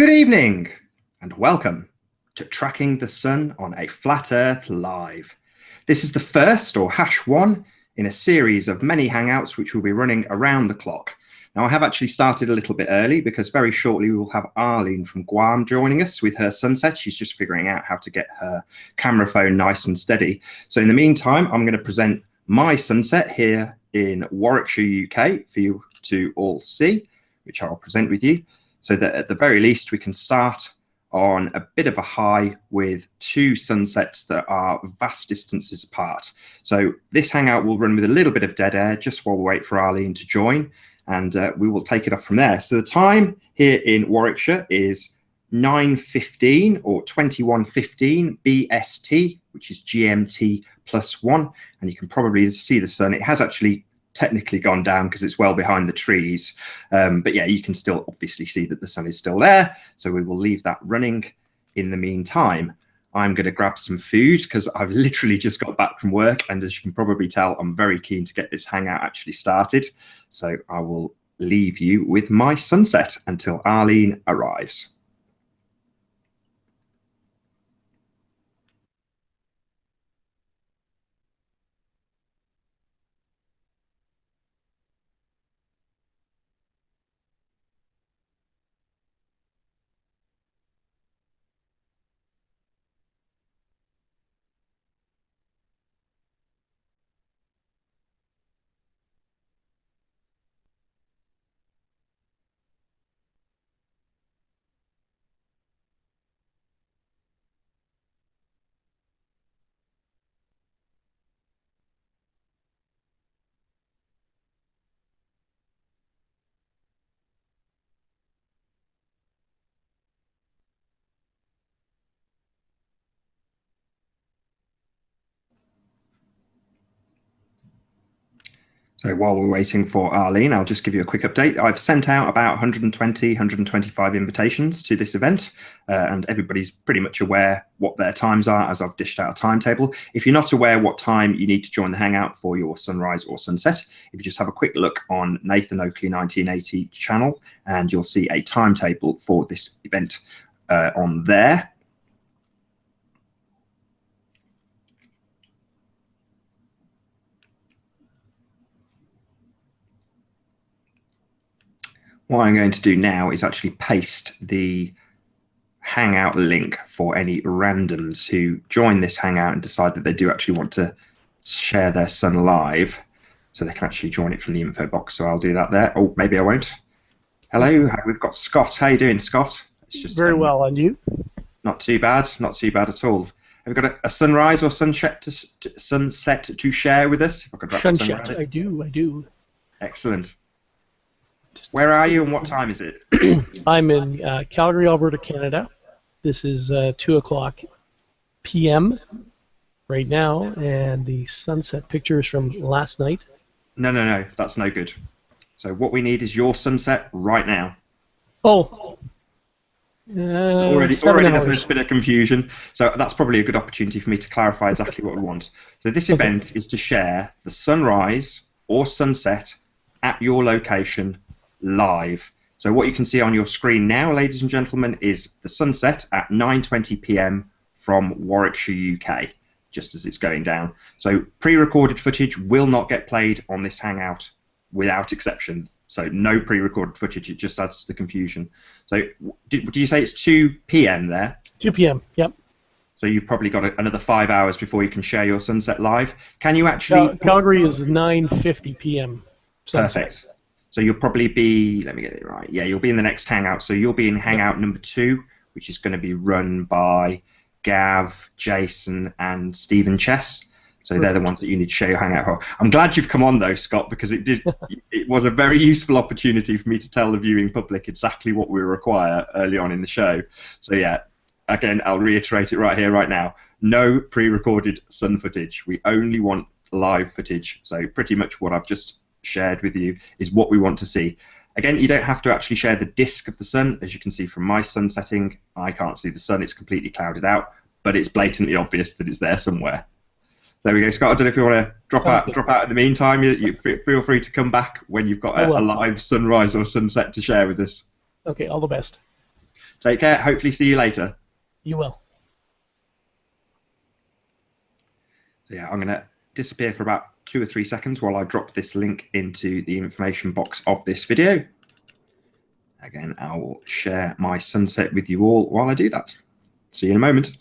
Good evening and welcome to Tracking the Sun on a Flat Earth Live. This is the first, or #1, in a series of many hangouts which will be running around the clock. Now, I have actually started a little bit early because very shortly we will have Arlene from Guam joining us with her sunset. She's just figuring out how to get her camera phone nice and steady. So in the meantime, I'm going to present my sunset here in Warwickshire, UK for you to all see, which I'll present with you, so that at the very least we can start on a bit of a high with two sunsets that are vast distances apart. So this hangout will run with a little bit of dead air just while we wait for Arlene to join, and we will take it up from there. So the time here in Warwickshire is 9:15 or 21:15 BST, which is GMT+1, and you can probably see the sun. It has actually technically gone down because it's well behind the trees, but yeah, you can still obviously see that the sun is still there, so we will leave that running. In the meantime, I'm going to grab some food because I've literally just got back from work, and as you can probably tell, I'm very keen to get this hangout actually started, so I will leave you with my sunset until Arlene arrives. So while we're waiting for Arlene, I'll just give you a quick update. I've sent out about 120, 125 invitations to this event, and everybody's pretty much aware what their times are as I've dished out a timetable. If you're not aware what time you need to join the hangout for your sunrise or sunset, if you just have a quick look on Nathan Oakley 1980 channel, and you'll see a timetable for this event on there. What I'm going to do now is actually paste the hangout link for any randoms who join this hangout and decide that they do actually want to share their sun live, so they can actually join it from the info box. So I'll do that there. Oh, maybe I won't. Hello, we've got Scott. How you doing, Scott? It's just very well, and you? Not too bad. Not too bad at all. Have we got a sunrise or sunset to share with us? If I could wrap sunset. I do. Excellent. Where are you and what time is it? I'm in Calgary, Alberta, Canada. This is 2 o'clock p.m. right now, and the sunset picture is from last night. No, that's no good. So what we need is your sunset right now. Oh. Already the first bit of confusion. So that's probably a good opportunity for me to clarify exactly what we want. So this event is to share the sunrise or sunset at your location live. So what you can see on your screen now, ladies and gentlemen, is the sunset at 9:20 p.m. from Warwickshire, UK, just as it's going down. So pre-recorded footage will not get played on this hangout without exception. So no pre-recorded footage, it just adds to the confusion. So did you say it's 2 p.m. there? 2 p.m., yep. So you've probably got another 5 hours before you can share your sunset live. Can you actually... Calgary is 9:50 p.m. sunset. Perfect. So you'll probably be, let me get it right, yeah, you'll be in the next hangout. So you'll be in hangout number 2, which is going to be run by Gav, Jason, and Stephen Chess. So they're the ones that you need to share your hangout for. I'm glad you've come on though, Scott, because it was a very useful opportunity for me to tell the viewing public exactly what we require early on in the show. So yeah, again, I'll reiterate it right here, right now. No pre-recorded sun footage. We only want live footage. So pretty much what I've just shared with you is what we want to see. Again, you don't have to actually share the disk of the sun. As you can see from my sun setting, I can't see the sun. It's completely clouded out, but it's blatantly obvious that it's there somewhere. So there we go, Scott. I don't know if you want to drop out in the meantime. You feel free to come back when you've got a live sunrise or sunset to share with us. Okay, all the best. Take care. Hopefully see you later. You will. So yeah, I'm going to disappear for about 2 or 3 seconds while I drop this link into the information box of this video. Again, I will share my sunset with you all while I do that. See you in a moment.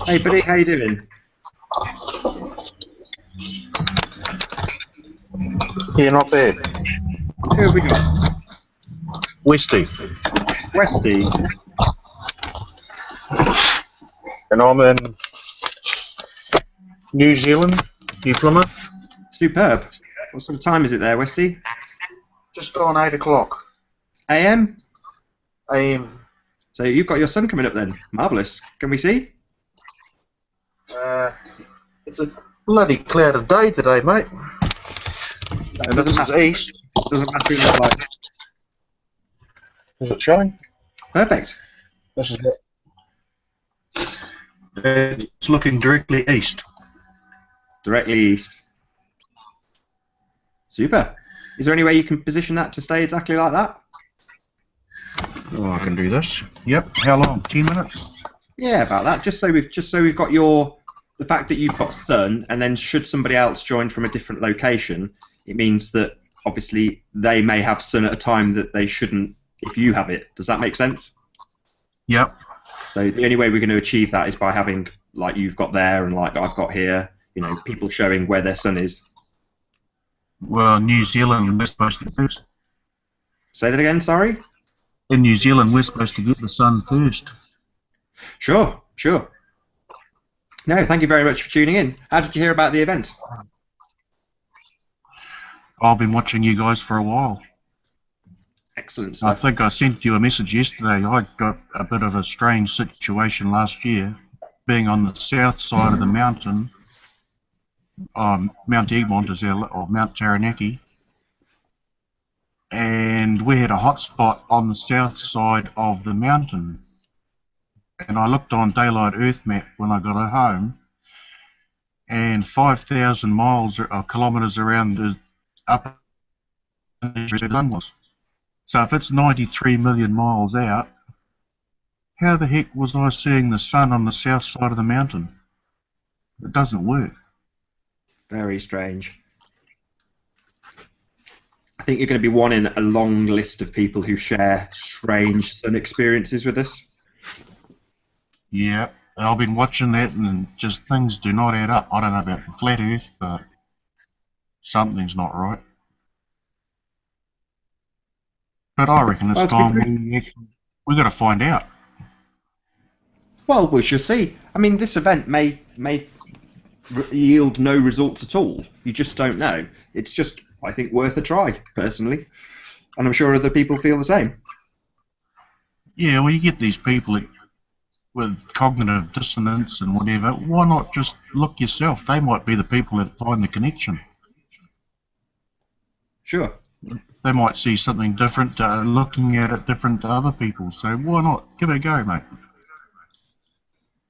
Hey buddy, how you doing? Yeah, not bad. Who have we got? Westy. Westy. And I'm in New Zealand, New Plymouth. Superb. What sort of time is it there, Westy? Just on 8 o'clock AM? AM. So you've got your sun coming up then. Marvellous. Can we see? It's a bloody clouded day today, mate. That And doesn't this is matter. east. Doesn't matter in the light. Is it showing? Perfect. This is it. It's looking directly east. Directly east. Super. Is there any way you can position that to stay exactly like that? Oh, I can do this. Yep. How long? 10 minutes? Yeah, about that. Just so we've got the fact that you've got sun, and then should somebody else join from a different location, it means that obviously they may have sun at a time that they shouldn't if you have it. Does that make sense? Yep. So the only way we're going to achieve that is by having, like you've got there and like I've got here, people showing where their sun is. Well, New Zealand, we're supposed to get first. Say that again, sorry? In New Zealand, we're supposed to get the sun first. Sure. No, thank you very much for tuning in. How did you hear about the event? I've been watching you guys for a while. Excellent I stuff. think I sent you a message yesterday. I got a bit of a strange situation last year, being on the south side of the mountain. Mount Egmont is or Mount Taranaki, and we had a hot spot on the south side of the mountain. And I looked on Daylight Earth map when I got home, and 5,000 miles or kilometres around the upper the sun was. So if it's 93 million miles out, how the heck was I seeing the sun on the south side of the mountain? It doesn't work. Very strange. I think you're going to be one in a long list of people who share strange sun experiences with us. Yeah. I've been watching that, and just things do not add up. I don't know about the flat Earth, but something's not right. But I reckon it's Well, to be time we got to find out. Well, we shall see. I mean, this event may yield no results at all. You just don't know. It's just, I think, worth a try, personally. And I'm sure other people feel the same. Yeah, well, you get these people with cognitive dissonance and whatever. Why not just look yourself? They might be the people that find the connection. Sure. They might see something different, looking at it different to other people. So why not? Give it a go, mate.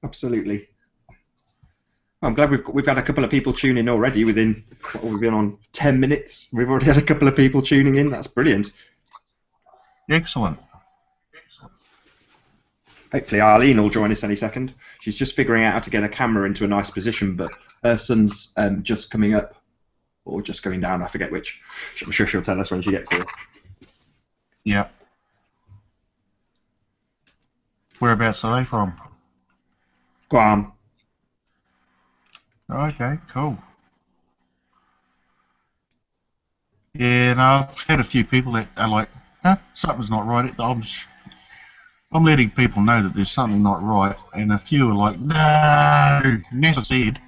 Absolutely. I'm glad we've had a couple of people tune in already. Within we've been on 10 minutes. We've already had a couple of people tuning in. That's brilliant. Excellent. Hopefully Arlene will join us any second. She's just figuring out how to get a camera into a nice position, but her sun's just coming up or just going down. I forget which. I'm sure she'll tell us when she gets here. Yeah. Whereabouts are they from? Guam. Okay, cool. Yeah, and I've had a few people that are like, huh, something's not right. I'm letting people know that there's something not right, and a few are like, no, NASA said.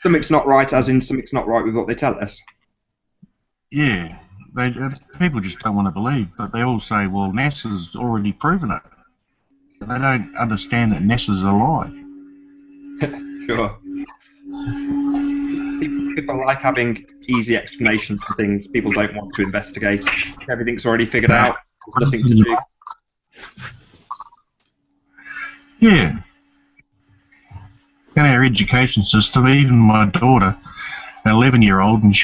Something's not right, as in something's not right with what they tell us. Yeah, people just don't want to believe, but they all say, well, NASA's already proven it. They don't understand that NASA's a lie. Sure. People like having easy explanations for things. People don't want to investigate. Everything's already figured out. There's nothing to do. Yeah. In our education system, even my daughter, an 11-year-old, and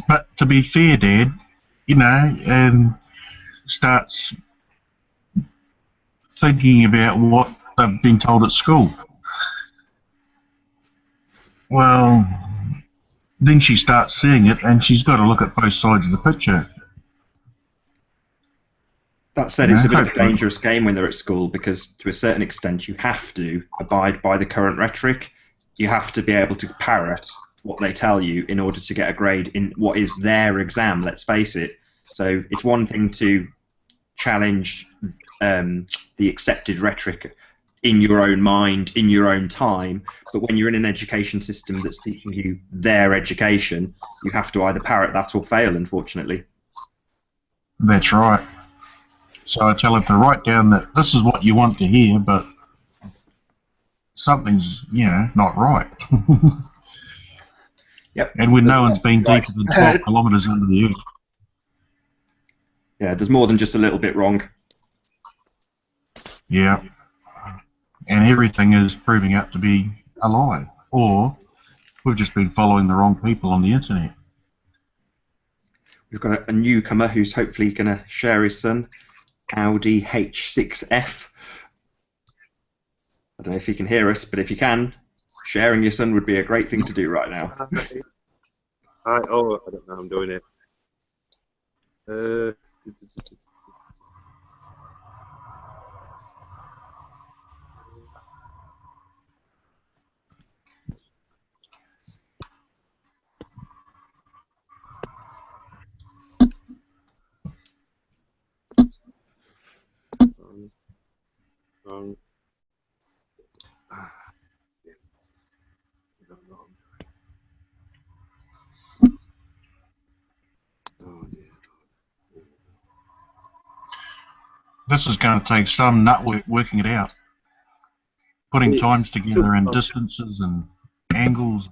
but to be fair, Dad, starts thinking about what they've been told at school. Well, then she starts seeing it, and she's got to look at both sides of the picture. That said, it's a bit of a dangerous game when they're at school, because to a certain extent you have to abide by the current rhetoric. You have to be able to parrot what they tell you in order to get a grade in what is their exam, let's face it. So it's one thing to challenge the accepted rhetoric in your own mind, in your own time, but when you're in an education system that's teaching you their education, you have to either parrot that or fail, unfortunately. That's right. So I tell them to write down that this is what you want to hear, but something's, not right. Yep. And when no one's been deeper than 12 kilometres under the earth. Yeah, there's more than just a little bit wrong. Yeah. And everything is proving out to be a lie. Or we've just been following the wrong people on the internet. We've got a newcomer who's hopefully going to share his son, Audi H6F. I don't know if you can hear us, but if you can, sharing your son would be a great thing to do right now. I don't know, I'm doing it. This is going to take some nut working it out. Putting times together and distances and angles.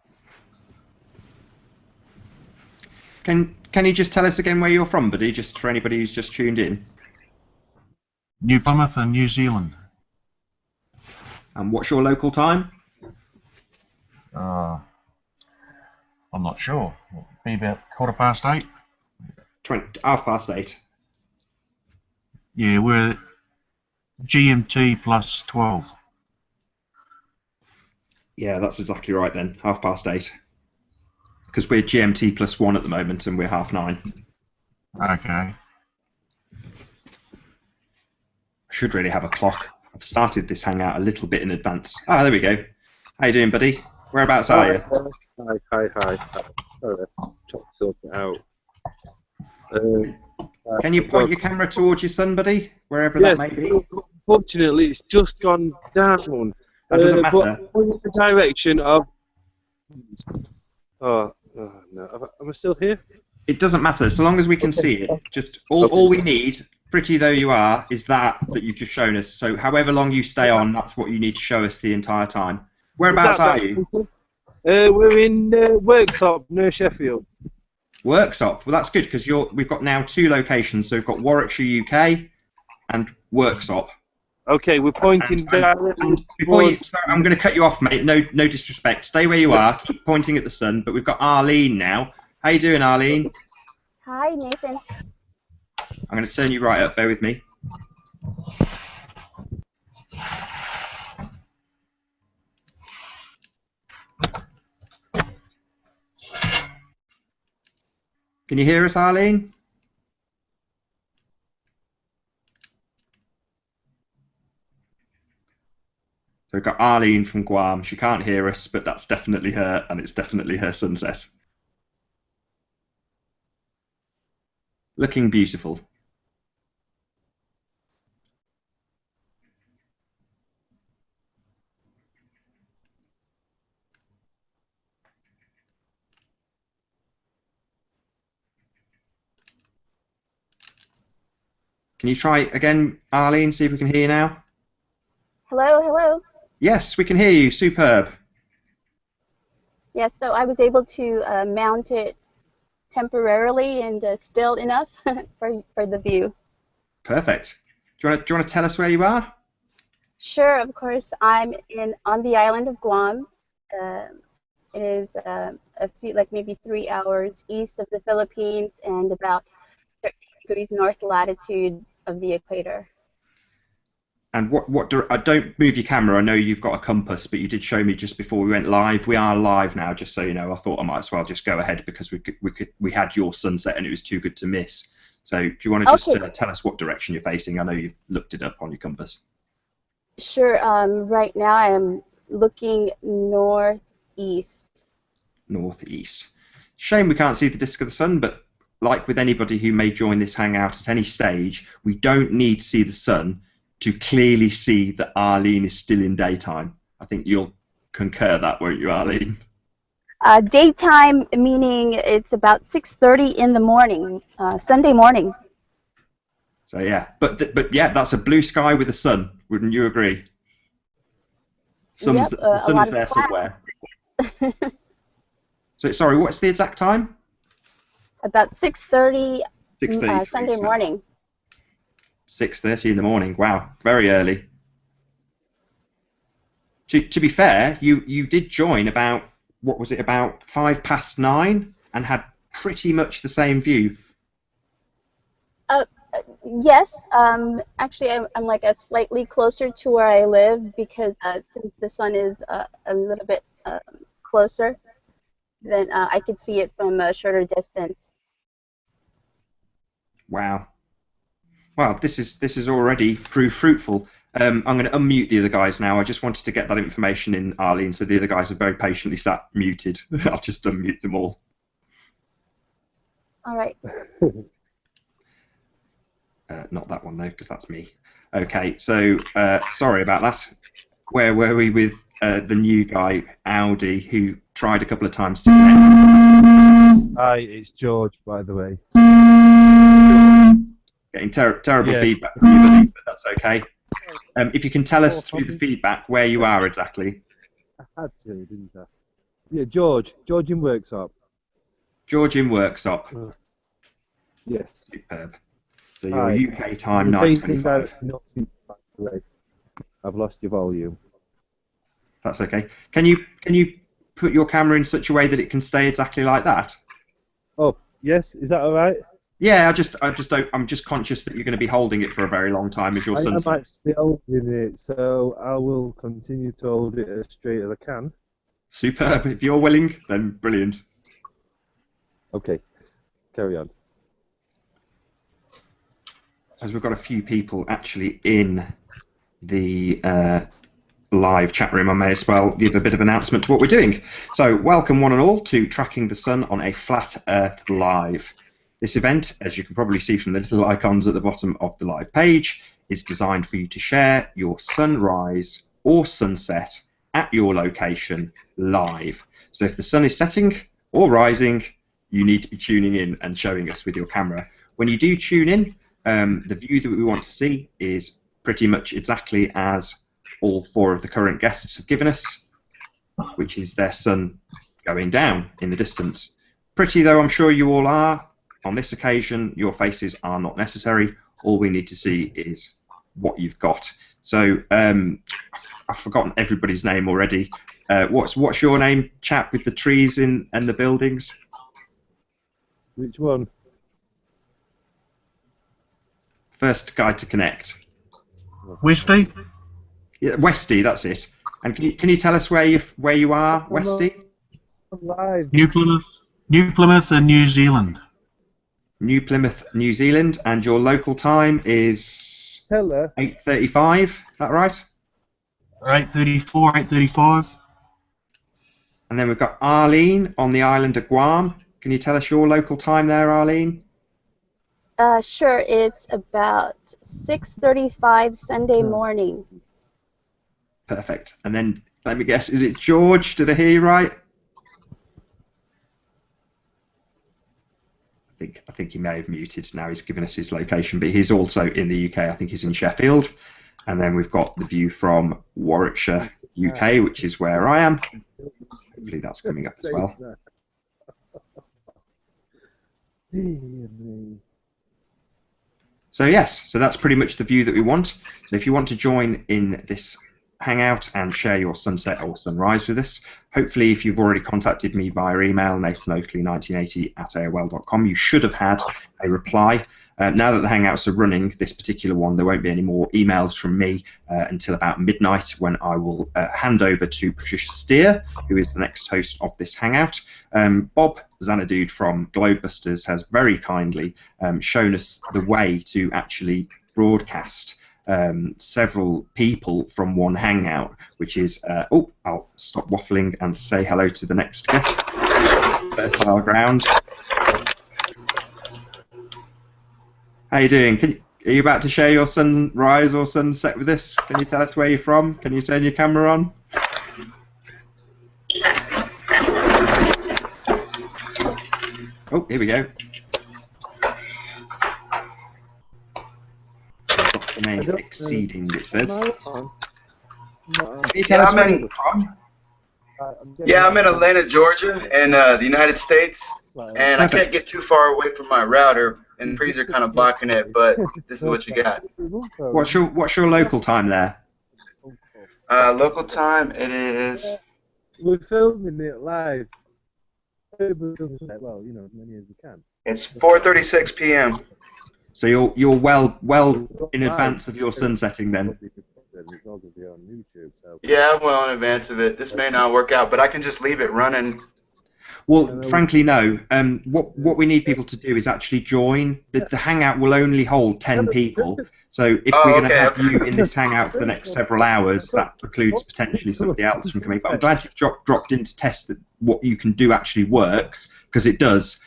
Can you just tell us again where you're from, buddy, just for anybody who's just tuned in? New Plymouth and New Zealand. And what's your local time? I'm not sure. It'll be about 8:15. 8:30. Yeah, we're GMT +12. Yeah, that's exactly right then. 8:30. Because we're GMT +1 at the moment, and we're 9:30. Okay. I should really have a clock. I've started this hangout a little bit in advance. Ah, there we go. How you doing, buddy? Whereabouts are you? Hi. Sorry, trying to sort it out. Can you point your camera towards your son, buddy? Wherever Yes, that may be. unfortunately, it's just gone down. That doesn't matter. But going in the direction of. Oh no! Am I still here? It doesn't matter, so long as we can see it. Just all we need, pretty though you are, is that you've just shown us. So however long you stay on, that's what you need to show us the entire time. Whereabouts are you? We're in Worksop near Sheffield. Worksop. Well, that's good because we've got now 2 locations. So we've got Warwickshire, UK, and Worksop. Okay, we're pointing directly. I'm going to cut you off, mate. No disrespect. Stay where you are. Keep pointing at the sun. But we've got Arlene now. How you doing, Arlene? Hi, Nathan. I'm going to turn you right up. Bear with me. Can you hear us, Arlene? So we've got Arlene from Guam. She can't hear us, but that's definitely her, and it's definitely her sunset. Looking beautiful. Can you try again, Arlene, see if we can hear you now? Hello. Yes, we can hear you. Superb. Yes, so I was able to mount it temporarily and still enough for the view. Perfect. Do you want to tell us where you are? Sure, of course. I'm on the island of Guam. It is maybe 3 hours east of the Philippines and about 13 degrees north latitude of the equator. And don't move your camera. I know you've got a compass, but you did show me just before we went live. We are live now, just so you know. I thought I might as well just go ahead because we had your sunset and it was too good to miss. So do you want to just tell us what direction you're facing? I know you've looked it up on your compass. Sure. Right now I am looking northeast. Northeast. Shame we can't see the disk of the sun, but like with anybody who may join this hangout at any stage, we don't need to see the sun to clearly see that Arlene is still in daytime. I think you'll concur that, won't you, Arlene? Daytime meaning it's about 6:30 in the morning, Sunday morning. So yeah, but yeah, that's a blue sky with the sun. Wouldn't you agree? Yep, the sun is there somewhere. So sorry, what's the exact time? About 6:30 Sunday so morning. 6:30 in the morning. Wow, very early. To be fair, you did join about, what was it, about 9:05 and had pretty much the same view. Yes, actually I'm like slightly closer to where I live because since the sun is a little bit closer, then I could see it from a shorter distance. Wow. Wow, this is already proved fruitful. I'm going to unmute the other guys now. I just wanted to get that information in, Arlene, so the other guys are very patiently sat muted. I'll just unmute them all. All right. Not that one though, because that's me. Okay, so sorry about that. Where were we with the new guy, Audi, who tried a couple of times to connect? Hi, it's George, by the way. Getting terrible feedback from you, buddy, but that's okay. If you can tell us through the feedback where you are exactly. I had to, didn't I? Yeah, George in Worksop. George in Worksop. Yes. Superb. So your UK time 9:25. I've lost your volume. That's okay. Can you put your camera in such a way that it can stay exactly like that? Oh, yes. Is that all right? Yeah, I'm just conscious that you're going to be holding it for a very long time as your sunset. I'm actually holding it, so I will continue to hold it as straight as I can. Superb. If you're willing, then brilliant. Okay, carry on. As we've got a few people actually in the live chat room, I may as well give a bit of announcement to what we're doing. So welcome one and all to Tracking the Sun on a Flat Earth Live. This event, as you can probably see from the little icons at the bottom of the live page, is designed for you to share your sunrise or sunset at your location live. So if the sun is setting or rising, you need to be tuning in and showing us with your camera. When you do tune in, the view that we want to see is pretty much exactly as all 4 of the current guests have given us, which is their sun going down in the distance. Pretty though I'm sure you all are, on this occasion your faces are not necessary. All we need to see is what you've got. So I've forgotten everybody's name already. What's your name, chap with the trees and the buildings? Which one? First guy to connect. Westy? Yeah, Westy, that's it. And can you tell us where you are, Westy? I'm live. New Plymouth and New Zealand. New Plymouth, New Zealand, and your local time is Hello. 8:35. Is that right? 8:34, 8:35. And then we've got Arlene on the island of Guam. Can you tell us your local time there, Arlene? Sure, it's about 6:35 Sunday morning. Perfect. And then let me guess, is it George? Did I hear you right? I think he may have muted now. He's given us his location, but he's also in the UK. I think he's in Sheffield. And then we've got the view from Warwickshire, UK, which is where I am. Hopefully that's coming up as well. So yes, so that's pretty much the view that we want. So if you want to join in this hangout and share your sunset or sunrise with us, hopefully if you've already contacted me via email, nathanoakley1980@aol.com, you should have had a reply. Now that the hangouts are running, this particular one, there won't be any more emails from me until about midnight, when I will hand over to Patricia Steere, who is the next host of this hangout. Bob Xanadu from Globebusters has very kindly shown us the way to actually broadcast several people from one hangout, which is, oh, I'll stop waffling and say hello to the next guest. Fertile ground. How you doing? Are you about to share your sunrise or sunset with us? Can you tell us where you're from? Can you turn your camera on? Oh, here we go. The name exceeding, it says. Can you tell us where you're from? Yeah, I'm in Atlanta, Georgia, in the United States, and I can't get too far away from my router, and the trees are kind of blocking it, but this is what you got. What's your local time there? Local time, it is... We're filming it live. Well, you know, as many as we can. It's 4:36 p.m. So you're well in advance of your sun setting then. Yeah, I'm well in advance of it. This may not work out, but I can just leave it running. Well, frankly, no. What we need people to do is actually join. The hangout will only hold 10 people. So if we're going to have you in this hangout for the next several hours, that precludes potentially somebody else from coming. But I'm glad you've dropped in to test that what you can do actually works, because it does.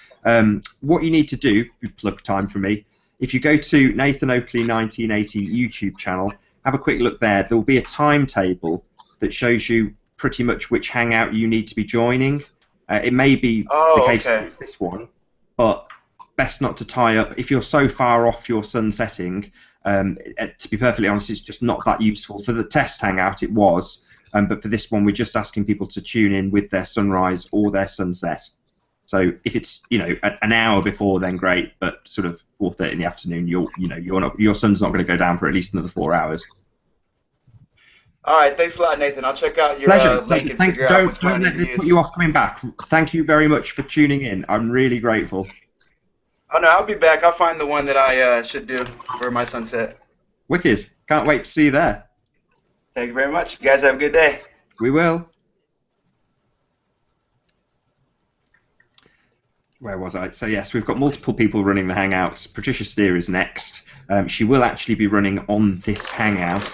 What you need to do, plug time for me, if you go to Nathan Oakley 1980 YouTube channel, have a quick look there. There will be a timetable that shows you pretty much which hangout you need to be joining. It may be the case that it's this one, but best not to tie up. If you're so far off your sun setting, to be perfectly honest, it's just not that useful. For the test hangout, it was, but for this one, we're just asking people to tune in with their sunrise or their sunset. So if it's an hour before, then great. But sort of 4:30 in the afternoon, your sun's not going to go down for at least another 4 hours. All right, thanks a lot, Nathan. I'll check out your link and figure out which one Don't let this put you off coming back. Thank you very much for tuning in. I'm really grateful. Oh no, I'll be back. I'll find the one that I should do for my sunset. Wicked. Can't wait to see you there. Thank you very much. You guys have a good day. We will. Where was I? So yes, we've got multiple people running the Hangouts. Patricia Steere is next. She will actually be running on this Hangout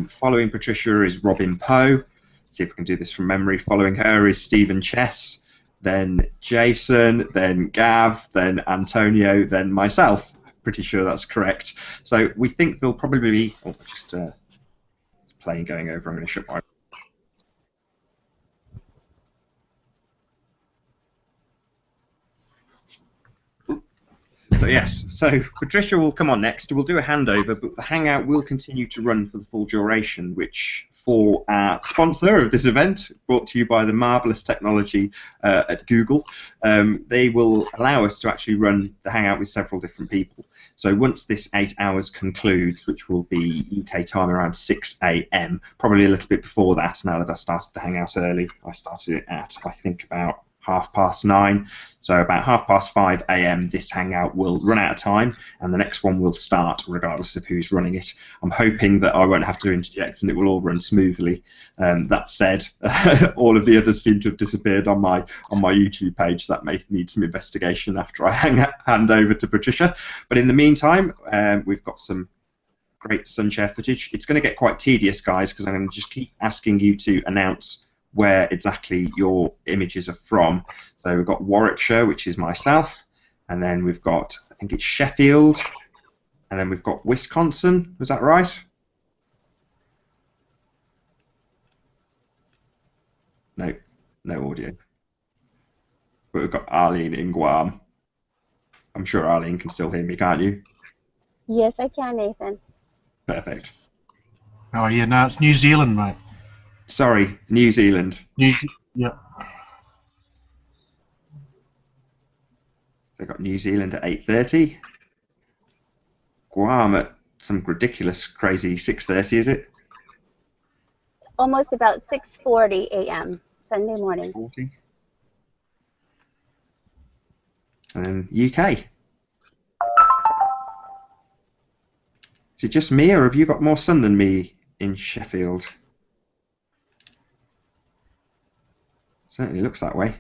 Following Patricia is Robin Poe. See if I can do this from memory. Following her is Stephen Chess, then Jason, then Gav, then Antonio, then myself. Pretty sure that's correct. So we think there'll probably be... Oh, just playing going over. I'm going to shut my... So yes, so Patricia will come on next. We'll do a handover, but the hangout will continue to run for the full duration, which for our sponsor of this event, brought to you by the marvellous technology at Google, they will allow us to actually run the hangout with several different people. So once this 8 hours concludes, which will be UK time around 6 AM, probably a little bit before that now that I started the hangout early. I started it at, I think, about 9:30, so about 5:30 AM this hangout will run out of time and the next one will start regardless of who's running it. I'm hoping that I won't have to interject and it will all run smoothly. That said, all of the others seem to have disappeared on my YouTube page. That may need some investigation after I hand over to Patricia, but in the meantime we've got some great sunshare footage. It's going to get quite tedious, guys, because I'm going to just keep asking you to announce where exactly your images are from. So we've got Warwickshire, which is myself, and then we've got, I think it's Sheffield, and then we've got Wisconsin. Was that right? No, no audio. But we've got Arlene in Guam. I'm sure Arlene can still hear me, can't you? Yes, I can, Nathan. Perfect. Oh yeah, no, it's New Zealand, mate. Sorry, New Zealand. Yeah. They've got New Zealand at 8:30. Guam at some ridiculous, crazy 6:30, is it? Almost about 6:40 AM, Sunday morning. 40. And then UK. Is it just me, or have you got more sun than me in Sheffield? Certainly looks that way.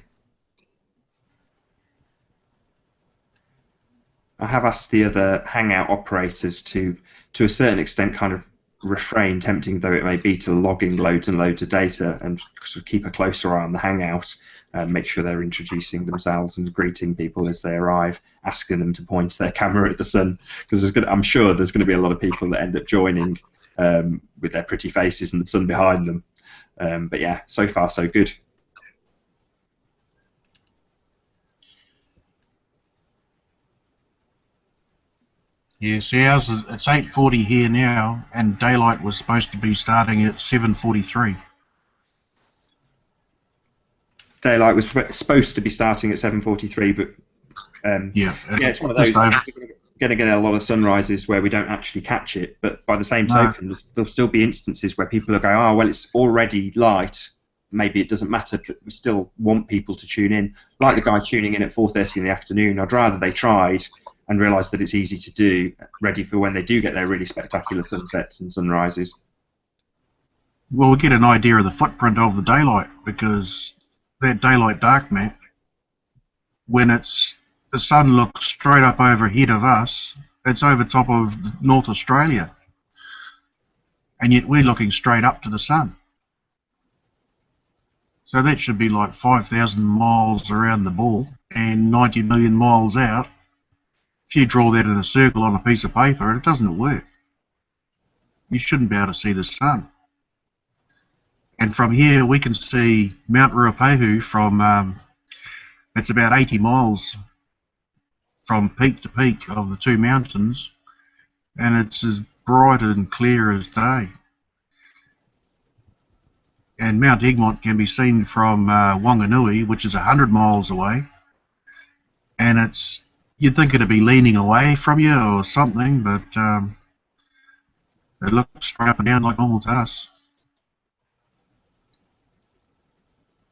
I have asked the other Hangout operators to a certain extent, kind of refrain, tempting though it may be, to log in loads and loads of data and sort of keep a closer eye on the Hangout and make sure they're introducing themselves and greeting people as they arrive, asking them to point their camera at the sun, because I'm sure there's going to be a lot of people that end up joining with their pretty faces and the sun behind them. But yeah, so far so good. Yeah, see, ours is, it's 8:40 here now, and daylight was supposed to be starting at 7:43. Daylight was supposed to be starting at 7:43, but yeah, it's one of those. We're going to get a lot of sunrises where we don't actually catch it, but by the same token, there'll still be instances where people will go, oh, well, it's already light. Maybe it doesn't matter, but we still want people to tune in. Like the guy tuning in at 4:30 in the afternoon, I'd rather they tried and realised that it's easy to do, ready for when they do get their really spectacular sunsets and sunrises. Well, we get an idea of the footprint of the daylight, because that daylight dark map, when the sun looks straight up overhead of us, it's over top of North Australia, and yet we're looking straight up to the sun. So that should be like 5,000 miles around the ball and 90 million miles out. If you draw that in a circle on a piece of paper, it doesn't work. You shouldn't be able to see the sun. And from here we can see Mount Ruapehu from, it's about 80 miles from peak to peak of the two mountains, and it's as bright and clear as day. And Mount Egmont can be seen from Wanganui, which is 100 miles away, and you'd think it'd be leaning away from you or something, but it looks straight up and down like normal to us.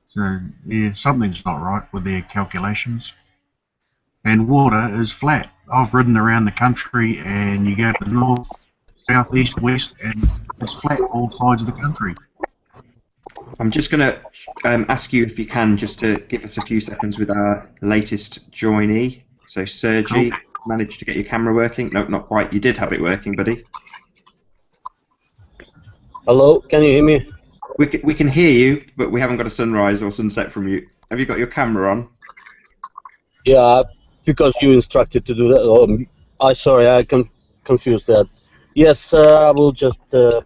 So yeah, something's not right with their calculations. And water is flat. I've ridden around the country, and you go to the north, south, east, west, and it's flat all sides of the country. I'm just going to ask you if you can just to give us a few seconds with our latest joinee. So Sergi, managed to get your camera working? No, not quite. You did have it working, buddy. Hello, can you hear me? We can hear you, but we haven't got a sunrise or sunset from you. Have you got your camera on? Yeah, because you instructed to do that. Sorry, I confused that. Yes, I will just turn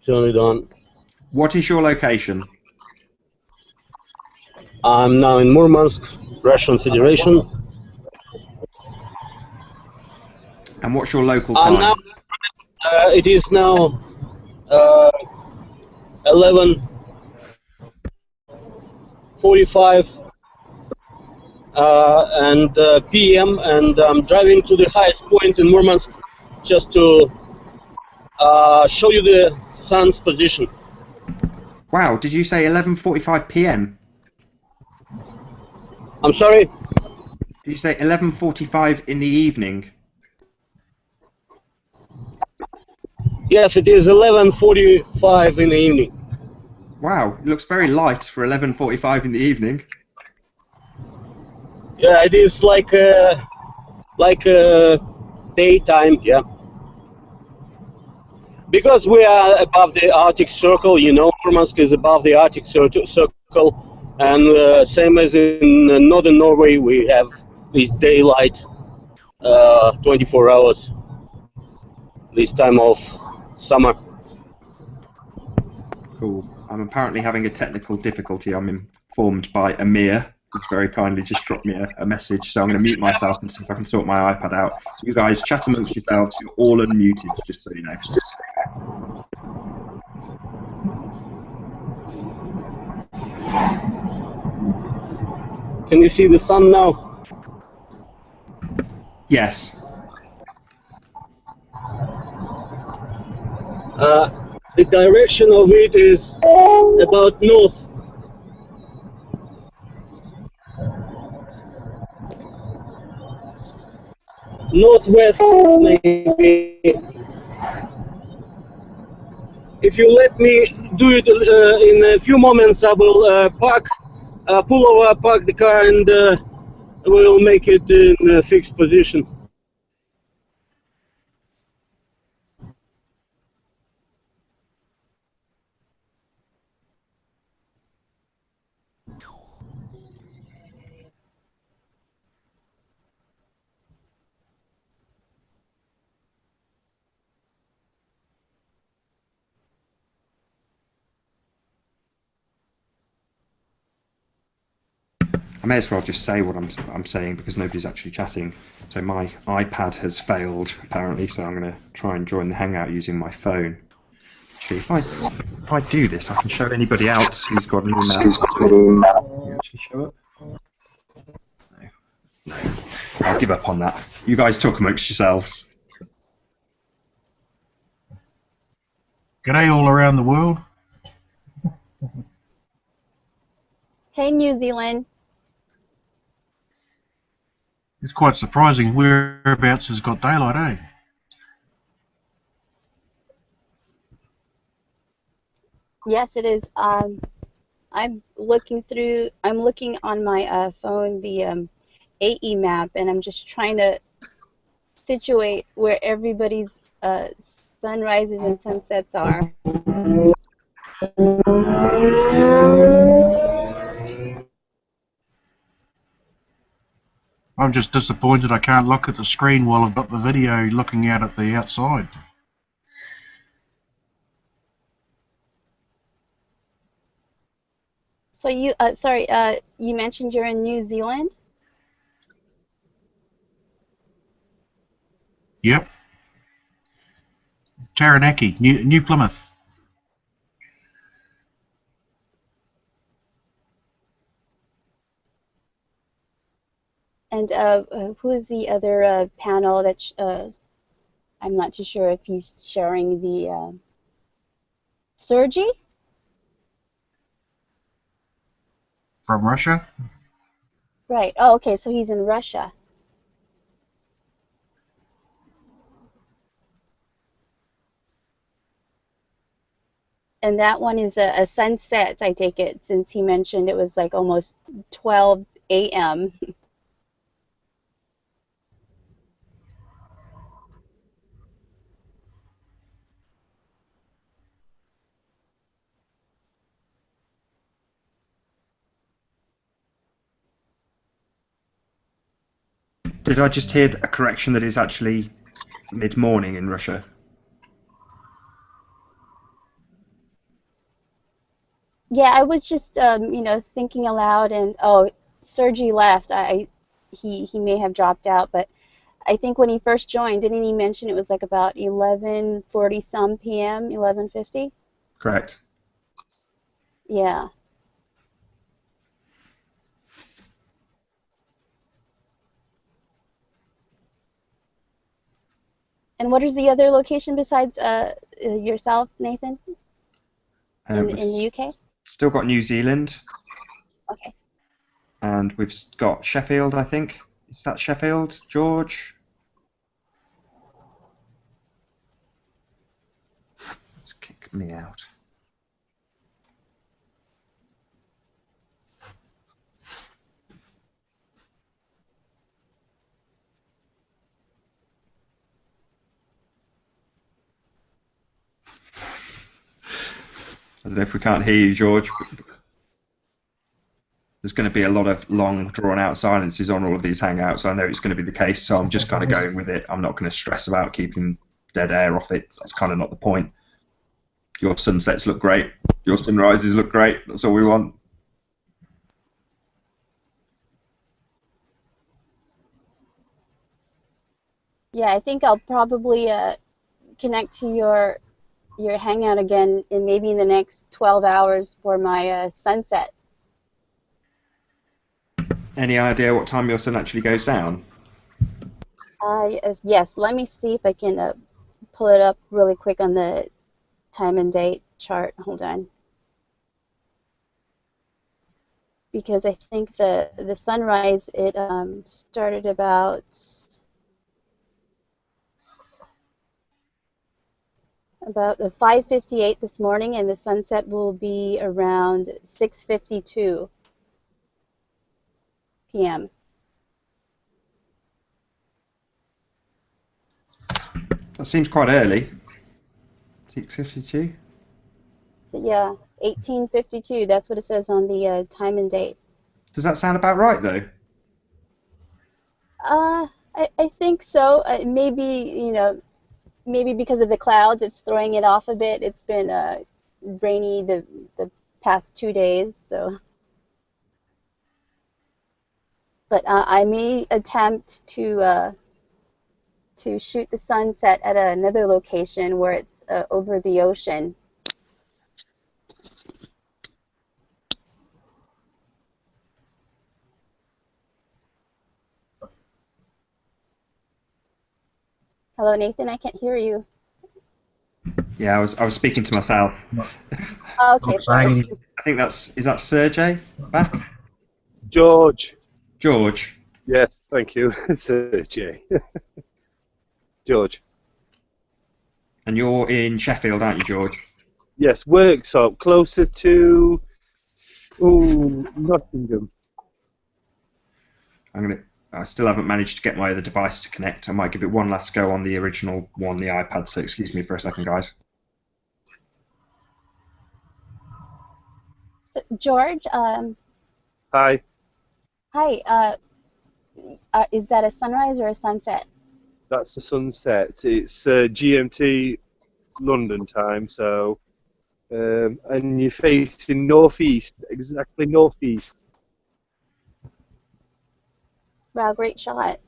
it on. What is your location? I'm now in Murmansk, Russian Federation. And what's your local time? Now, it is now 11:45 and p.m. and I'm driving to the highest point in Murmansk just to show you the sun's position. Wow, did you say 11:45 p.m.? I'm sorry? Did you say 11:45 in the evening? Yes, it is 11:45 in the evening. Wow, it looks very light for 11:45 in the evening. Yeah, it is like daytime, yeah. Because we are above the Arctic Circle, you know, Murmansk is above the Arctic Circle, and same as in northern Norway, we have this daylight 24 hours this time of summer. Cool. I'm apparently having a technical difficulty. I'm informed by Amir, who's very kindly just dropped me a message. So I'm going to mute myself and see if I can sort my iPad out. You guys chat amongst yourselves. You're all unmuted, just so you know. Can you see the sun now? Yes. The direction of it is about north. Northwest, maybe. If you let me do it in a few moments, I will pull over, park the car, and we'll make it in a fixed position. I may as well just say what I'm saying because nobody's actually chatting. So my iPad has failed apparently, so I'm going to try and join the hangout using my phone. Actually, if I do this, I can show anybody else who's got an email. Can you actually show up? No. I'll give up on that. You guys talk amongst yourselves. G'day all around the world. Hey, New Zealand. It's quite surprising whereabouts has got daylight, eh? Yes, it is. I'm looking on my phone the AE map, and I'm just trying to situate where everybody's sunrises and sunsets are. I'm just disappointed I can't look at the screen while I've got the video looking out at the outside. So you, you mentioned you're in New Zealand? Yep. Taranaki, New Plymouth. And who is the other panel that I'm not too sure if he's sharing the Sergey? From Russia. Right. Oh, okay. So he's in Russia. And that one is a sunset, I take it, since he mentioned it was like almost 12 a.m. Did I just hear a correction that is actually mid-morning in Russia? Yeah, I was just thinking aloud, and oh, Sergey left. He may have dropped out, but I think when he first joined, didn't he mention it was like about 11:40 some p.m., 11:50? Correct. Yeah. And what is the other location besides yourself, Nathan, We've in the UK? still got New Zealand, Okay. and we've got Sheffield, I think. Is that Sheffield, George? Let's kick me out. I don't know if we can't hear you, George. There's going to be a lot of long, drawn-out silences on all of these hangouts. I know it's going to be the case, so I'm just kind of going with it. I'm not going to stress about keeping dead air off it. That's kind of not the point. Your sunsets look great. Your sunrises look great. That's all we want. Yeah, I think I'll probably connect to your hangout again in maybe in the next 12 hours for my sunset. Any idea what time your sun actually goes down? Yes, let me see if I can pull it up really quick on the time and date chart. Hold on. Because I think the sunrise, it started about 5:58 this morning, and the sunset will be around 6:52 p.m. That seems quite early. 6:52. So yeah, 18:52. That's what it says on the time and date. Does that sound about right, though? I think so. Maybe because of the clouds, it's throwing it off a bit. It's been rainy the past 2 days, so. But I may attempt to shoot the sunset at another location where it's over the ocean. Hello, Nathan. I can't hear you. Yeah, I was speaking to myself. Oh, okay, sorry. I think is that Sergey back? George. George. Yeah, thank you. Sergey. George. And you're in Sheffield, aren't you, George? Yes, Worksop, closer to Nottingham. I still haven't managed to get my other device to connect. I might give it one last go on the original one, the iPad, so excuse me for a second, guys. So, George, Hi. hi. Is that a sunrise or a sunset? That's the sunset. It's GMT London time, so and you're facing northeast, exactly northeast. Wow, great shot.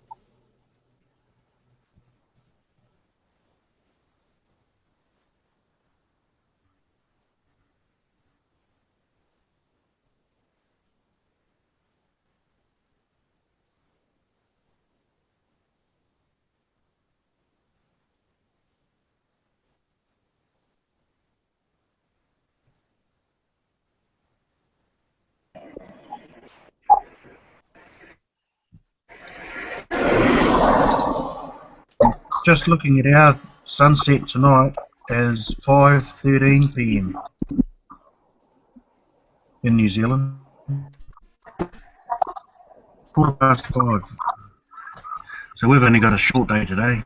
Just looking at our sunset tonight is 5:13 p.m. in New Zealand. 5:15. So we've only got a short day today.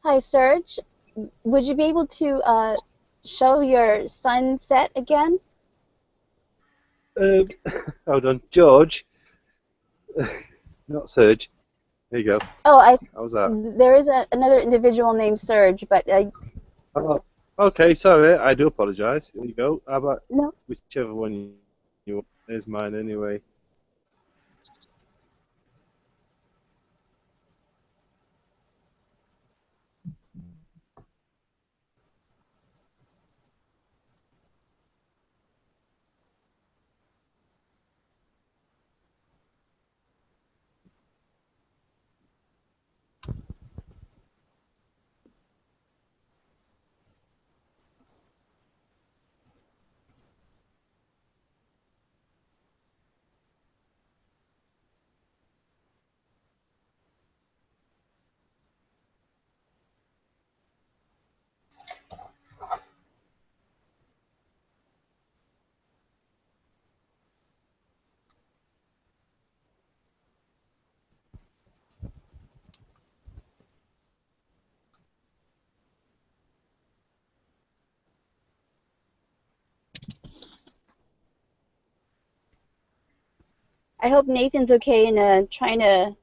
Hi, Serge. Would you be able to show your sunset again? Hold on, George. Not Serge. There you go. Oh, How was that? there is another individual named Serge, but Oh, okay, sorry. I do apologise. There you go. How about no. whichever one you want? There's mine anyway. I hope Nathan's okay in trying to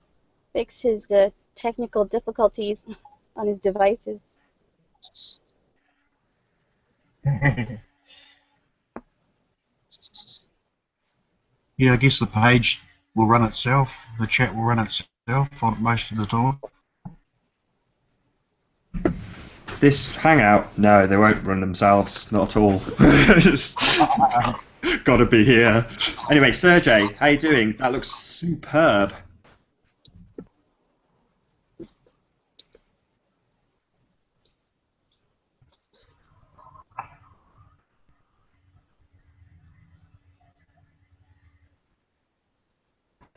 fix his technical difficulties on his devices. Yeah, I guess the page will run itself. The chat will run itself on most of the time. This hangout, no, they won't run themselves, not at all. Got to be here. Anyway, Sergey, how you doing? That looks superb.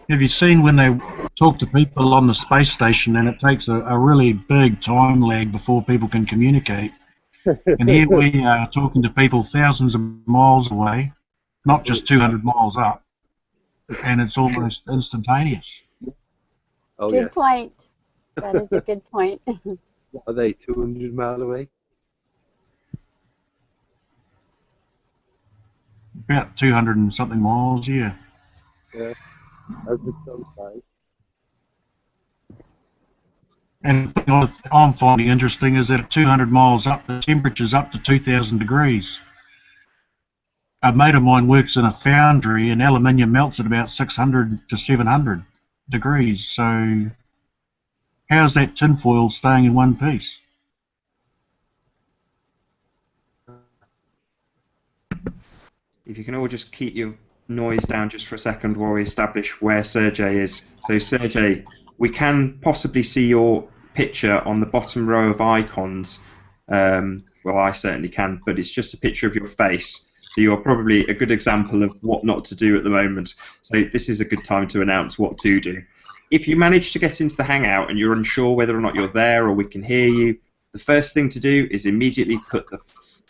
Have you seen when they talk to people on the space station and it takes a really big time lag before people can communicate? And here we are talking to people thousands of miles away, not just 200 miles up, and it's almost instantaneous. Oh, Good yes. point. That is a good point. What are they, 200 miles away? About 200 and something miles, yeah. Yeah. As the sun shines. And the thing I'm finding interesting is that at 200 miles up, the temperature's up to 2,000 degrees. A mate of mine works in a foundry and aluminium melts at about 600 to 700 degrees. So how's that tinfoil staying in one piece? If you can all just keep your noise down just for a second while we establish where Sergey is. So Sergey, we can possibly see your picture on the bottom row of icons. Well, I certainly can, but it's just a picture of your face. So you're probably a good example of what not to do at the moment. So this is a good time to announce what to do. If you manage to get into the Hangout and you're unsure whether or not you're there or we can hear you, the first thing to do is immediately put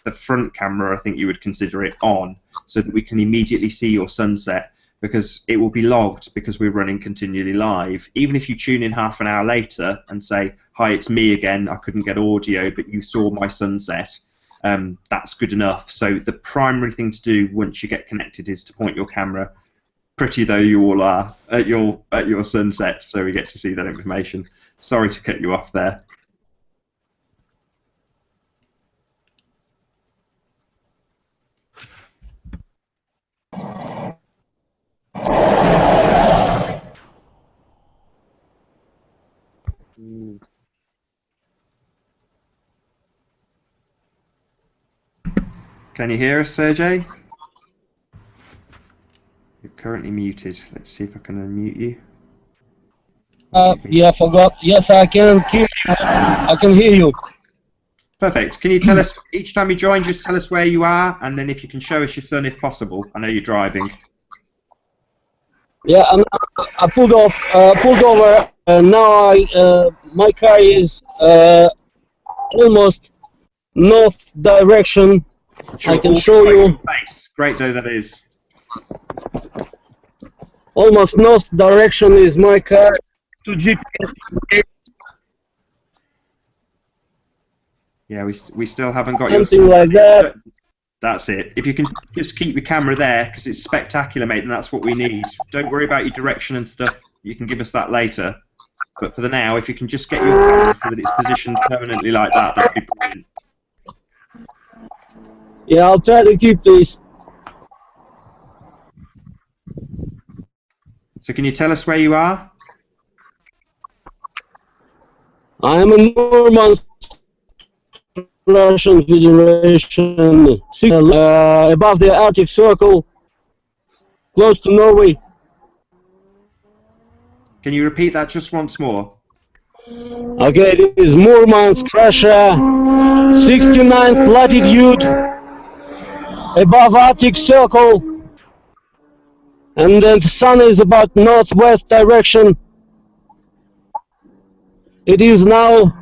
the front camera, I think you would consider it, on so that we can immediately see your sunset, because it will be logged because we're running continually live. Even if you tune in half an hour later and say, hi, it's me again, I couldn't get audio, but you saw my sunset, that's good enough. So the primary thing to do once you get connected is to point your camera, pretty though you all are, at your sunset, so we get to see that information. Sorry to cut you off there. Can you hear us, Sergey? You're currently muted. Let's see if I can unmute you. Yeah, I forgot. Yes, I can hear you. I can hear you. Perfect. Can you tell us, each time you join, just tell us where you are, and then if you can show us your son if possible. I know you're driving. Yeah, I pulled over. Now my car is almost north direction. Sure, I can show you. Face. Great day that is. Almost north direction is my car to GPS. Yeah, we still haven't got your Something like that. That's it. If you can just keep your camera there, because it's spectacular, mate, and that's what we need. Don't worry about your direction and stuff. You can give us that later. But for the now, if you can just get your camera so that it's positioned permanently like that, that'd be brilliant. Yeah, I'll try to keep this. So can you tell us where you are? I am in Murmansk, Russian Federation, above the Arctic Circle, close to Norway. Can you repeat that just once more? Okay, it is Murmansk, Russia, 69th latitude, above Arctic Circle, and then the sun is about northwest direction. It is now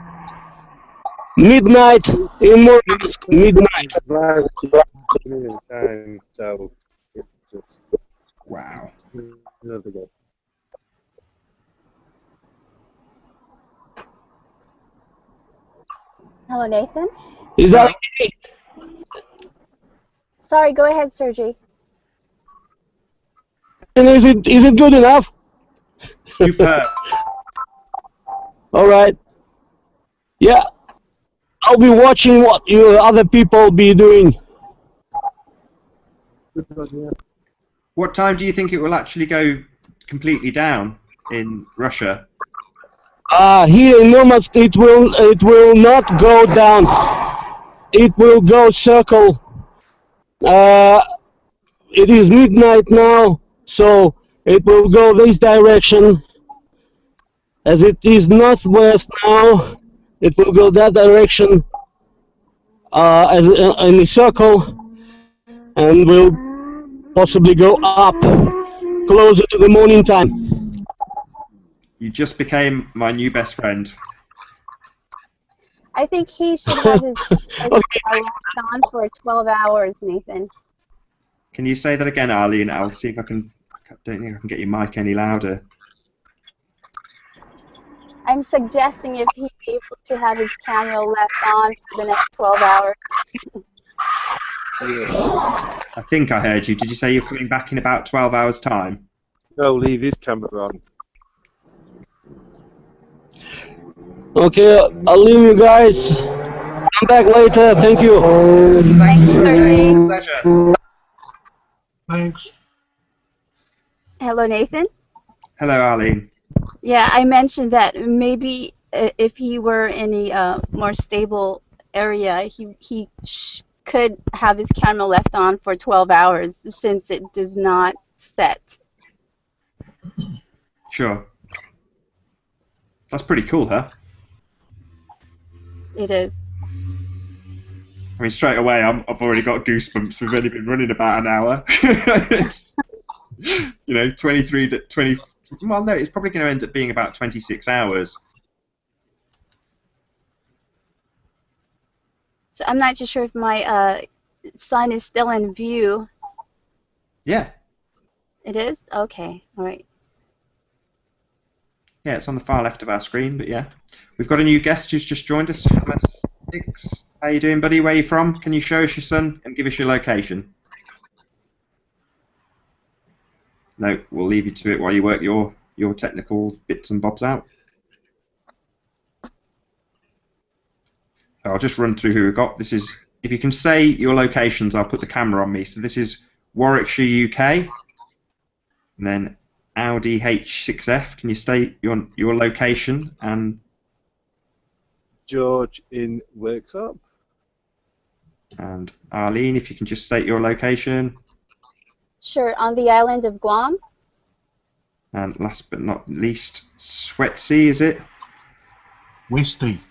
midnight in Murmansk, midnight. Time, so it's just Wow. another go. Hello, Nathan. Is that okay? Sorry, go ahead, Sergey. And is it good enough? Superb. All right. Yeah, I'll be watching what you other people be doing. What time do you think it will actually go completely down in Russia? Here in Murmansk, it will not go down. It will go circle. It is midnight now, so it will go this direction. As it is northwest now, it will go that direction as in a circle, and will possibly go up closer to the morning time. You just became my new best friend. I think he should have his locked on for 12 hours, Nathan. Can you say that again, Arlene? I'll see if I can. I don't think I can get your mic any louder. I'm suggesting if he's able to have his camera left on for the next 12 hours. I think I heard you. Did you say you're coming back in about 12 hours' time? No, leave his camera on. Okay, I'll leave you guys. Come back later. Thank you. Thanks, Sergey. Pleasure. Thanks. Hello, Nathan. Hello, Arlene. Yeah, I mentioned that maybe if he were in a more stable area, he could have his camera left on for 12 hours since it does not set. Sure. That's pretty cool, huh? It is. I mean, straight away, I've already got goosebumps. We've only been running about an hour. You know, 20. Well, no, it's probably going to end up being about 26 hours. So I'm not too sure if my sun is still in view. Yeah. It is? Okay. All right. Yeah, it's on the far left of our screen, but yeah. We've got a new guest who's just joined us. MS6. How you doing, buddy? Where are you from? Can you show us your son and give us your location? No, we'll leave you to it while you work your technical bits and bobs out. I'll just run through who we've got. This is, if you can say your locations, I'll put the camera on me. So this is Warwickshire, UK, and then Audi H6F. Can you state your location and George in Worksop. And Arlene, if you can just state your location. Sure, on the island of Guam. And last but not least, Swansea, is it? Westy.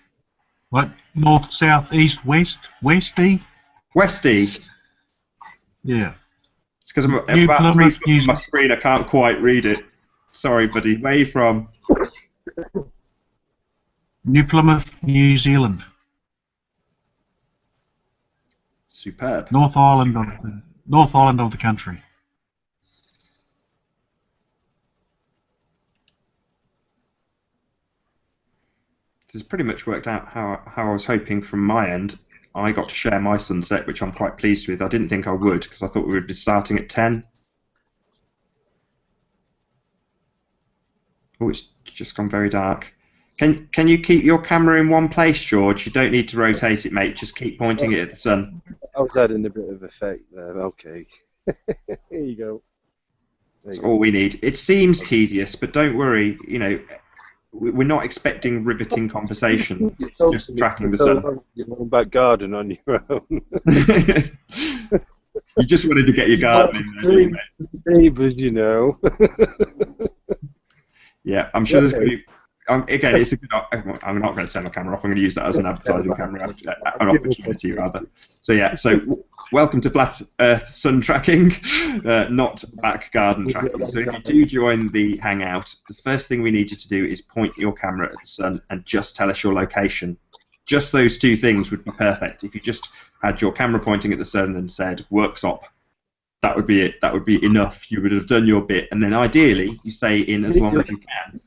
What? North, south, east, west? Westy? Westy. Yeah. It's because I'm New about 3 Plymouth, foot from my screen. I can't quite read it. Sorry, buddy. Where are you from? New Plymouth, New Zealand. Superb. North Island of the country. This has pretty much worked out how I was hoping from my end. I got to share my sunset, which I'm quite pleased with. I didn't think I would, because I thought we would be starting at 10. Oh, it's just gone very dark. Can you keep your camera in one place, George? You don't need to rotate it, mate. Just keep pointing it at the sun. I was adding a bit of effect there. Okay. Here you go. That's all we need. It seems tedious, but don't worry. You know, we're not expecting riveting conversation. It's just tracking the sun. Your own back garden on your own. You just wanted to get your garden in there, didn't you, mate? Neighbours, you know. Yeah, I'm sure there's going to be. Again, it's a good. I'm not going to turn my camera off. I'm going to use that as an advertising camera, an opportunity rather. So yeah, so welcome to Flat Earth sun tracking, not back garden tracking. So if you do join the hangout, the first thing we need you to do is point your camera at the sun and just tell us your location. Just those two things would be perfect. If you just had your camera pointing at the sun and said workshop, that would be it. That would be enough. You would have done your bit, and then ideally you stay in as long as you can.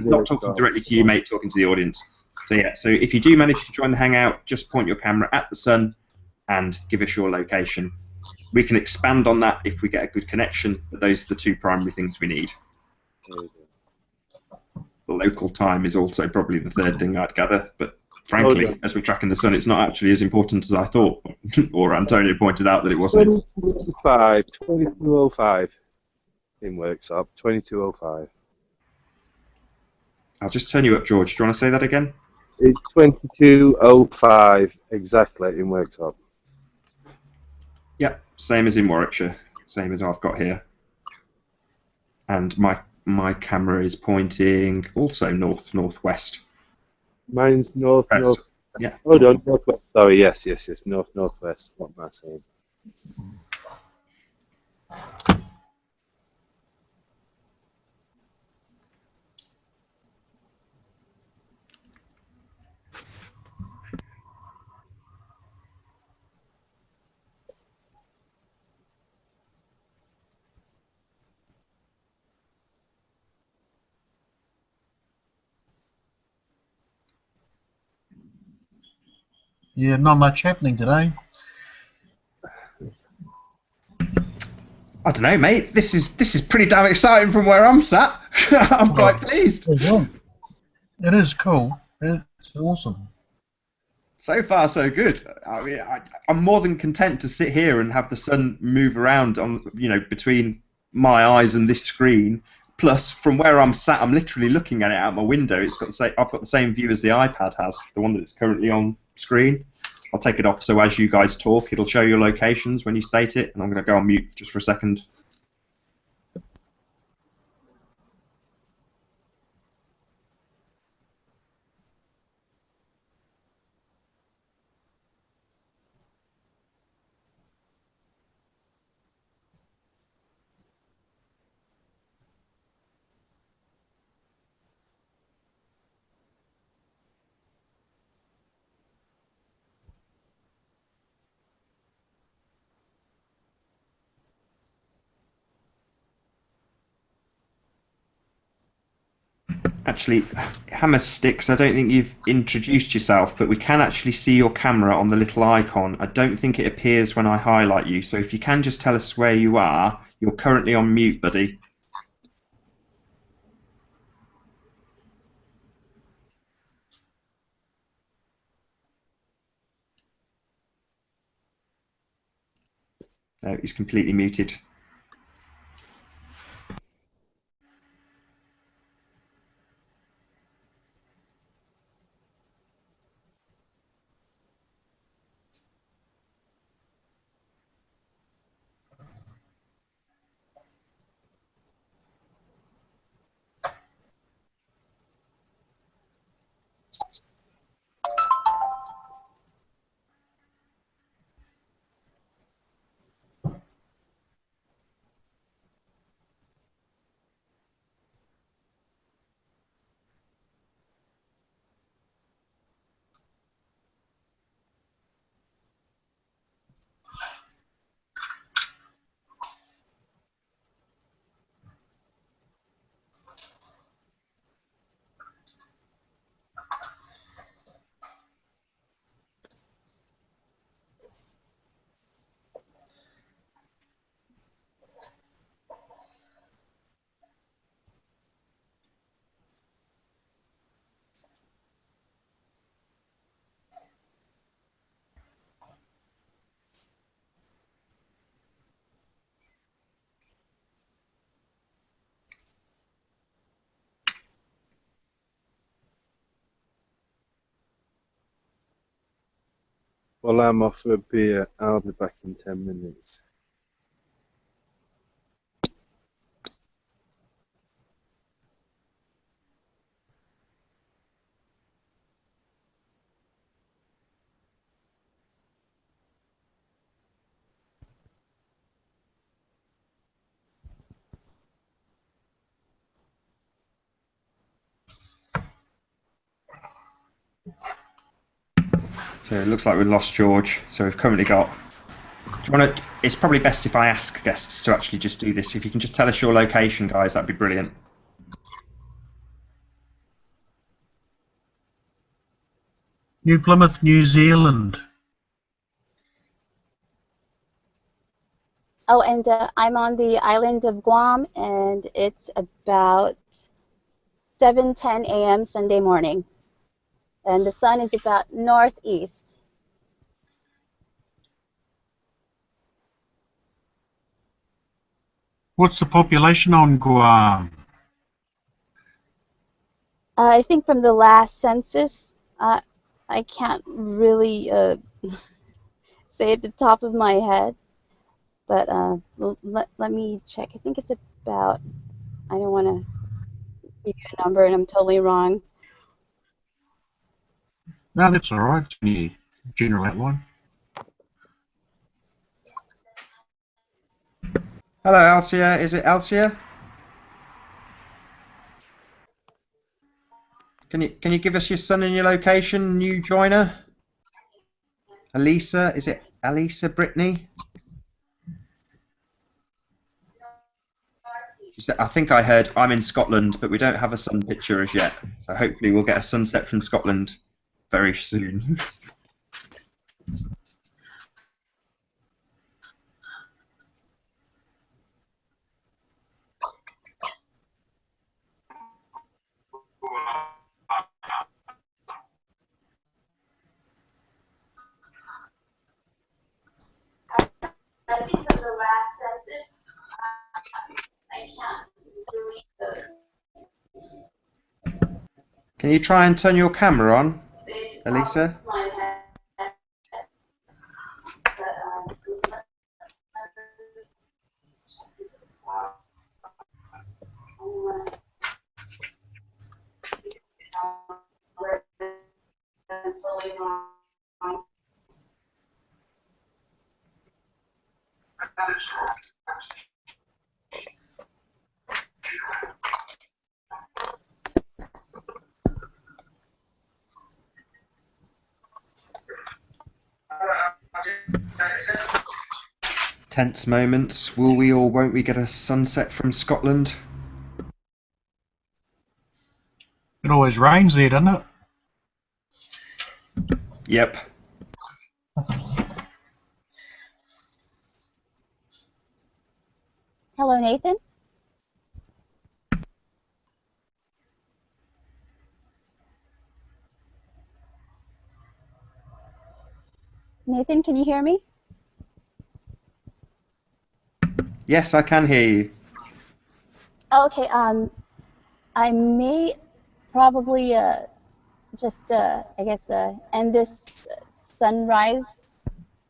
Not talking directly to you, mate, talking to the audience. So yeah, so if you do manage to join the hangout, just point your camera at the sun and give us your location. We can expand on that if we get a good connection, but those are the two primary things we need. The local time is also probably the third thing I'd gather, but frankly, as we're tracking the sun, it's not actually as important as I thought. Or Antonio pointed out that it wasn't. 2205 in workshop, 2205. I'll just turn you up, George. Do you want to say that again? It's 2205 exactly in workshop. Yep, same as in Warwickshire, same as I've got here. And my camera is pointing also northwest. Mine's north. Yeah. Hold on, northwest. Sorry, yes, northwest. What am I saying? Yeah, not much happening today. I don't know, mate. This is pretty damn exciting from where I'm sat. I'm quite pleased. It is cool. It's awesome. So far, so good. I mean, I'm more than content to sit here and have the sun move around on, between my eyes and this screen. Plus, from where I'm sat, I'm literally looking at it out my window. I've got the same view as the iPad has, the one that's currently on screen. I'll take it off so as you guys talk, it'll show your locations when you state it, and I'm going to go on mute just for a second. Actually, Hammer Sticks, I don't think you've introduced yourself, but we can actually see your camera on the little icon. I don't think it appears when I highlight you, so if you can just tell us where you are. You're currently on mute, buddy. No, he's completely muted. Well, I'm off for a beer. I'll be back in 10 minutes. So it looks like we've lost George. So we've currently got. Do you want to? It's probably best if I ask guests to actually just do this. If you can just tell us your location, guys, that'd be brilliant. New Plymouth, New Zealand. Oh, and I'm on the island of Guam, and it's about 7:10 a.m. Sunday morning, and the sun is about northeast. What's the population on Guam? I think from the last census, I can't really say at the top of my head, but let me check. I think it's about, I don't want to give you a number and I'm totally wrong. No, that's all right. It's only a general outline. Hello, Alcia. Is it Alcia? Can you give us your son and your location, new joiner? Elisa, is it Elisa Brittany? She said, I think I heard I'm in Scotland, but we don't have a sun picture as yet. So hopefully we'll get a sunset from Scotland very soon. I think from the last census, I can't really. Can you try and turn your camera on, Elisa? Tense moments. Will we or won't we get a sunset from Scotland? It always rains there, doesn't it? Yep. Hello, Nathan. Nathan, can you hear me? Yes, I can hear you. Okay. I may probably just I guess end this sunrise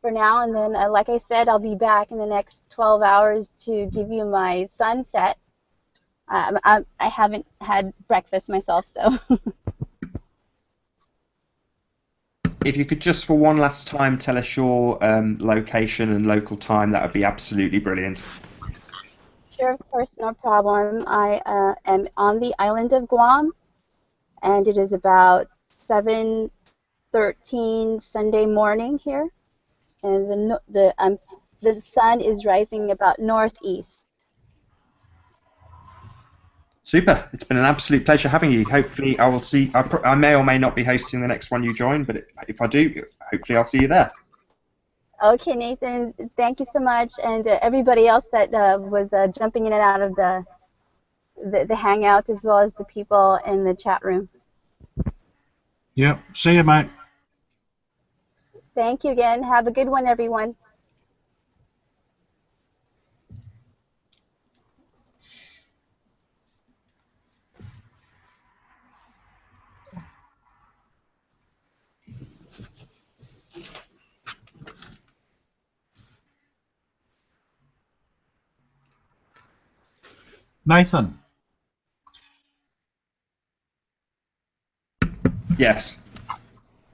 for now, and then like I said, I'll be back in the next 12 hours to give you my sunset. I haven't had breakfast myself, so. If you could just for one last time tell us your location and local time, that would be absolutely brilliant. Sure, of course, no problem. I am on the island of Guam, and it is about 7:13 Sunday morning here, and the sun is rising about northeast. Super. It's been an absolute pleasure having you. Hopefully I will see, I may or may not be hosting the next one you join, but if I do, hopefully I'll see you there. Okay, Nathan, thank you so much, and everybody else that was jumping in and out of the hangout, as well as the people in the chat room. Yep. See you, mate. Thank you again. Have a good one, everyone. Nathan. Yes.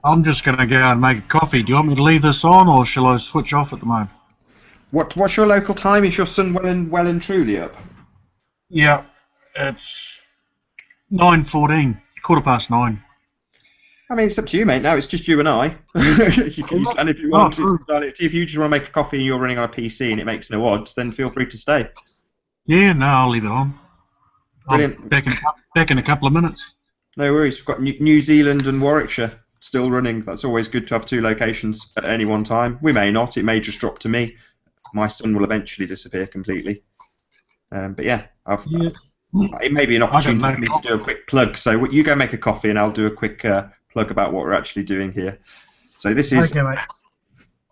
I'm just going to go and make a coffee. Do you want me to leave this on, or shall I switch off at the moment? What's your local time? Is your sun well and truly up? Yeah, it's 9:14, 9:15. I mean, it's up to you, mate. Now it's just you and I. And if you want if you just want to make a coffee and you're running on a PC and it makes no odds, then feel free to stay. Yeah, no, I'll leave it on. Brilliant. I'm back in a couple of minutes. No worries. We've got New Zealand and Warwickshire still running. That's always good to have two locations at any one time. We may not. It may just drop to me. My sun will eventually disappear completely. But yeah, it may be an opportunity for me to do a quick plug. So you go make a coffee and I'll do a quick plug about what we're actually doing here. So this is... Okay, mate.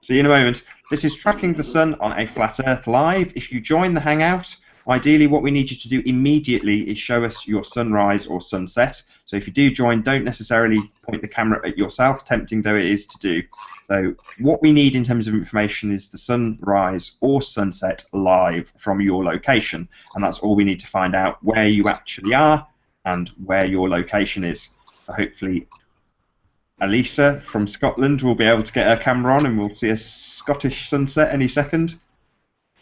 See you in a moment. This is Tracking the Sun on a Flat Earth Live. If you join the Hangout, ideally what we need you to do immediately is show us your sunrise or sunset. So if you do join, don't necessarily point the camera at yourself, tempting though it is to do. So what we need in terms of information is the sunrise or sunset live from your location. And that's all we need to find out, where you actually are and where your location is. So hopefully Elisa from Scotland will be able to get her camera on and we'll see a Scottish sunset any second.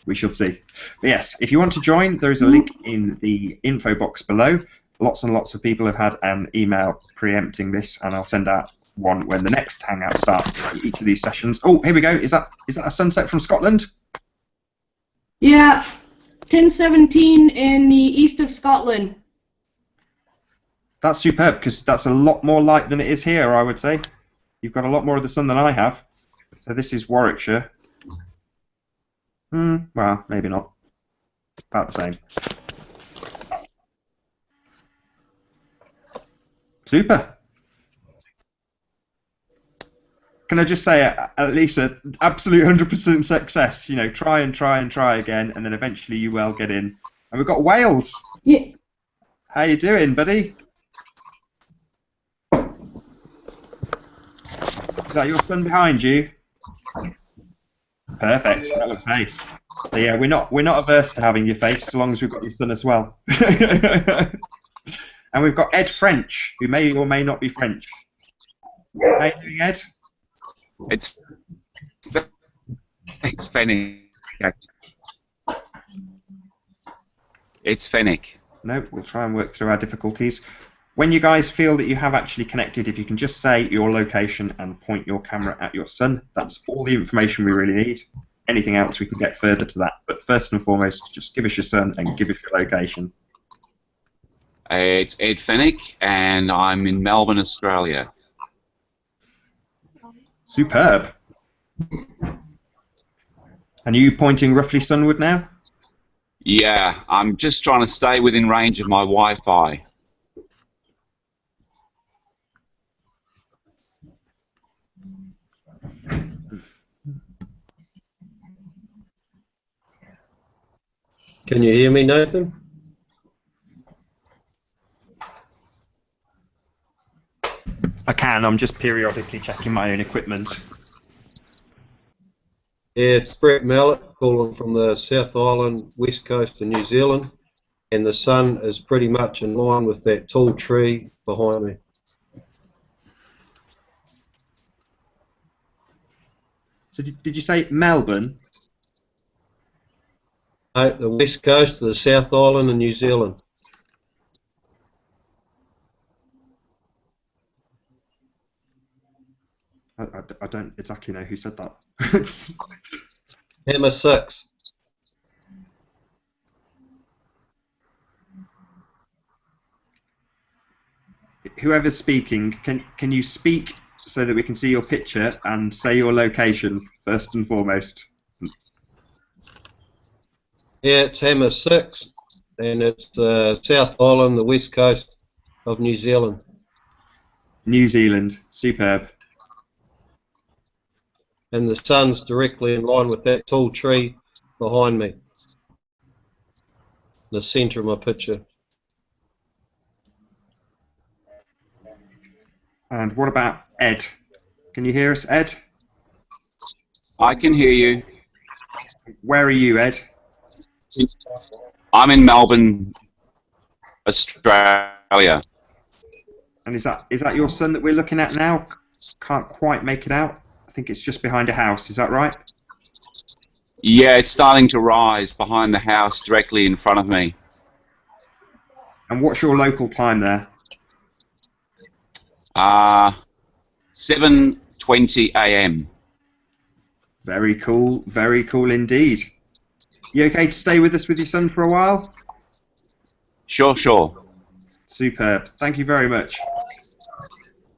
We shall see. But yes, if you want to join, there is a link in the info box below. Lots and lots of people have had an email preempting this, and I'll send out one when the next Hangout starts for each of these sessions. Oh, here we go. Is that a sunset from Scotland? Yeah, 10:17 in the east of Scotland. That's superb, because that's a lot more light than it is here, I would say. You've got a lot more of the sun than I have. So this is Warwickshire. Well, maybe not. About the same. Super. Can I just say, at least an absolute 100% success. You know, try and try and try again, and then eventually you will get in. And we've got Wales. Yeah. How you doing, buddy? Is that your son behind you? Perfect. That looks nice. So yeah, we're not averse to having your face, so long as we've got your son as well. And we've got Ed French, who may or may not be French. How you doing, Ed? It's Fennec. It's Fennec. No, we'll try and work through our difficulties. When you guys feel that you have actually connected, if you can just say your location and point your camera at your son, that's all the information we really need. Anything else we can get further to that. But first and foremost, just give us your son and give us your location. It's Ed Fennec, and I'm in Melbourne, Australia. Superb. And are you pointing roughly sunward now? Yeah, I'm just trying to stay within range of my Wi-Fi. Can you hear me, Nathan? I can. I'm just periodically checking my own equipment. Yeah, it's Brett Mallet calling from the South Island, west coast of New Zealand, and the sun is pretty much in line with that tall tree behind me. So did you say Melbourne? No, the west coast of the South Island in New Zealand. I don't exactly know who said that. Hammer 6. Whoever's speaking, can you speak so that we can see your picture and say your location first and foremost? Yeah, it's Hammer 6, and it's South Island, the west coast of New Zealand. New Zealand, superb. And the sun's directly in line with that tall tree behind me, the centre of my picture. And what about Ed? Can you hear us, Ed? I can hear you. Where are you, Ed? I'm in Melbourne, Australia. And is that your sun that we're looking at now? Can't quite make it out. I think it's just behind a house. Is that right? Yeah, it's starting to rise behind the house directly in front of me. And what's your local time there? 7:20 a.m. Very cool indeed. You okay to stay with us with your son for a while? Sure. Superb. Thank you very much.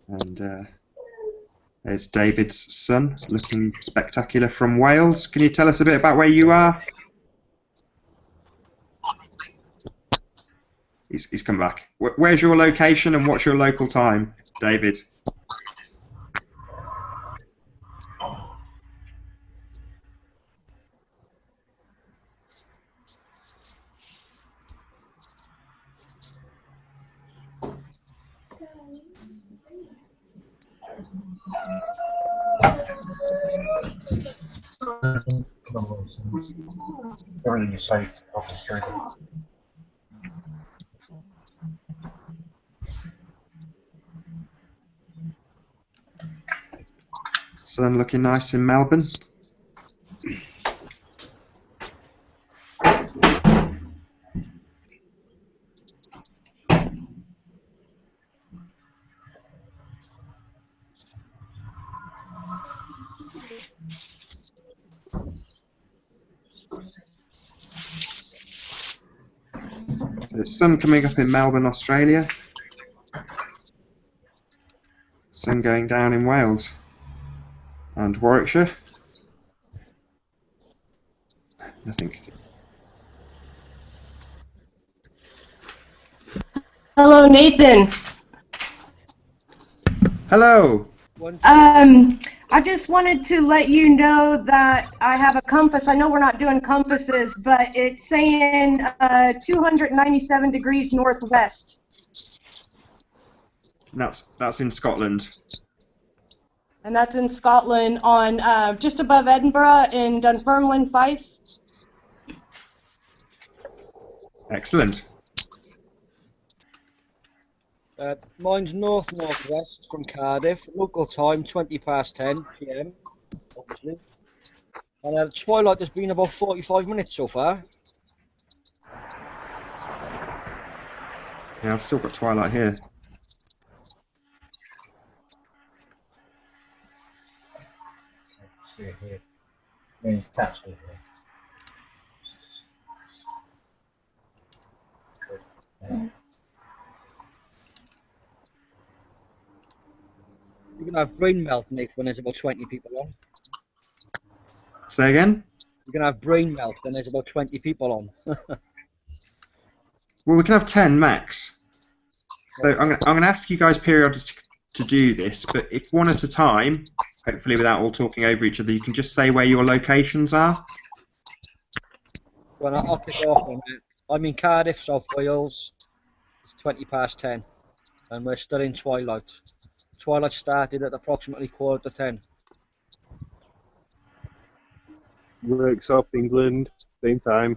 And there's David's son, looking spectacular from Wales. Can you tell us a bit about where you are? He's come back. Where's your location and what's your local time, David? Everything is safe off the street. Sun looking nice in Melbourne. So the sun coming up in Melbourne, Australia. Sun going down in Wales and Warwickshire. Nothing. Hello, Nathan. Hello. I just wanted to let you know that I have a compass. I know we're not doing compasses, but it's saying 297 degrees northwest. That's in Scotland. And that's in Scotland on just above Edinburgh in Dunfermline, Fife. Excellent. Mine's north-northwest from Cardiff. Local time 10 p.m. obviously. And twilight has been about 45 minutes so far. Yeah, I've still got twilight here. See it here. Means taps here. You're going to have brain melt, Nick, when there's about 20 people on. Say again? You're going to have brain melt when there's about 20 people on. Well, we can have 10 max. So I'm going to ask you guys periodically to do this, but if one at a time, hopefully without all talking over each other, you can just say where your locations are. Well, I'll kick off on it. I'm in Cardiff, South Wales. It's 10:20, and we're still in twilight. Twilight started at approximately 10:15. Work, South England, same time.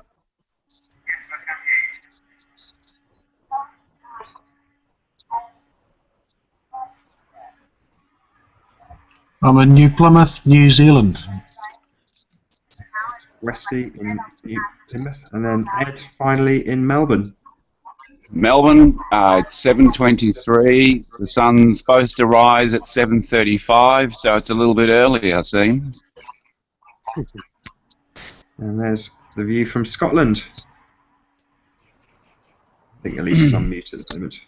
I'm in New Plymouth, New Zealand. Westy in New Plymouth, and then Ed finally in Melbourne. Melbourne, it's 7:23. The sun's supposed to rise at 7:35, so it's a little bit early, I see. And there's the view from Scotland. I think Elise is on mute at the moment.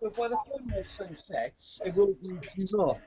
So by the time the sun sets, it will be due north.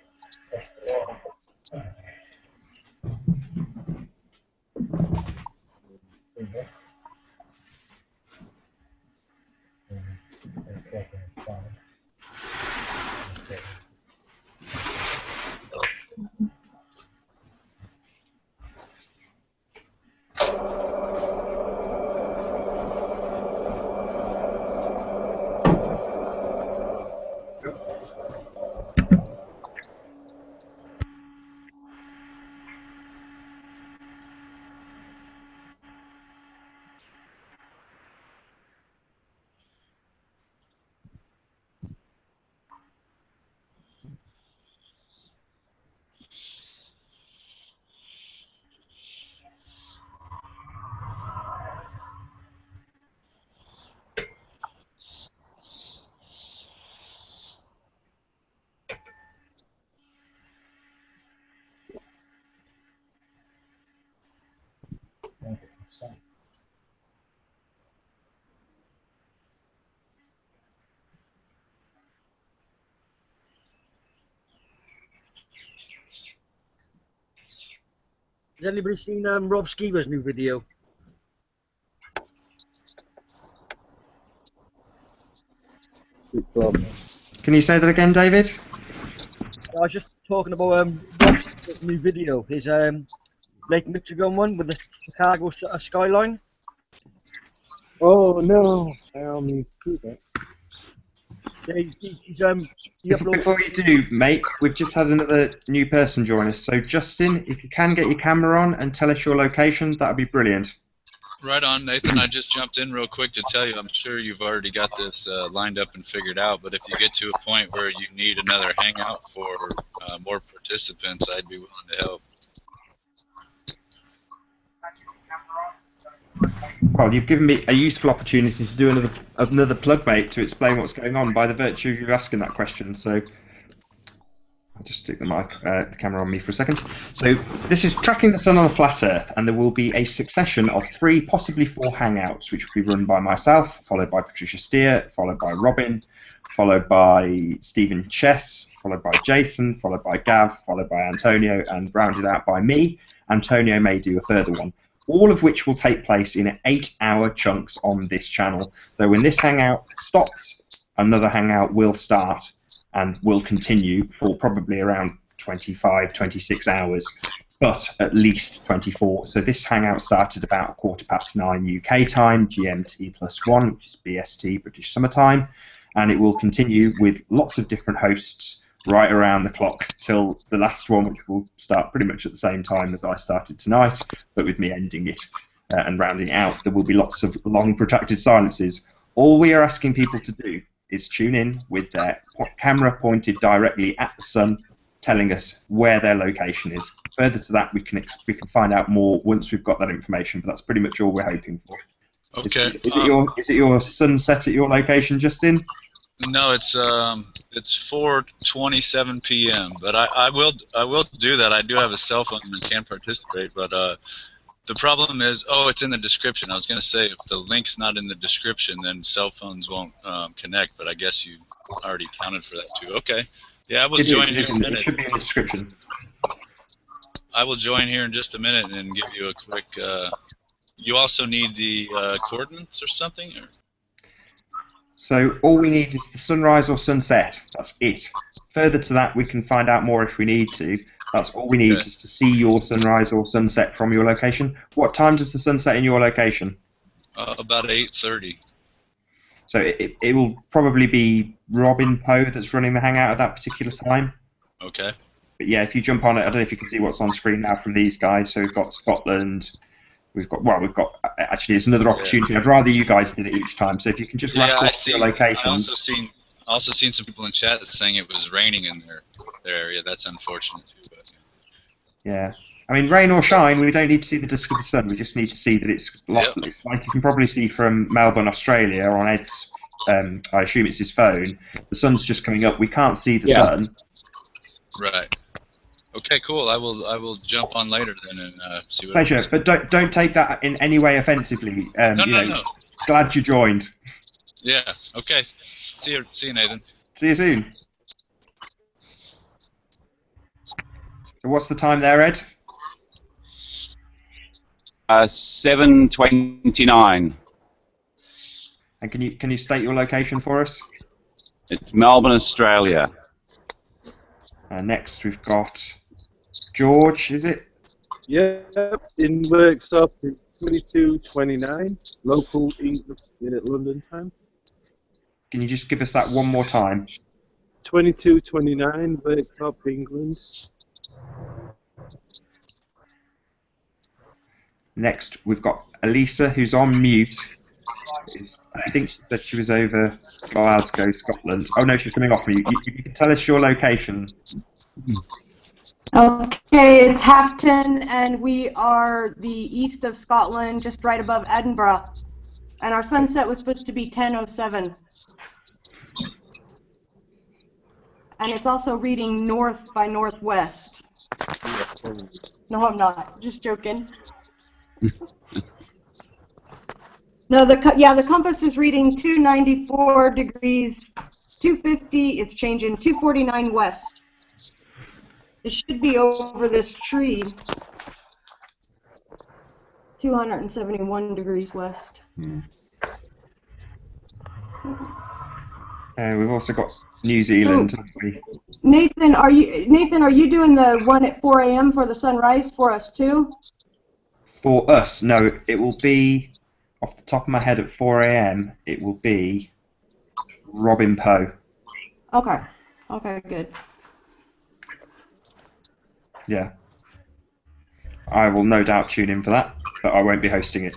Has anybody seen Rob Skeever's new video? Can you say that again, David? I was just talking about Rob Skeever's new video. His Lake Michigan one with the Chicago skyline. Oh no, I only see that. Yeah, Before you do, mate, we've just had another new person join us. So, Justin, if you can get your camera on and tell us your location, that would be brilliant. Right on, Nathan. I just jumped in real quick to tell you, I'm sure you've already got this lined up and figured out, but if you get to a point where you need another hangout for more participants, I'd be willing to help. Well, you've given me a useful opportunity to do another plug, mate, to explain what's going on by the virtue of you asking that question. So I'll just stick the camera on me for a second. So this is Tracking the Sun on a Flat Earth, and there will be a succession of 3, possibly 4 hangouts, which will be run by myself, followed by Patricia Steere, followed by Robin, followed by Stephen Chess, followed by Jason, followed by Gav, followed by Antonio, and rounded out by me. Antonio may do a further one. All of which will take place in 8-hour chunks on this channel. So when this hangout stops, another hangout will start and will continue for probably around 25, 26 hours, but at least 24. So this hangout started about 9:15 UK time, GMT+1, which is BST, British Summer Time, and it will continue with lots of different hosts right around the clock till the last one, which will start pretty much at the same time as I started tonight, but with me ending it and rounding it out. There will be lots of long, protracted silences. All we are asking people to do is tune in with their camera pointed directly at the sun, telling us where their location is. Further to that, we can find out more once we've got that information, but that's pretty much all we're hoping for. Okay. Is it your sunset at your location, Justin? No, it's 4:27 p.m. But I will do that. I do have a cell phone and can participate. But the problem is, it's in the description. I was going to say if the link's not in the description, then cell phones won't connect. But I guess you already accounted for that too. Okay. Yeah, I will join here in a minute. It should be in the description. I will join here in just a minute and give you a quick. You also need the coordinates or something, or? So all we need is the sunrise or sunset. That's it. Further to that, we can find out more if we need to. That's all we need, is to see your sunrise or sunset from your location. What time does the sun set in your location? About 8:30. So it will probably be Robin Poe that's running the hangout at that particular time. Okay. But yeah, if you jump on it, I don't know if you can see what's on screen now from these guys. So we've got Scotland. We've got actually, it's another opportunity. Yeah. I'd rather you guys did it each time. So if you can just rattle off your locations. I also seen some people in chat saying it was raining in their area. That's unfortunate too. But yeah, I mean, rain or shine, we don't need to see the disk of the sun. We just need to see that it's like you can probably see from Melbourne, Australia, on Ed's. I assume it's his phone. The sun's just coming up. We can't see the sun. Right. Okay, cool. I will jump on later then and see what. Pleasure, but don't take that in any way offensively. No. Glad you joined. Yeah. Okay. See you, Nathan. See you soon. So what's the time there, Ed? 7:29. And can you state your location for us? It's Melbourne, Australia. Next we've got George, is it? Yep, in workshop in 22:29, local English in London time. Can you just give us that one more time? 22:29, workshop, England. Next we've got Elisa, who's on mute. I think she said she was over Glasgow, Scotland. Oh no, she's coming off mute. You can tell us your location. Okay, it's 10:30, and we are the east of Scotland, just right above Edinburgh. And our sunset was supposed to be 10:07. And it's also reading north by northwest. No, I'm not. Just joking. No, the compass is reading 294 degrees, 250. It's changing 249 west. It should be over this tree. 271 degrees west. We've also got New Zealand, haven't we? Nathan, are you doing the one at 4 a.m. for the sunrise for us too? For us, no. It will be off the top of my head at 4 a.m. It will be Robin Poe. Okay. Okay, good. Yeah. I will no doubt tune in for that, but I won't be hosting it.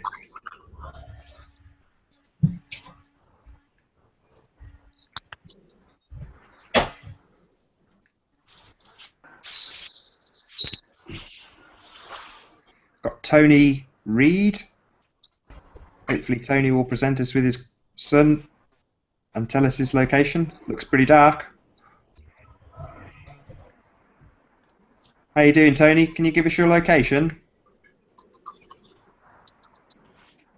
Got Tony Reed. Hopefully Tony will present us with his son and tell us his location. Looks pretty dark. How you doing, Tony? Can you give us your location?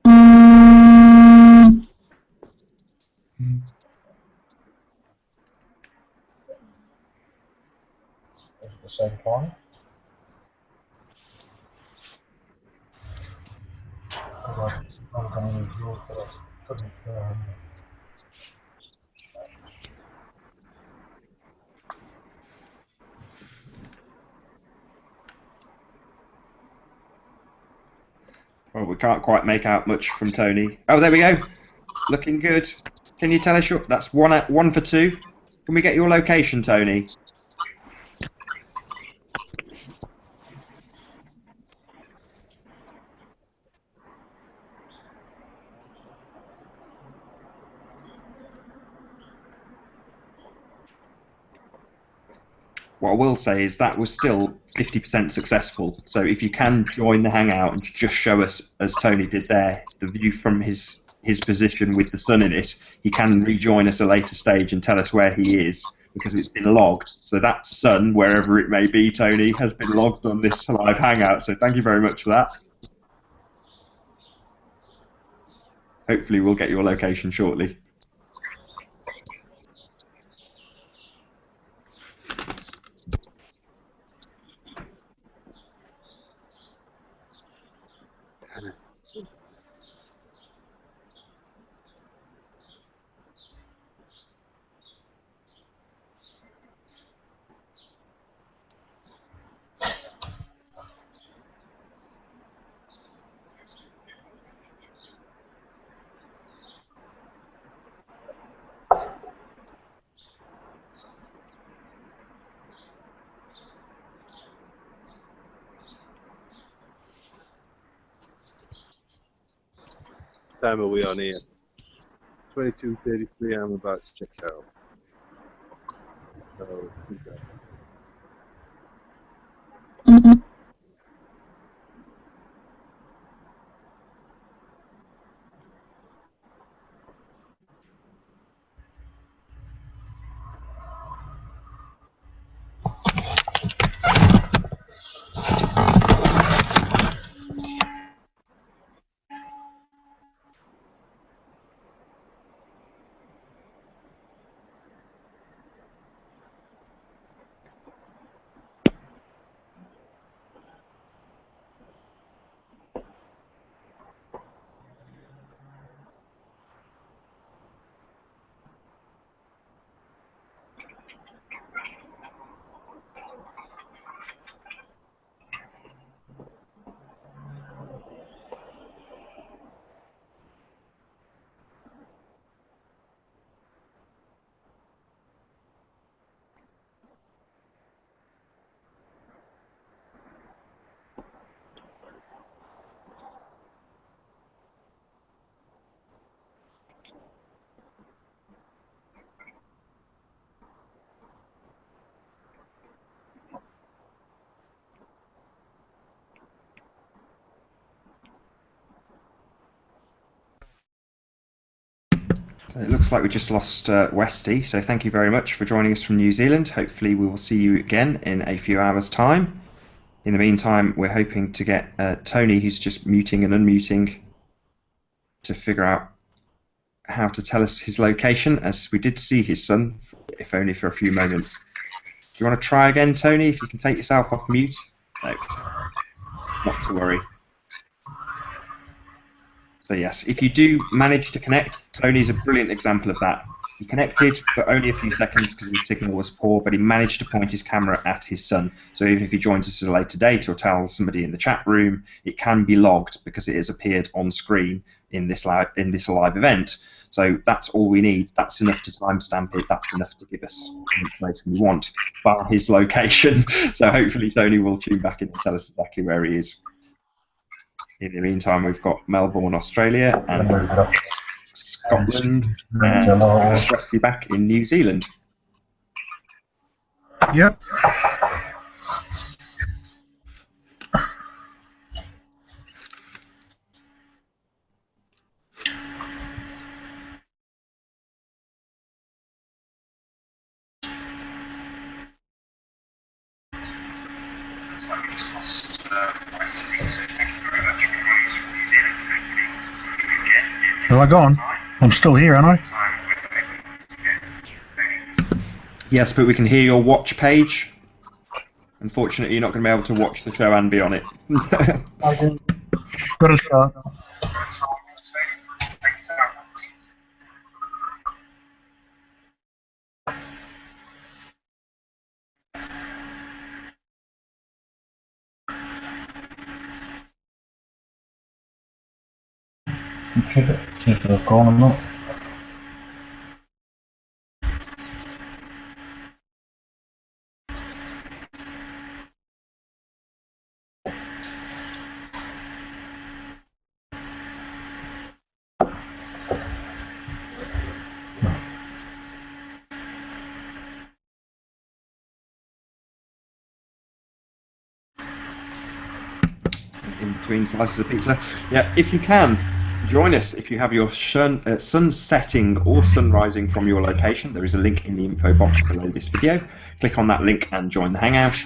At the same time. I'm going to use yours, but I couldn't. Well, we can't quite make out much from Tony. Oh, there we go. Looking good. Can you tell us your... That's one for two. Can we get your location, Tony? What I will say is that was still 50% successful. So if you can join the hangout and just show us, as Tony did there, the view from his position with the sun in it, he can rejoin at a later stage and tell us where he is, because it's been logged. So that sun, wherever it may be, Tony, has been logged on this live hangout. So thank you very much for that. Hopefully we'll get your location shortly. Time are we on here? 22:33. I'm about to check out. So, It looks like we just lost Westy, so thank you very much for joining us from New Zealand. Hopefully we will see you again in a few hours' time. In the meantime, we're hoping to get Tony, who's just muting and unmuting, to figure out how to tell us his location, as we did see his son, if only for a few moments. Do you want to try again, Tony, if you can take yourself off mute? No, not to worry. So yes, if you do manage to connect, Tony's a brilliant example of that. He connected for only a few seconds because his signal was poor, but he managed to point his camera at his son. So even if he joins us at a later date or tells somebody in the chat room, it can be logged because it has appeared on screen in this live event. So that's all we need. That's enough to timestamp it. That's enough to give us the information we want, bar his location. So hopefully Tony will tune back in and tell us exactly where he is. In the meantime, we've got Melbourne, Australia, and Scotland, and Westy back in New Zealand. Yep. Have I gone? I'm still here, aren't I? Yes, but we can hear your watch page. Unfortunately, you're not going to be able to watch the show and be on it. I do. Got a start. Check it. See if they've gone or not. In between slices of pizza. Yeah, if you can, join us if you have your sun setting or sun rising from your location. There is a link in the info box below this video. Click on that link and join the hangout.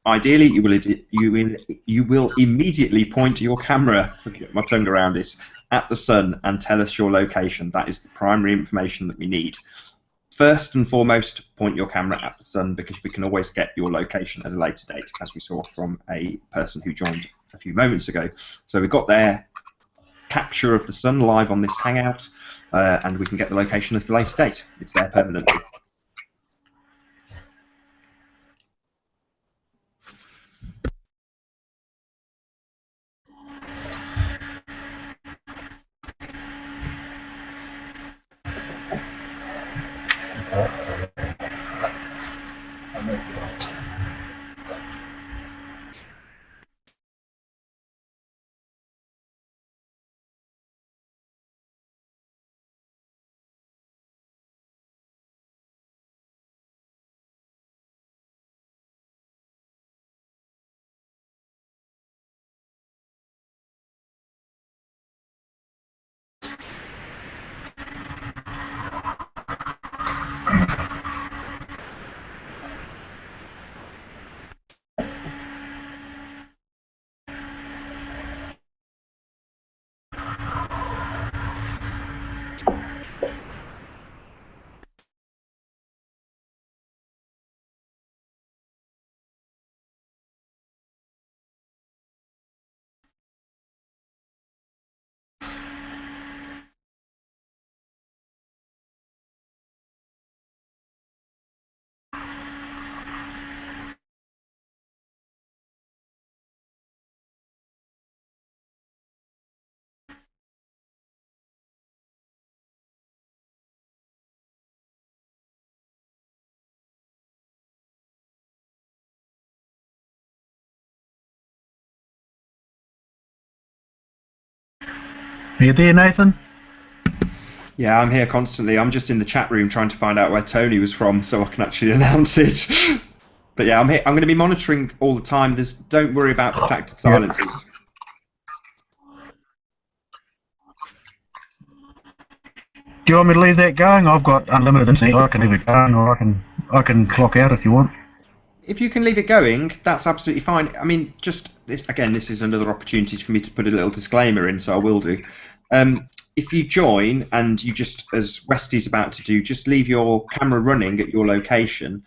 Ideally, you will immediately point your camera, get my tongue around it, at the sun and tell us your location. That is the primary information that we need. First and foremost, point your camera at the sun, because we can always get your location at a later date, as we saw from a person who joined a few moments ago. So we've got their capture of the sun live on this hangout, and we can get the location at a later date. It's there permanently. Are you there, Nathan? Yeah, I'm here constantly. I'm just in the chat room trying to find out where Tony was from so I can actually announce it. But yeah, I'm here. I'm going to be monitoring all the time. Don't worry about protracted silences. Do you want me to leave that going? I've got unlimited internet. I can leave it going, or I can clock out if you want. If you can leave it going, that's absolutely fine. I mean, just this again, this is another opportunity for me to put a little disclaimer in, so I will do. If you join and you just, as Westy's about to do, just leave your camera running at your location.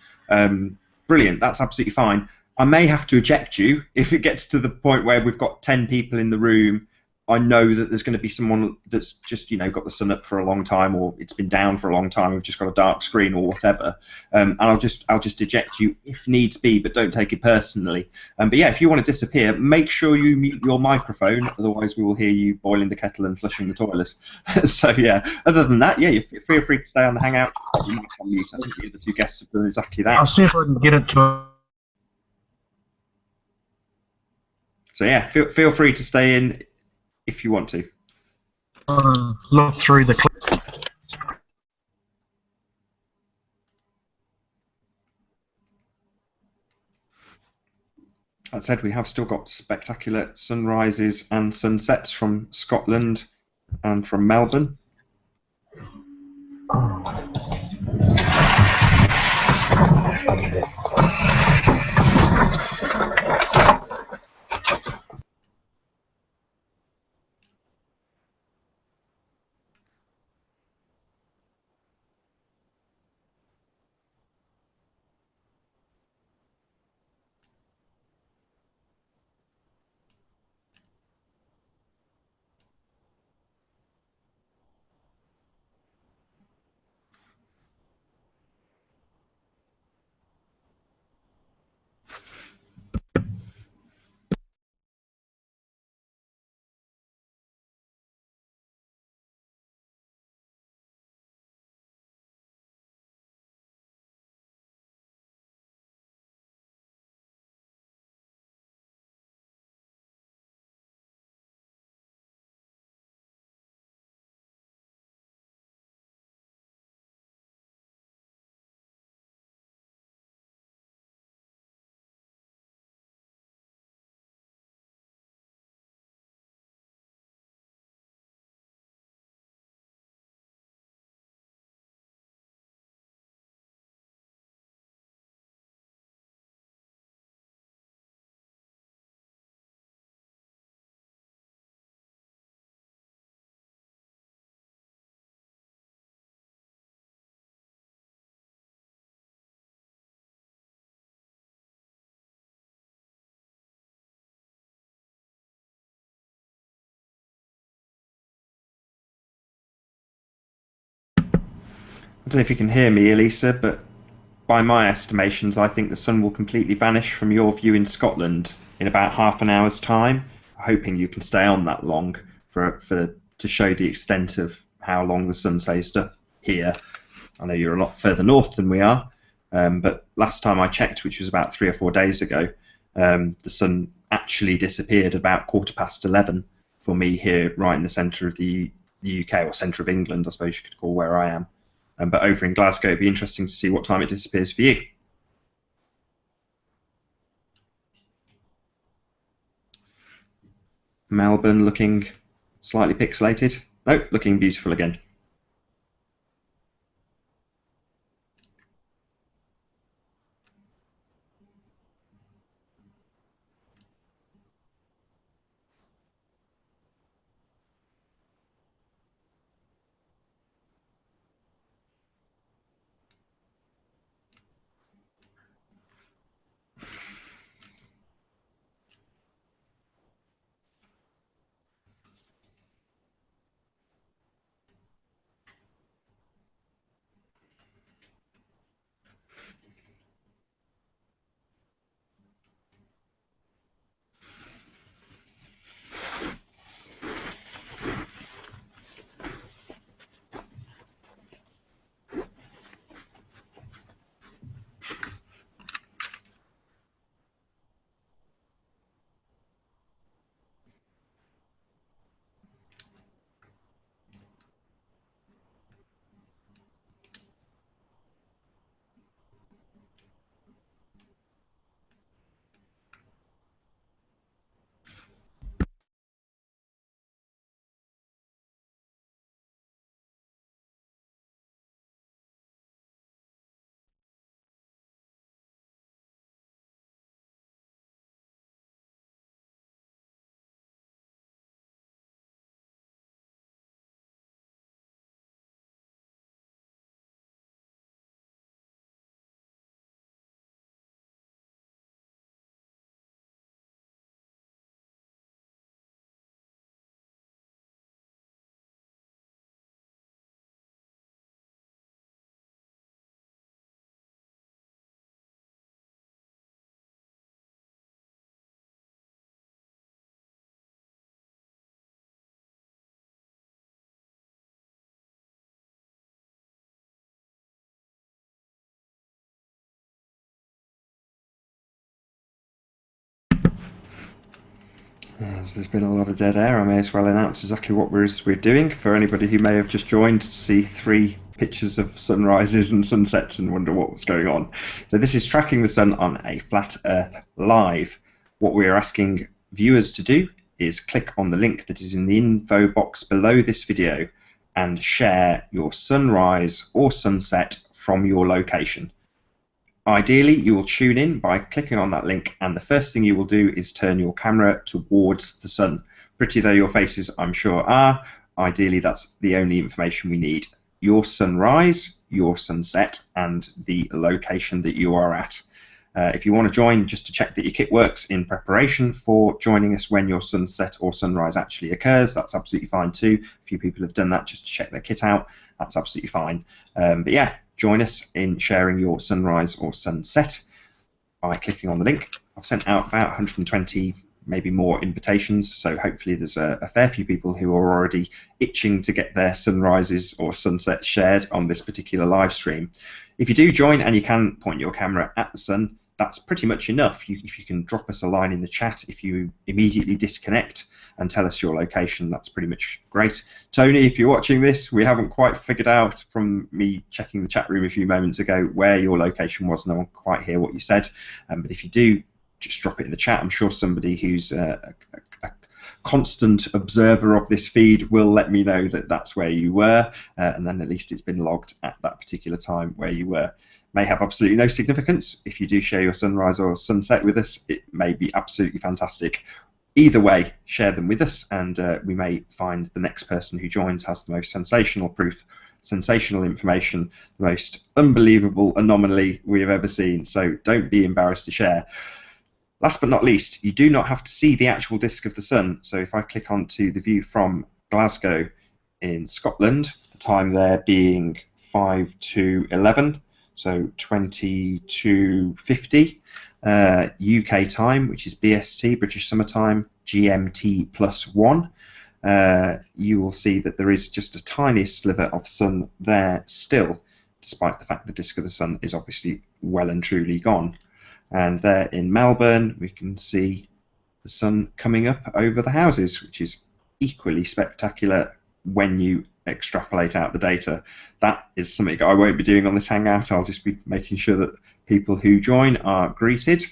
Brilliant, that's absolutely fine. I may have to eject you if it gets to the point where we've got 10 people in the room. I know that there's going to be someone that's just, got the sun up for a long time, or it's been down for a long time. We've just got a dark screen or whatever, and I'll just eject you if needs be, but don't take it personally. But yeah, if you want to disappear, make sure you mute your microphone, otherwise we will hear you boiling the kettle and flushing the toilet. So yeah, other than that, yeah, you feel free to stay on the hangout. You might on mute. I think the other two guests have done exactly that. I'll see if I can get it to. So yeah, feel free to stay in if you want to. Look through the clip. That said, we have still got spectacular sunrises and sunsets from Scotland and from Melbourne. I don't know if you can hear me, Elisa, but by my estimations, I think the sun will completely vanish from your view in Scotland in about half an hour's time. Hoping you can stay on that long to show the extent of how long the sun stays up here. I know you're a lot further north than we are, but last time I checked, which was about 3 or 4 days ago, the sun actually disappeared about 11:15 for me here, right in the centre of the UK, or centre of England, I suppose you could call where I am. But over in Glasgow, it'd be interesting to see what time it disappears for you. Melbourne looking slightly pixelated. Nope, looking beautiful again. So there's been a lot of dead air. I may as well announce exactly what we're doing for anybody who may have just joined to see 3 pictures of sunrises and sunsets and wonder what was going on. So this is Tracking the Sun on a Flat Earth Live. What we are asking viewers to do is click on the link that is in the info box below this video and share your sunrise or sunset from your location. Ideally, you will tune in by clicking on that link, and the first thing you will do is turn your camera towards the sun. Pretty though your faces, I'm sure, are, ideally that's the only information we need. Your sunrise, your sunset, and the location that you are at. If you want to join just to check that your kit works in preparation for joining us when your sunset or sunrise actually occurs, that's absolutely fine too. A few people have done that just to check their kit out. That's absolutely fine. But yeah, join us in sharing your sunrise or sunset by clicking on the link. I've sent out about 120, maybe more invitations, so hopefully there's a fair few people who are already itching to get their sunrises or sunsets shared on this particular live stream. If you do join and you can point your camera at the sun, that's pretty much enough. If you can drop us a line in the chat if you immediately disconnect and tell us your location, that's pretty much great. Tony, if you're watching this, we haven't quite figured out from me checking the chat room a few moments ago where your location was, and I won't quite hear what you said. But if you do, just drop it in the chat. I'm sure somebody who's a constant observer of this feed will let me know that that's where you were, and then at least it's been logged at that particular time where you were. May have absolutely no significance. If you do share your sunrise or sunset with us, it may be absolutely fantastic. Either way, share them with us, and we may find the next person who joins has the most sensational proof, sensational information, the most unbelievable anomaly we have ever seen. So don't be embarrassed to share. Last but not least, you do not have to see the actual disk of the sun. So if I click onto the view from Glasgow in Scotland, the time there being 5 to 11, so 22:50 UK time, which is BST, British Summer Time, GMT+1, you will see that there is just a tiny sliver of sun there still, despite the fact the disk of the sun is obviously well and truly gone. And there in Melbourne, we can see the sun coming up over the houses, which is equally spectacular when you extrapolate out the data. That is something I won't be doing on this hangout. I'll just be making sure that people who join are greeted.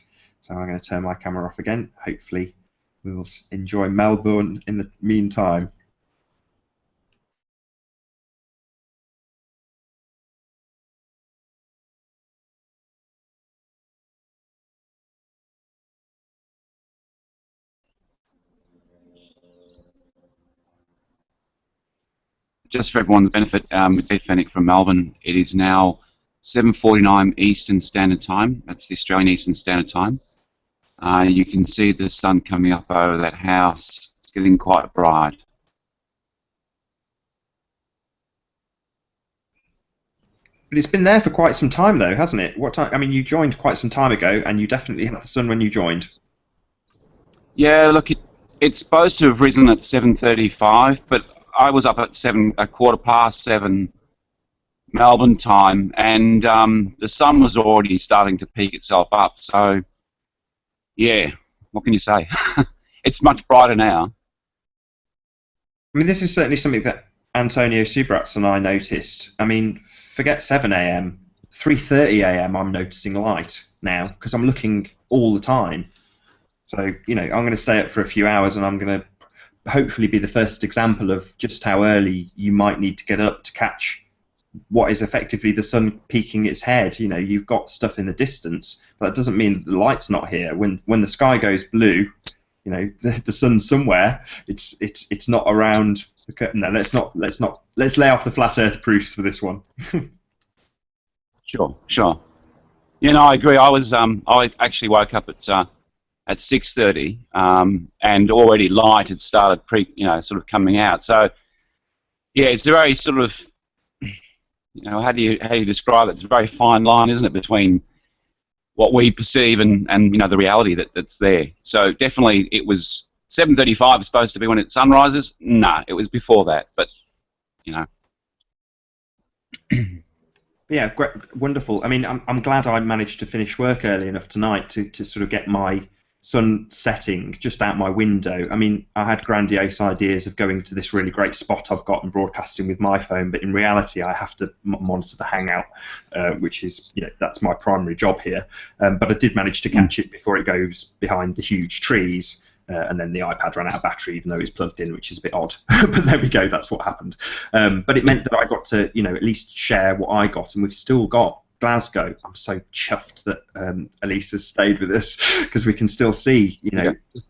So I'm going to turn my camera off again. Hopefully we will enjoy Melbourne in the meantime. Just for everyone's benefit, it's Ed Fennick from Melbourne. It is now 7:49 Eastern Standard Time. That's the Australian Eastern Standard Time. You can see the sun coming up over that house. It's getting quite bright. But it's been there for quite some time, though, hasn't it? What time? I mean, you joined quite some time ago, and you definitely had the sun when you joined. Yeah, look, it's supposed to have risen at 7:35, but I was up at 7:15 Melbourne time, and the sun was already starting to peak itself up. So, yeah, what can you say? It's much brighter now. I mean, this is certainly something that Antonio Subrats and I noticed. I mean, forget 7 AM, 3:30 AM I'm noticing light now, because I'm looking all the time. So, you know, I'm going to stay up for a few hours, and I'm going to hopefully be the first example of just how early you might need to get up to catch what is effectively the sun peeking its head. You know, you've got stuff in the distance, but that doesn't mean the light's not here. When the sky goes blue, you know, the sun's somewhere. It's not around the curtain. No, let's lay off the flat Earth proofs for this one. Sure. You know, I agree. I actually woke up at 6:30, and already light had started sort of coming out. So, yeah, it's a very sort of, you know, how do you describe it? It's a very fine line, isn't it, between what we perceive and you know, the reality that's there. So definitely, it was 7:35 supposed to be when it sunrises. Nah, it was before that. But you know. Yeah, great, wonderful. I mean, I'm glad I managed to finish work early enough tonight to sort of get my sun setting just out my window. I mean, I had grandiose ideas of going to this really great spot I've got and broadcasting with my phone, but in reality I have to monitor the hangout, which is, that's my primary job here. But I did manage to catch it before it goes behind the huge trees, and then the iPad ran out of battery even though it's plugged in, which is a bit odd. But there we go, that's what happened. But it meant that I got to, at least share what I got, and we've still got Glasgow. I'm so chuffed that Elise has stayed with us, because we can still see,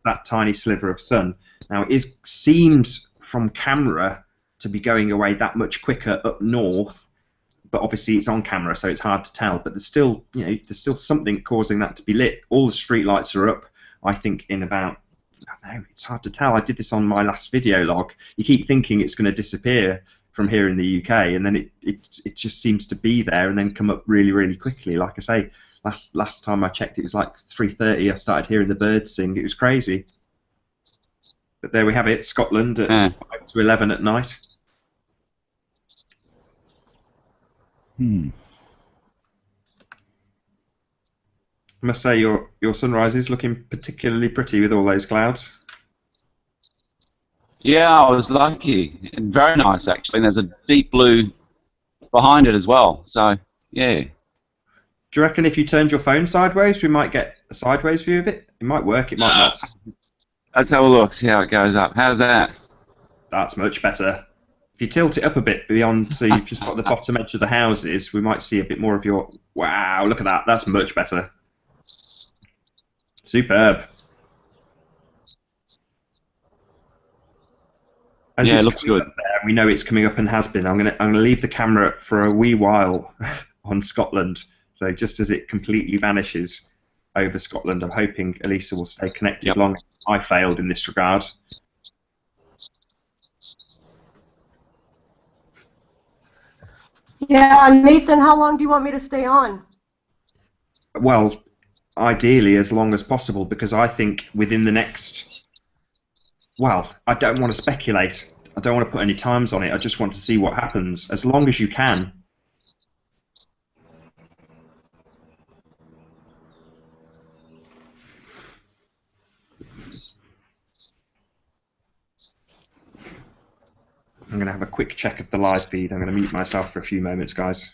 that tiny sliver of sun. Now it seems from camera to be going away that much quicker up north, but obviously it's on camera, so it's hard to tell. But there's still, there's still something causing that to be lit. All the street lights are up, I think, in about, I don't know, it's hard to tell. I did this on my last video log. You keep thinking it's going to disappear from here in the UK, and then it just seems to be there and then come up really, really quickly. Like I say, last time I checked, it was like 3:30. I started hearing the birds sing. It was crazy. But there we have it, Scotland at 5 to 11 at night. I must say your sunrise is looking particularly pretty with all those clouds. Yeah, I was lucky. And very nice, actually. And there's a deep blue behind it as well. So, yeah. Do you reckon if you turned your phone sideways, we might get a sideways view of it? It might work, it might not. Let's have a look, see how it goes up. How's that? That's much better. If you tilt it up a bit beyond, so you've just got the bottom edge of the houses, we might see a bit more of your... Wow, look at that. That's much better. Superb. As yeah, it looks good. There, we know it's coming up and has been. I'm gonna leave the camera for a wee while on Scotland. So just as it completely vanishes over Scotland, I'm hoping Elisa will stay connected long. I failed in this regard. Yeah, Nathan, how long do you want me to stay on? Well, ideally as long as possible, because I think within the next... Well, I don't want to speculate. I don't want to put any times on it. I just want to see what happens. As long as you can. I'm going to have a quick check of the live feed. I'm going to mute myself for a few moments, guys.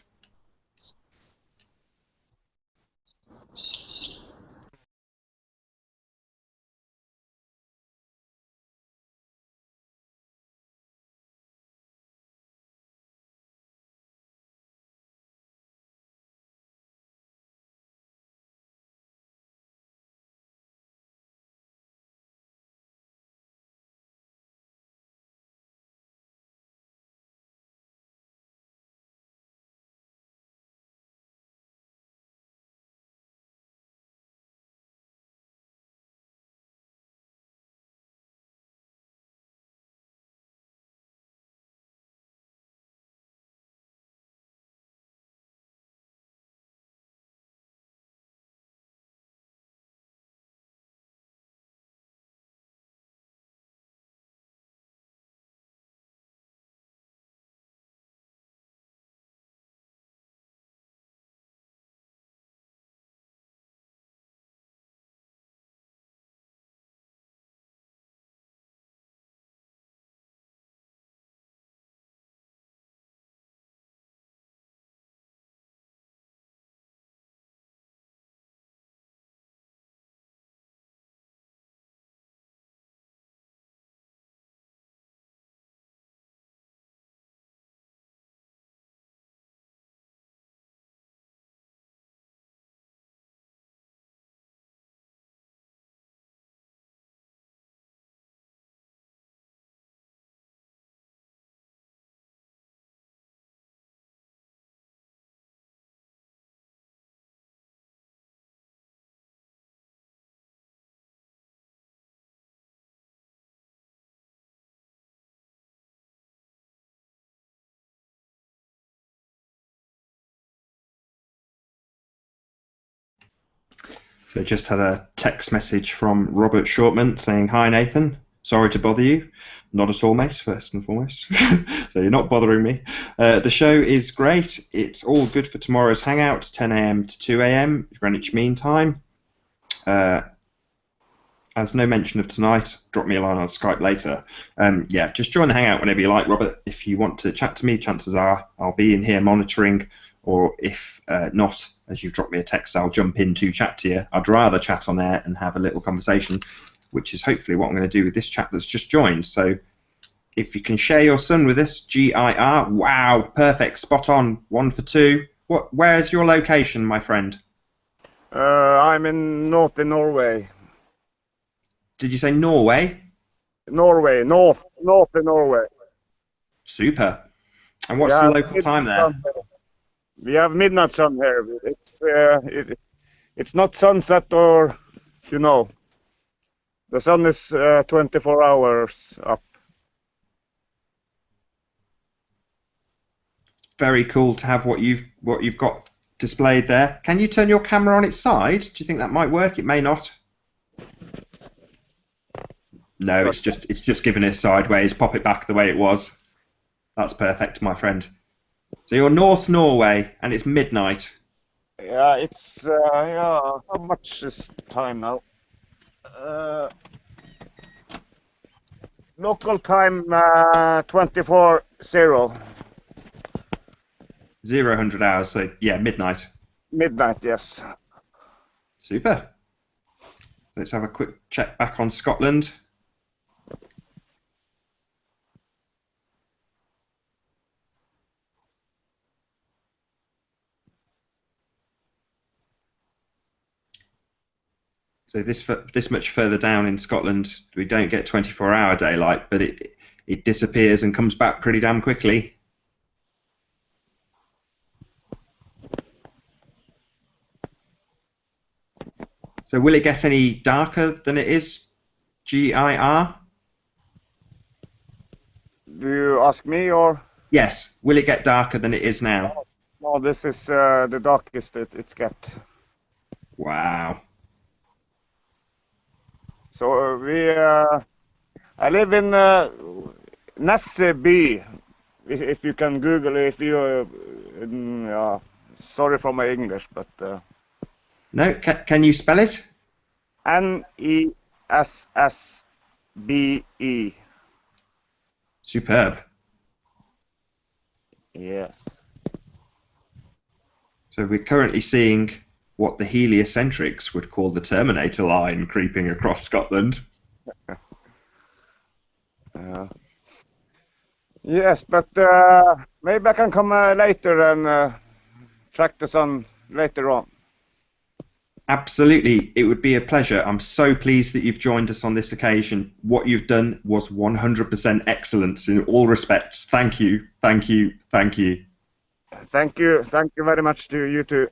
So just had a text message from Robert Shortman saying, "Hi Nathan, sorry to bother you." Not at all, mate, first and foremost. So you're not bothering me. The show is great. It's all good for tomorrow's hangout, 10 AM to 2 AM, Greenwich Mean Time. As no mention of tonight, drop me a line on Skype later. Yeah, just join the hangout whenever you like, Robert. If you want to chat to me, chances are I'll be in here monitoring, or if not, as you've dropped me a text, I'll jump in to chat to you. I'd rather chat on air and have a little conversation, which is hopefully what I'm going to do with this chap that's just joined. So if you can share your sun with us, GIR, wow, perfect, spot on, 1 for 2. Where's your location, my friend? I'm in northern Norway. Did you say Norway? Norway, northern Norway. Super. And what's the local time there? We have midnight sun here. It's not sunset or, you know, the sun is 24 hours up. Very cool to have what you've got displayed there. Can you turn your camera on its side? Do you think that might work? It may not. No, it's just giving it sideways. Pop it back the way it was. That's perfect, my friend. So you're North Norway, and it's midnight. Yeah, it's yeah. How much is time now? Local time 24:00. 100 hours. So yeah, midnight. Midnight, yes. Super. Let's have a quick check back on Scotland. So this much further down in Scotland, we don't get 24-hour daylight, but it disappears and comes back pretty damn quickly. So will it get any darker than it is, GIR? Do you ask me or? Yes. Will it get darker than it is now? No, this is the darkest it's get. Wow. So I live in Nesseby. If you can Google it, if you sorry for my English, but no, can you spell it? Nessbe. Superb. Yes. So we're currently seeing what the heliocentrics would call the Terminator line creeping across Scotland. Yes, but maybe I can come later and track the sun later on. Absolutely, it would be a pleasure. I'm so pleased that you've joined us on this occasion. What you've done was 100% excellence in all respects. Thank you, thank you, thank you. Thank you very much to you too.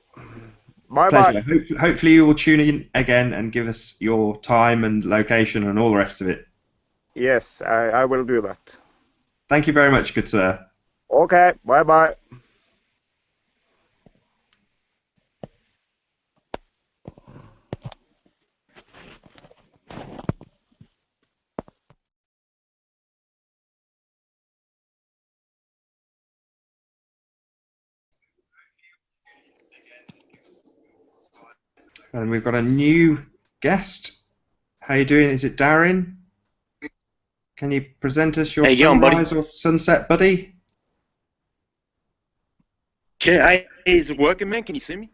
Bye-bye. Hopefully you will tune in again and give us your time and location and all the rest of it. Yes, I will do that. Thank you very much, good sir. Okay, bye-bye. And we've got a new guest. How you doing? Is it Darren? Can you present us your sunrise or sunset, buddy? Is it working, man? Can you see me?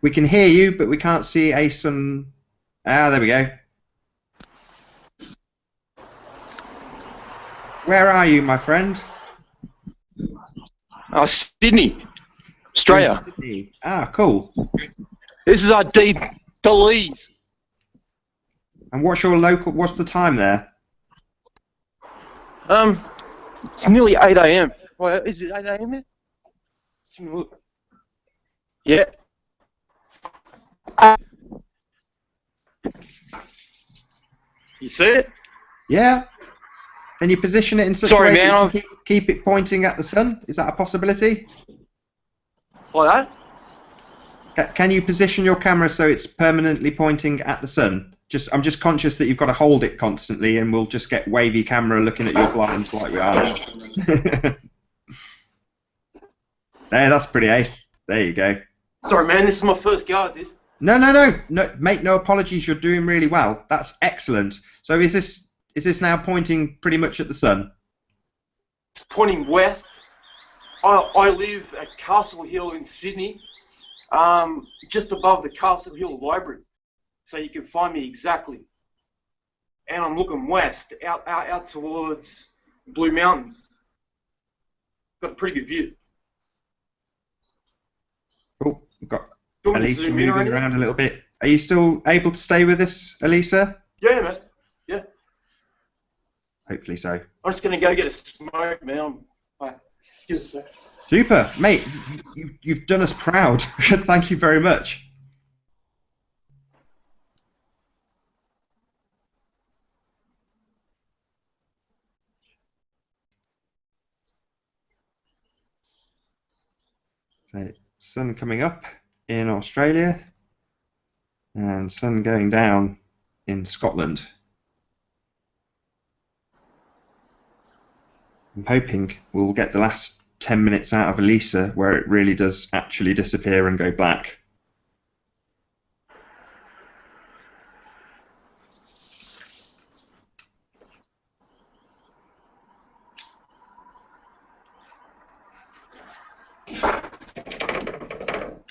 We can hear you, but we can't see a sun. Ah, there we go. Where are you, my friend? Sydney, Australia. Sydney. Ah, cool. This is our Delease. And what's your local? What's the time there? It's nearly 8 a.m. Well, is it 8 a.m. yet? Yeah. You see it? Yeah. Can you position it in such a way that you keep it pointing at the sun? Is that a possibility? Like that? Can you position your camera so it's permanently pointing at the sun? I'm just conscious that you've got to hold it constantly, and we'll just get wavy camera looking at your blinds like we are. There, that's pretty ace. There you go. Sorry, man. This is my first go at this. No, no, no, no. Make no apologies. You're doing really well. That's excellent. So is this now pointing pretty much at the sun? It's pointing west. I live at Castle Hill in Sydney, just above the Castle Hill Library, so you can find me exactly. And I'm looking west, out towards Blue Mountains. Got a pretty good view. Oh, we've got Elisa moving around a little bit. Are you still able to stay with us, Elisa? Yeah, man. Yeah. Hopefully so. I'm just gonna go get a smoke, man. Bye. Give us a sec. Super, mate. You've done us proud. Thank you very much. So, sun coming up in Australia and sun going down in Scotland. I'm hoping we'll get the last 10 minutes out of Elisa where it really does actually disappear and go black.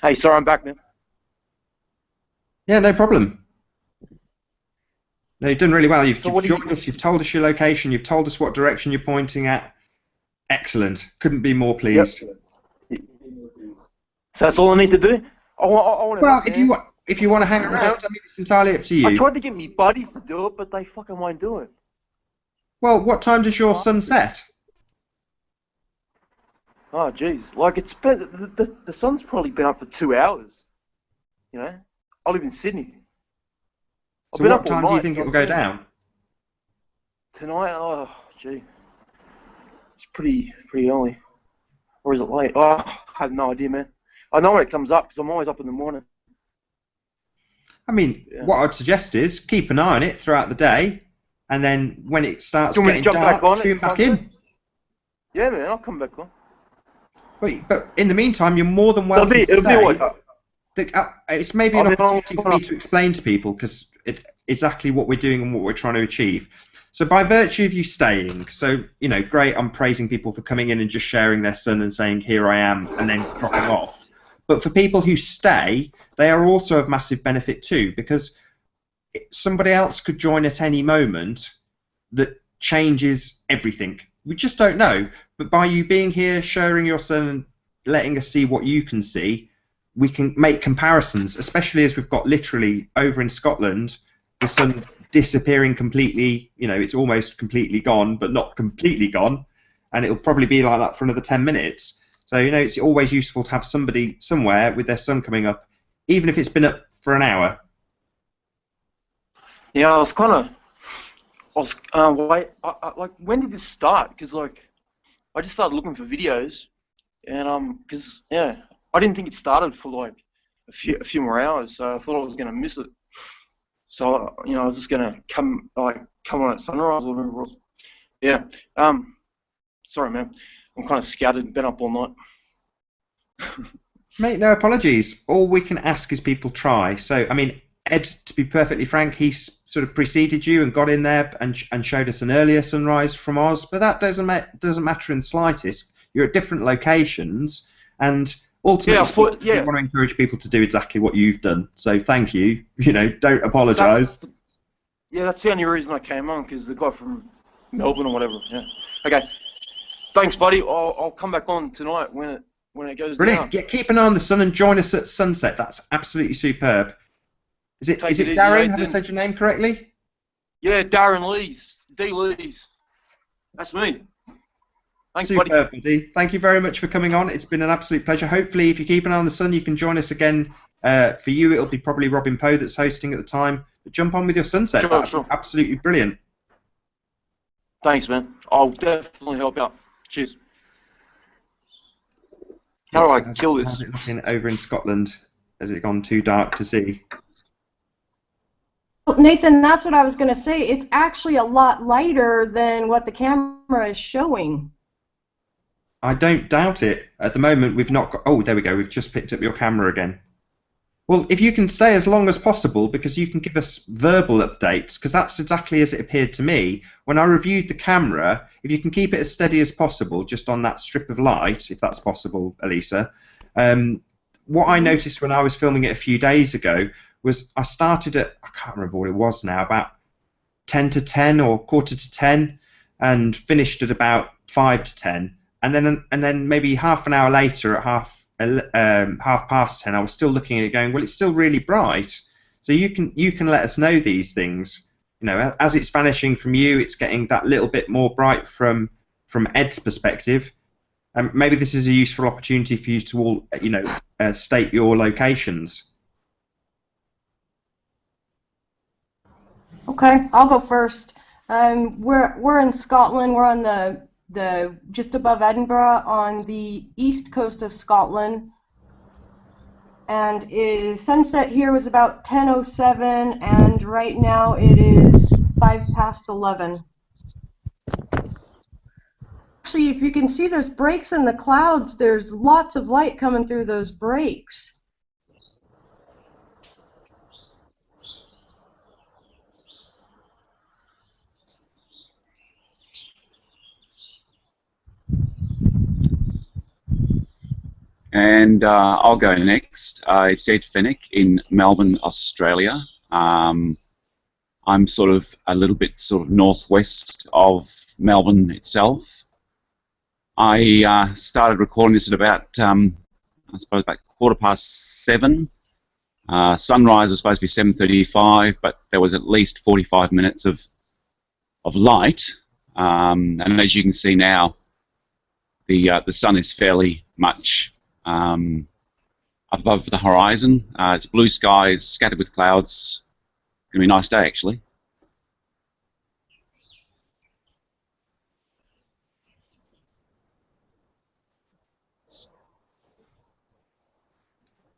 Hey, sorry, I'm back, man. Yeah, no problem. No, you've done really well. You've joined us, you've told us your location, you've told us what direction you're pointing at. Excellent. Couldn't be more pleased. Yep. So that's all I need to do? I want well, if you want to hang around, I mean, it's entirely up to you. I tried to get me buddies to do it, but they fucking won't do it. Well, what time does your sun set? Oh, jeez. Like, it's been, the sun's probably been up for 2 hours. You know? I live in Sydney. So what time do you think it will go down? Tonight? Oh, gee. It's pretty early. Or is it late? Oh, I have no idea, man. I know when it comes up, because I'm always up in the morning. I mean, what I'd suggest is keep an eye on it throughout the day, and then when it starts getting dark, tune back in. Yeah, man, I'll come back on. But in the meantime, you're more than welcome to stay. It's maybe an opportunity for me to explain to people, because it's exactly what we're doing and what we're trying to achieve. So by virtue of you staying, so, you know, great, I'm praising people for coming in and just sharing their sun and saying, here I am, and then dropping off. But for people who stay, they are also of massive benefit too, because somebody else could join at any moment that changes everything. We just don't know. But by you being here, sharing your sun, and letting us see what you can see, we can make comparisons, especially as we've got literally over in Scotland, the sun disappearing completely. You know, it's almost completely gone, but not completely gone. And it'll probably be like that for another 10 minutes. So, you know, it's always useful to have somebody somewhere with their sun coming up, even if it's been up for an hour. Yeah, I was like, when did this start? Because, like, I just started looking for videos, and because I didn't think it started for like a few more hours, so I thought I was gonna miss it. So you know, I was just gonna come on at sunrise or whatever it was. Yeah. Sorry, man. I'm kind of scattered. Been up all night. Mate, no apologies. All we can ask is people try. So, I mean, Ed, to be perfectly frank, he's sort of preceded you and got in there and showed us an earlier sunrise from Oz, but that doesn't matter in the slightest. You're at different locations, and ultimately, we want to encourage people to do exactly what you've done. So thank you. You know, don't apologise. That's the only reason I came on, because the guy from Melbourne or whatever. Yeah. Okay. Thanks, buddy. I'll come back on tonight when it goes Brilliant. down. Yeah, keep an eye on the sun and join us at sunset. That's absolutely superb. Is it Darren? Have I said your name correctly? Yeah, Darren Lees. D. Lees. That's me. Thanks, Superb, buddy. Thank you very much for coming on. It's been an absolute pleasure. Hopefully, if you keep an eye on the sun, you can join us again. For you, it'll be probably Robin Poe that's hosting at the time. But jump on with your sunset. Sure. Absolutely brilliant. Thanks, man. I'll definitely help out. Cheers. How do I kill this? How's it looking over in Scotland? Has it gone too dark to see? Nathan, that's what I was going to say. It's actually a lot lighter than what the camera is showing. I don't doubt it. At the moment, we've not got... Oh, there we go. We've just picked up your camera again. Well, if you can stay as long as possible, because you can give us verbal updates, because that's exactly as it appeared to me. When I reviewed the camera, if you can keep it as steady as possible, just on that strip of light, if that's possible, Elisa. What I noticed when I was filming it a few days ago was I started at, I can't remember what it was now, about 10 to 10 or quarter to 10, and finished at about 5 to 10. And then maybe half an hour later at half past 10, I was still looking at it going, well, it's still really bright. So you can let us know these things. You know, as it's vanishing from you, it's getting that little bit more bright from Ed's perspective. And maybe this is a useful opportunity for you to all, you know, state your locations. Okay, I'll go first. We're in Scotland. We're on the just above Edinburgh on the east coast of Scotland, and sunset here was about 10:07, and right now it is 5 past 11. Actually, if you can see, there's breaks in the clouds. There's lots of light coming through those breaks. And I'll go next. It's Ed Fennick in Melbourne, Australia. I'm sort of a little bit sort of northwest of Melbourne itself. I started recording this at about, I suppose, about 7:15. Sunrise was supposed to be 7:35, but there was at least 45 minutes of light. And as you can see now, the sun is fairly much above the horizon. It's blue skies scattered with clouds. It's going to be a nice day, actually.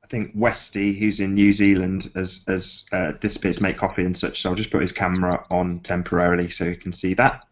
I think Westy, who's in New Zealand, has disappeared to make coffee and such, so I'll just put his camera on temporarily so you can see that.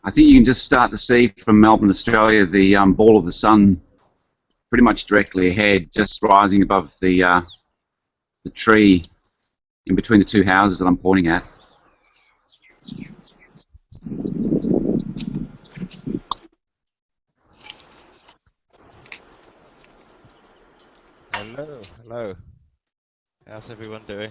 I think you can just start to see from Melbourne, Australia, the ball of the sun pretty much directly ahead, just rising above the tree in between the two houses that I'm pointing at. Hello, hello. How's everyone doing?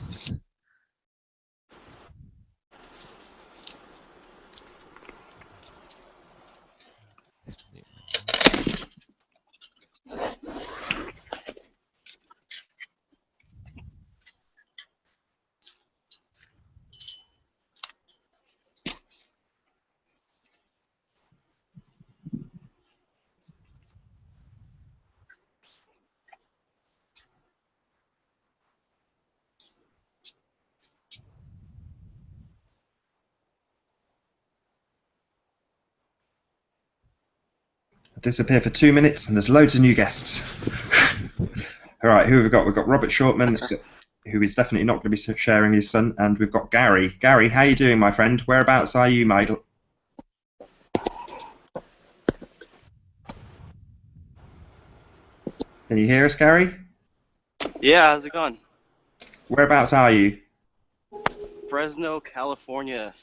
Disappear for 2 minutes, and there's loads of new guests. All right, who have we got? We've got Robert Shortman, who is definitely not going to be sharing his son, and we've got Gary. Gary, how you doing, my friend? Whereabouts are you, mate? Can you hear us, Gary? Yeah, how's it going? Whereabouts are you? Fresno, California.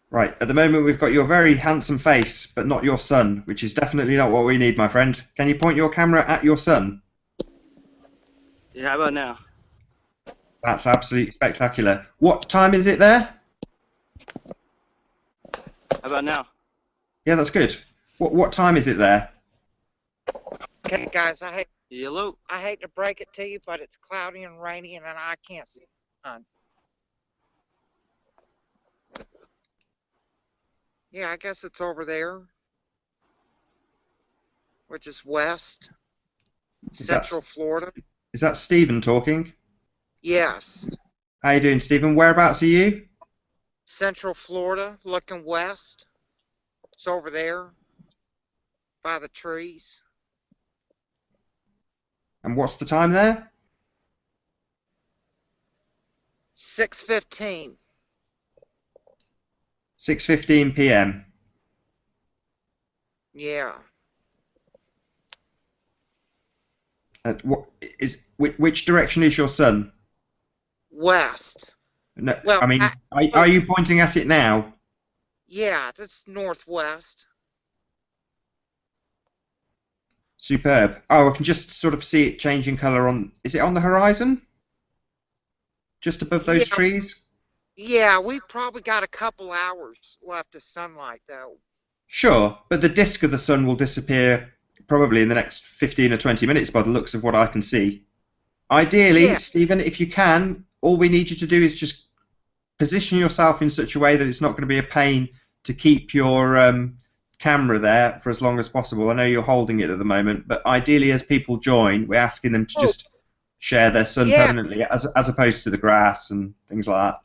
Right, at the moment we've got your very handsome face, but not your son, which is definitely not what we need, my friend. Can you point your camera at your son? Yeah, how about now? That's absolutely spectacular. What time is it there? How about now? Yeah, that's good. What time is it there? Okay, guys, Hello? I hate to break it to you, but it's cloudy and rainy, and I can't see the sun. Yeah, I guess it's over there, which is west, Central Florida. Is that Stephen talking? Yes, How you doing, Stephen? Whereabouts are you? Central Florida, looking west. It's over there, by the trees. And what's the time there? 6:15. 6:15 p.m. Yeah. Which direction is your son? West. No, Well, I mean, are you pointing at it now? Yeah, that's northwest. Superb. Oh, I can just sort of see it changing colour on... Is it on the horizon? Just above those trees? Yeah, we probably got a couple hours left of sunlight, though. Sure, but the disk of the sun will disappear probably in the next 15 or 20 minutes by the looks of what I can see. Ideally, Stephen, if you can, all we need you to do is just position yourself in such a way that it's not going to be a pain to keep your camera there for as long as possible. I know you're holding it at the moment, but ideally as people join, we're asking them to just share their sun permanently as opposed to the grass and things like that.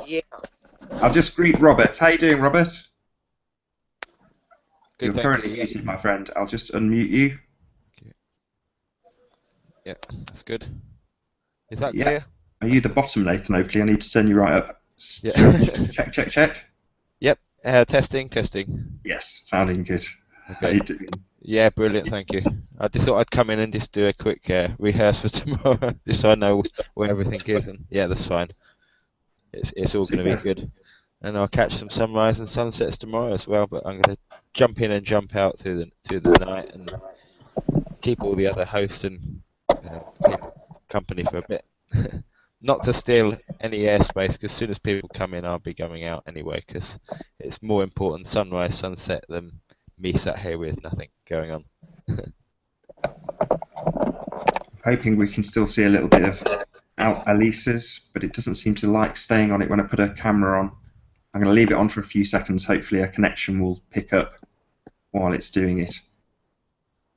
Yeah. I'll just greet Robert. How you doing, Robert? Good, You're currently muted, my friend. I'll just unmute you. Okay. Yeah, that's good. Is that clear? Are you the bottom, Nathan Oakley? I need to turn you right up. Yeah. check. Yep. Testing. Yes, sounding good. Okay. How you doing? Yeah, brilliant. Thank you. I just thought I'd come in and just do a quick rehearse for tomorrow, just so I know where everything is. And yeah, that's fine. It's all going to be good. And I'll catch some sunrise and sunsets tomorrow as well. But I'm going to jump in and jump out through the night and keep all the other hosts and people company for a bit. Not to steal any airspace, because as soon as people come in, I'll be going out anyway, because it's more important sunrise, sunset than me sat here with nothing going on. Hoping we can still see a little bit of Alice's, but it doesn't seem to like staying on it when I put a camera on. I'm going to leave it on for a few seconds. Hopefully a connection will pick up while it's doing it.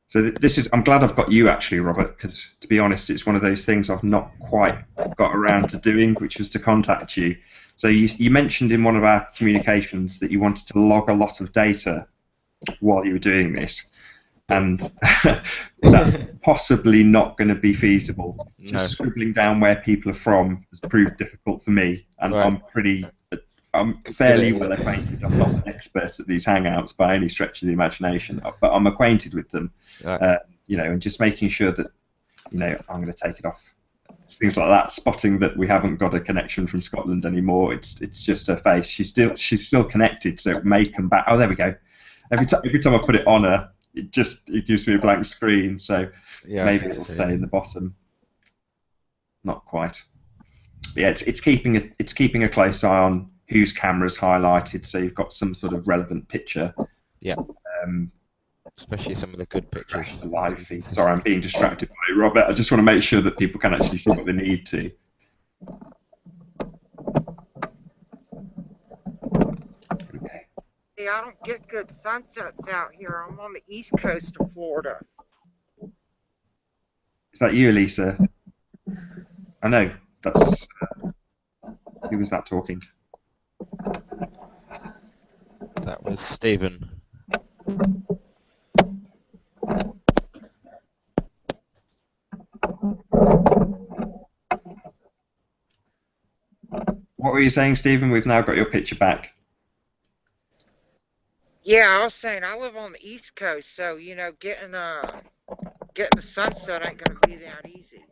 So I'm glad I've got you actually, Robert, because to be honest, it's one of those things I've not quite got around to doing, which was to contact you. So you mentioned in one of our communications that you wanted to log a lot of data while you were doing this, and that's possibly not going to be feasible. Just scribbling down where people are from has proved difficult for me, and I'm fairly well acquainted. I'm not an expert at these hangouts by any stretch of the imagination, but I'm acquainted with them. And just making sure that, I'm going to take it off. It's things like that, spotting that we haven't got a connection from Scotland anymore. It's just her face. She's still connected, so it may come back. Oh, there we go. Every time I put it on her, it gives me a blank screen. So maybe it'll stay in the bottom. Not quite. But yeah, it's keeping a close eye on whose camera's highlighted, so you've got some sort of relevant picture. Yeah. Especially some of the good pictures. The live feed. Sorry, I'm being distracted by you, Robert. I just want to make sure that people can actually see what they need to. Hey, I don't get good sunsets out here. I'm on the east coast of Florida. Is that you, Elisa? I know. That's... who was that talking? That was Stephen. were you saying, Stephen? We've now got your picture back. Yeah, I was saying I live on the East Coast, so you know, getting the sunset ain't gonna be that easy.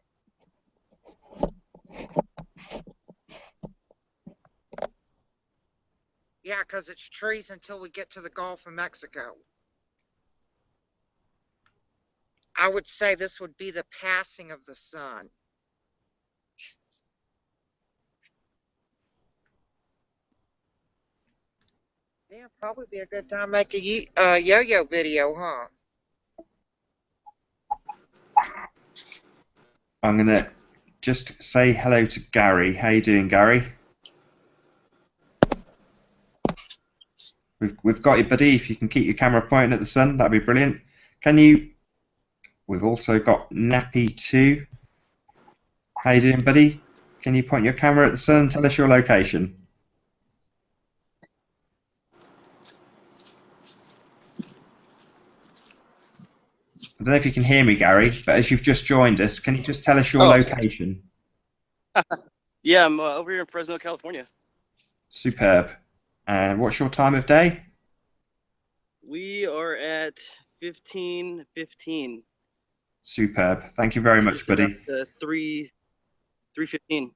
Yeah, 'cause it's trees until we get to the Gulf of Mexico. I would say this would be the passing of the sun. Yeah, probably be a good time to make a yo-yo video, huh? I'm going to just say hello to Gary. How you doing, Gary? We've got you, buddy. If you can keep your camera pointing at the sun, that'd be brilliant. Can you... We've also got Nappy2. How you doing, buddy? Can you point your camera at the sun and tell us your location? I don't know if you can hear me, Gary, but as you've just joined us, can you just tell us your location? Yeah, I'm over here in Fresno, California. Superb. And what's your time of day? We are at 15:15. Superb. Thank you very much, buddy. 3:15.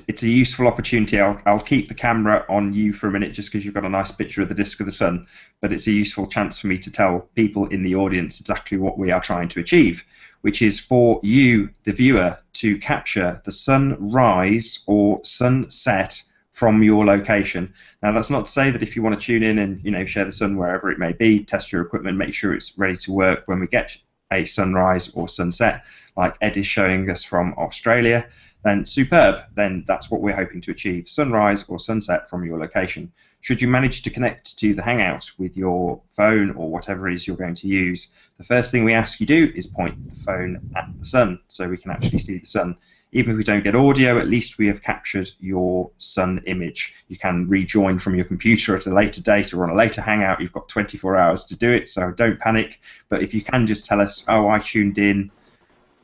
It's a useful opportunity. I'll keep the camera on you for a minute just because you've got a nice picture of the disk of the sun, but it's a useful chance for me to tell people in the audience exactly what we are trying to achieve, which is for you, the viewer, to capture the sunrise or sunset from your location. Now, that's not to say that if you want to tune in and share the sun wherever it may be, test your equipment, make sure it's ready to work when we get a sunrise or sunset, like Ed is showing us from Australia, then superb. Then that's what we're hoping to achieve, sunrise or sunset from your location. Should you manage to connect to the Hangout with your phone or whatever it is you're going to use, the first thing we ask you do is point the phone at the sun so we can actually see the sun. Even if we don't get audio, at least we have captured your sun image. You can rejoin from your computer at a later date or on a later Hangout. You've got 24 hours to do it, so don't panic. But if you can just tell us, oh, I tuned in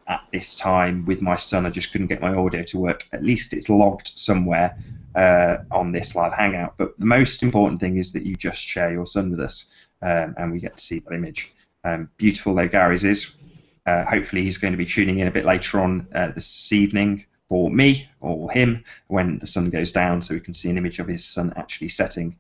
at this time with my son, I just couldn't get my audio to work, at least it's logged somewhere on this live Hangout. But the most important thing is that you just share your son with us and we get to see that image. Beautiful though Gary's is. Hopefully he's going to be tuning in a bit later on this evening for me or him when the sun goes down so we can see an image of his sun actually setting.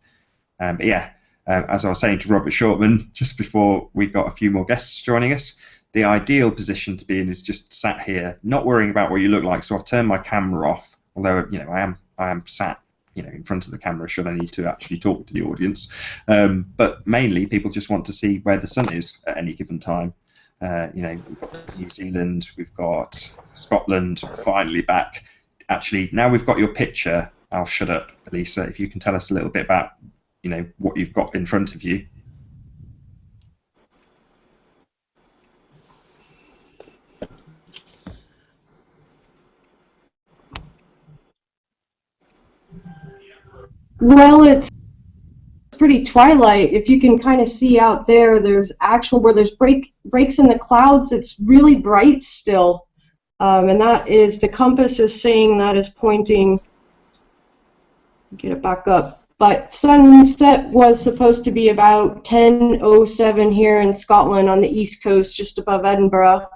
But yeah, as I was saying to Robert Shortman just before we got a few more guests joining us, the ideal position to be in is just sat here, not worrying about what you look like. So I've turned my camera off, although I am sat in front of the camera should I need to actually talk to the audience. But mainly people just want to see where the sun is at any given time. We've got New Zealand, we've got Scotland, finally back. Actually, now we've got your picture, I'll shut up, Lisa, if you can tell us a little bit about, what you've got in front of you. Well, it's pretty twilight. If you can kind of see out there, there's where there's breaks in the clouds, it's really bright still. And that is, the compass is saying that is pointing, get it back up. But sunset was supposed to be about 10:07 here in Scotland on the east coast, just above Edinburgh.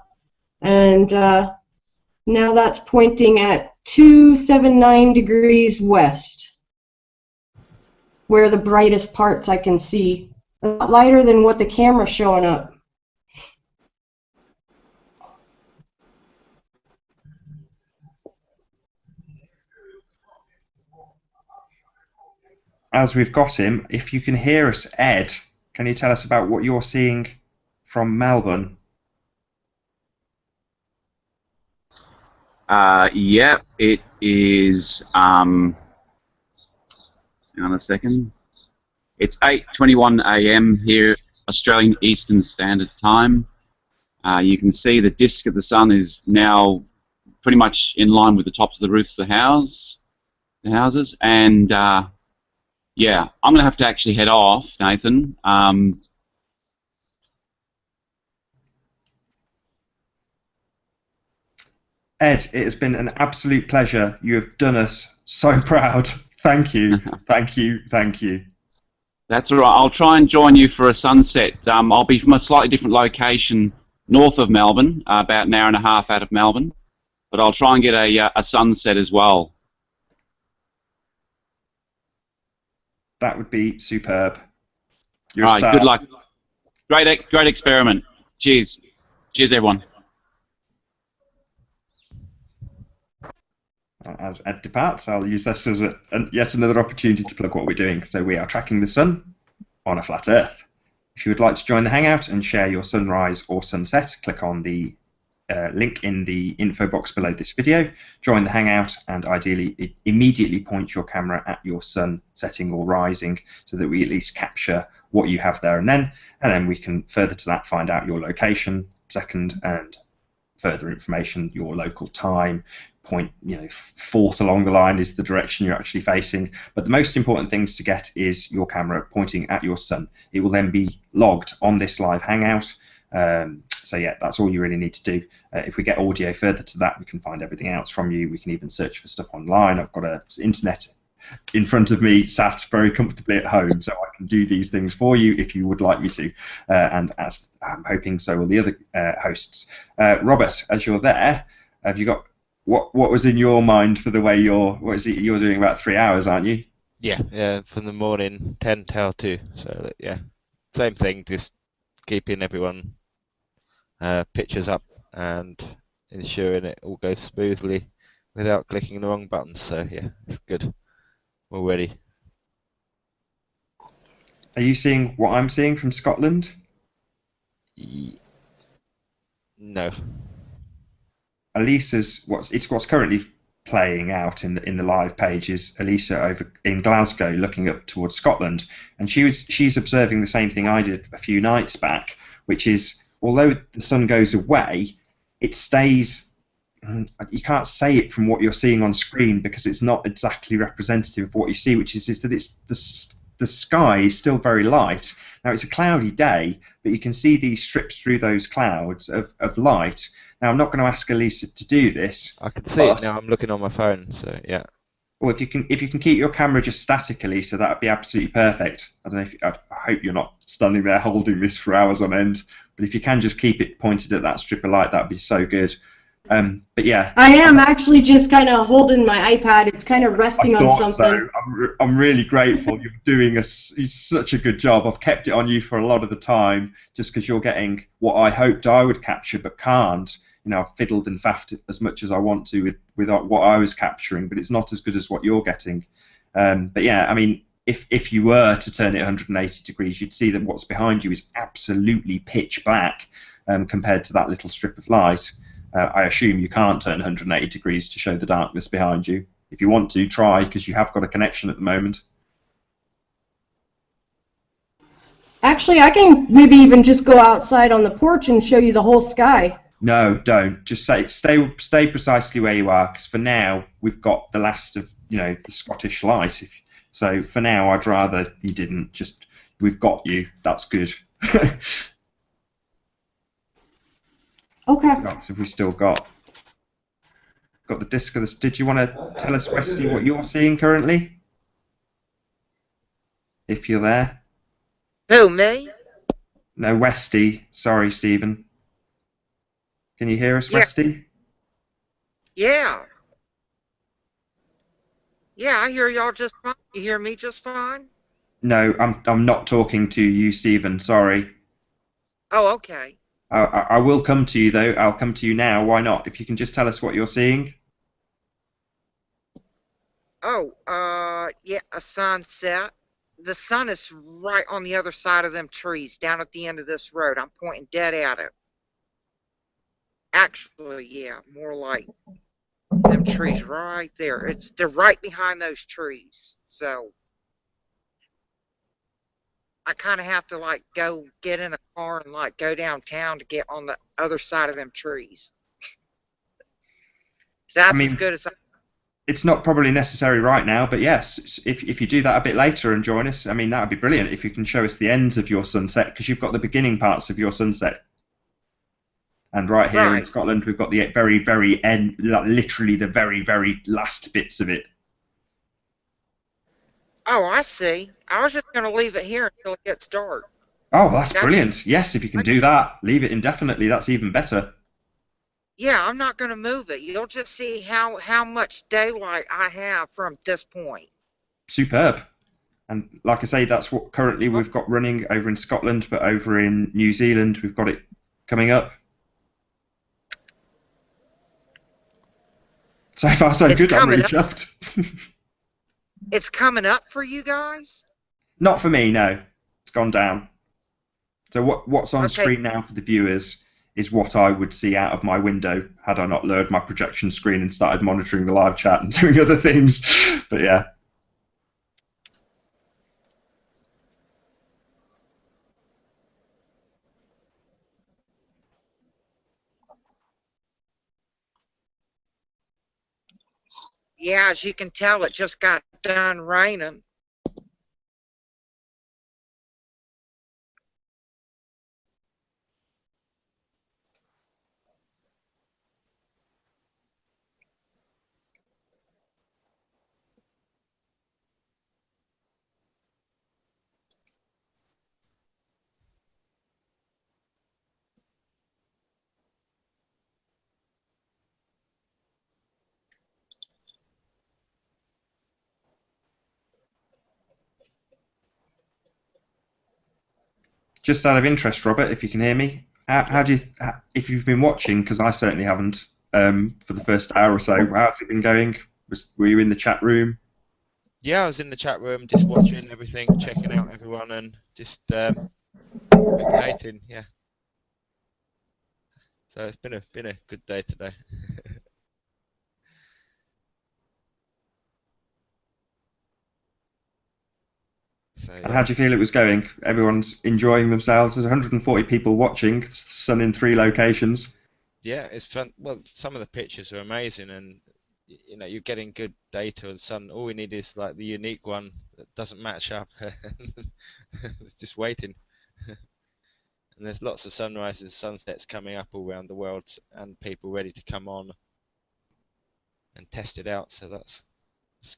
And now that's pointing at 279 degrees west, where the brightest parts I can see. A lot lighter than what the camera's showing up. As we've got him, if you can hear us, Ed, can you tell us about what you're seeing from Melbourne? Yeah, it is. Hang on a second. It's 8:21 a.m. here, Australian Eastern Standard Time. You can see the disk of the sun is now pretty much in line with the tops of the roofs of the houses, and yeah, I'm going to have to actually head off, Nathan. Ed, it has been an absolute pleasure. You have done us so proud. Thank you, thank you, thank you. That's all right. I'll try and join you for a sunset. I'll be from a slightly different location north of Melbourne, about an hour and a half out of Melbourne, but I'll try and get a sunset as well. That would be superb. You're All a right, star. good luck. Great experiment. Cheers. Cheers, everyone. As Ed departs, I'll use this as yet another opportunity to plug what we're doing. So we are tracking the sun on a flat Earth. If you would like to join the Hangout and share your sunrise or sunset, click on the link in the info box below this video, join the Hangout, and ideally immediately point your camera at your sun setting or rising so that we at least capture what you have there and then we can further to that find out your location, second, and further information, your local time, point, fourth along the line is the direction you're actually facing. But the most important things to get is your camera pointing at your sun. It will then be logged on this live Hangout. So yeah, that's all you really need to do. If we get audio further to that, we can find everything else from you. We can even search for stuff online. I've got an internet in front of me, sat very comfortably at home, so I can do these things for you if you would like me to. And as I'm hoping, so will the other hosts. Robert, as you're there, have you got what was in your mind for the way you're doing about 3 hours, aren't you? Yeah, from the morning 10 till 2. So yeah, same thing, just keeping everyone pictures up and ensuring it all goes smoothly without clicking the wrong buttons. So yeah, it's good. We're ready. Are you seeing what I'm seeing from Scotland? No. Elisa's what's currently playing out in the live page is Elisa over in Glasgow looking up towards Scotland, and she's observing the same thing I did a few nights back, which is although the sun goes away, it stays. You can't say it from what you're seeing on screen because it's not exactly representative of what you see, which is that it's the sky is still very light. Now it's a cloudy day, but you can see these strips through those clouds of light. Now I'm not going to ask Elisa to do this. I can see it now. I'm looking on my phone, so yeah. Well, if you can keep your camera just static, Elisa, that would be absolutely perfect. I don't know I hope you're not standing there holding this for hours on end, but if you can just keep it pointed at that strip of light, that'd be so good. But yeah, I am actually just kind of holding my iPad. It's kind of resting on something. So. I'm really grateful. You're doing such a good job. I've kept it on you for a lot of the time just because you're getting what I hoped I would capture but can't. I've fiddled and faffed as much as I want to with what I was capturing, but it's not as good as what you're getting. But yeah, I mean, if you were to turn it 180 degrees, you'd see that what's behind you is absolutely pitch black compared to that little strip of light. I assume you can't turn 180 degrees to show the darkness behind you. If you want to, try, because you have got a connection at the moment. Actually, I can maybe even just go outside on the porch and show you the whole sky. No, don't. Just stay precisely where you are, because for now we've got the last of the Scottish light. So for now, I'd rather you didn't. Just we've got you. That's good. Okay. What have we still got? Got the disc of this. Did you want to tell us, Westy, what you're seeing currently? If you're there. Who, me? No, Westy. Sorry, Stephen. Can you hear us, Westy? Yeah. Yeah, I hear y'all just fine. You hear me just fine? No, I'm not talking to you, Stephen. Sorry. Oh, okay. I will come to you, though. I'll come to you now. Why not? If you can just tell us what you're seeing. Oh, yeah, a sunset. The sun is right on the other side of them trees, down at the end of this road. I'm pointing dead at it. Actually, yeah, more like them trees right there. They're right behind those trees. So I kind of have to go get in a car and go downtown to get on the other side of them trees. That's as good as it's not probably necessary right now, but yes, if you do that a bit later and join us, I mean, that would be brilliant if you can show us the ends of your sunset, because you've got the beginning parts of your sunset. And right here in Right. Scotland, we've got the very, very end, like literally the very, very last bits of it. Oh, I see. I was just going to leave it here until it gets dark. Oh, that's That's brilliant. Yes, if you can do that, leave it indefinitely. That's even better. Yeah, I'm not going to move it. You'll just see how much daylight I have from this point. Superb. And like I say, that's what currently we've got running over in Scotland, but over in New Zealand, we've got it coming up. So far, so It's good. I'm really coming up. chuffed. It's coming up for you guys? Not for me, no. It's gone down. So what's on Okay. screen now for the viewers is what I would see out of my window had I not lowered my projection screen and started monitoring the live chat and doing other things. But yeah. Yeah, as you can tell, it just got done raining. Just out of interest, Robert, if you can hear me, how do you, if you've been watching, because I certainly haven't, for the first hour or so, how's it been going? Were you in the chat room? Yeah, I was in the chat room just watching everything, checking out everyone, and just spectating. Yeah. So it's been a good day today. So, And how yeah. do you feel it was going? Everyone's enjoying themselves. There's 140 people watching. It's the sun in 3 locations. Yeah, it's fun. Well, some of the pictures are amazing, and you know you're getting good data and sun. All we need is like the unique one that doesn't match up. It's just waiting. And there's lots of sunrises, sunsets coming up all around the world, and people ready to come on and test it out. So that's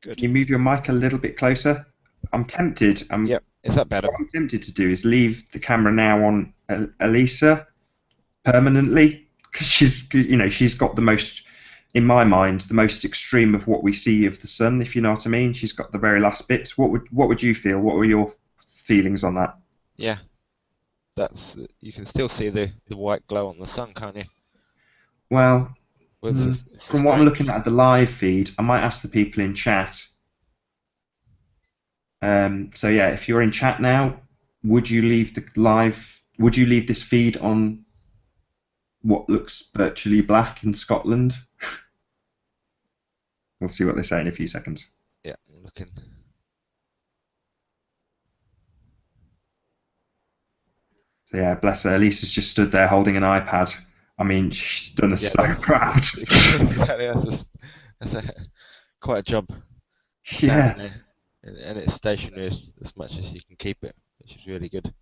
good. Can you move your mic a little bit closer? I'm tempted. Yep, is that better? What I'm tempted to do is leave the camera now on Elisa permanently, because she's got the most, in my mind, the most extreme of what we see of the sun. If you know what I mean, she's got the very last bits. What would you feel? What were your feelings on that? Yeah, you can still see the white glow on the sun, can't you? Well, It's from what I'm strange. looking at the live feed, I might ask the people in chat. So yeah, if you're in chat now, would you leave this feed on what looks virtually black in Scotland? We'll see what they say in a few seconds. Yeah, I'm looking. So yeah, bless her. Lisa's just stood there holding an iPad. I mean, she's done us so proud. Exactly, that's quite a job. Yeah. Standing there, and it's stationary as much as you can keep it, which is really good.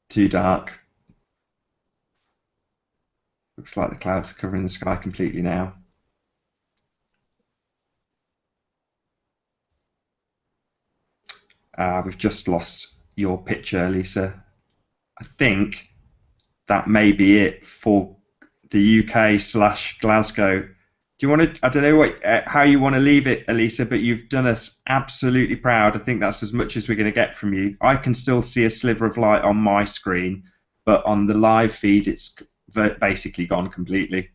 Too dark. Looks like the clouds are covering the sky completely now. We've just lost your picture, Lisa. I think that may be it for the UK/Glasgow. Do you want to? I don't know how you want to leave it, Elisa, but you've done us absolutely proud. I think that's as much as we're going to get from you. I can still see a sliver of light on my screen, but on the live feed, it's basically gone completely.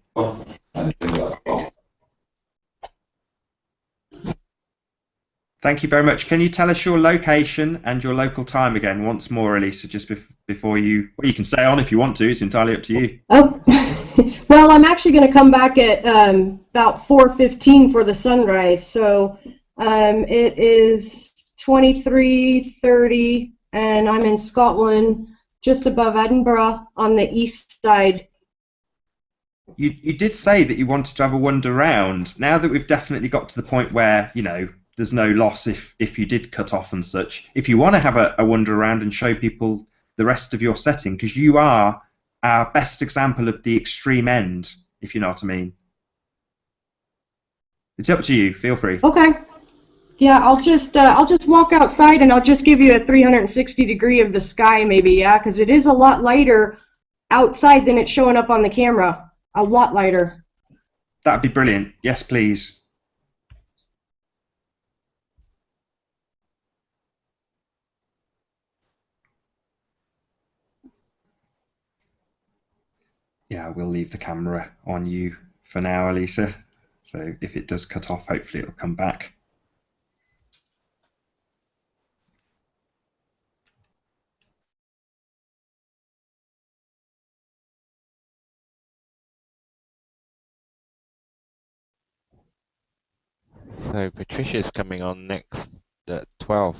Thank you very much. Can you tell us your location and your local time again once more, Elisa, just before you... Well, you can stay on if you want to. It's entirely up to you. Oh, well, I'm actually going to come back at about 4:15 for the sunrise. So it is 23:30, and I'm in Scotland, just above Edinburgh, on the east side. You did say that you wanted to have a wander round. Now that we've definitely got to the point where, there's no loss if you did cut off and such. If you want to have a wander around and show people the rest of your setting, because you are our best example of the extreme end, if you know what I mean. It's up to you. Feel free. Okay. Yeah, I'll just walk outside and I'll just give you a 360 degree of the sky, maybe. Yeah, because it is a lot lighter outside than it's showing up on the camera. A lot lighter. That'd be brilliant. Yes, please. Yeah, we'll leave the camera on you for now, Elisa. So if it does cut off, hopefully it'll come back. So Patricia's coming on next at 12.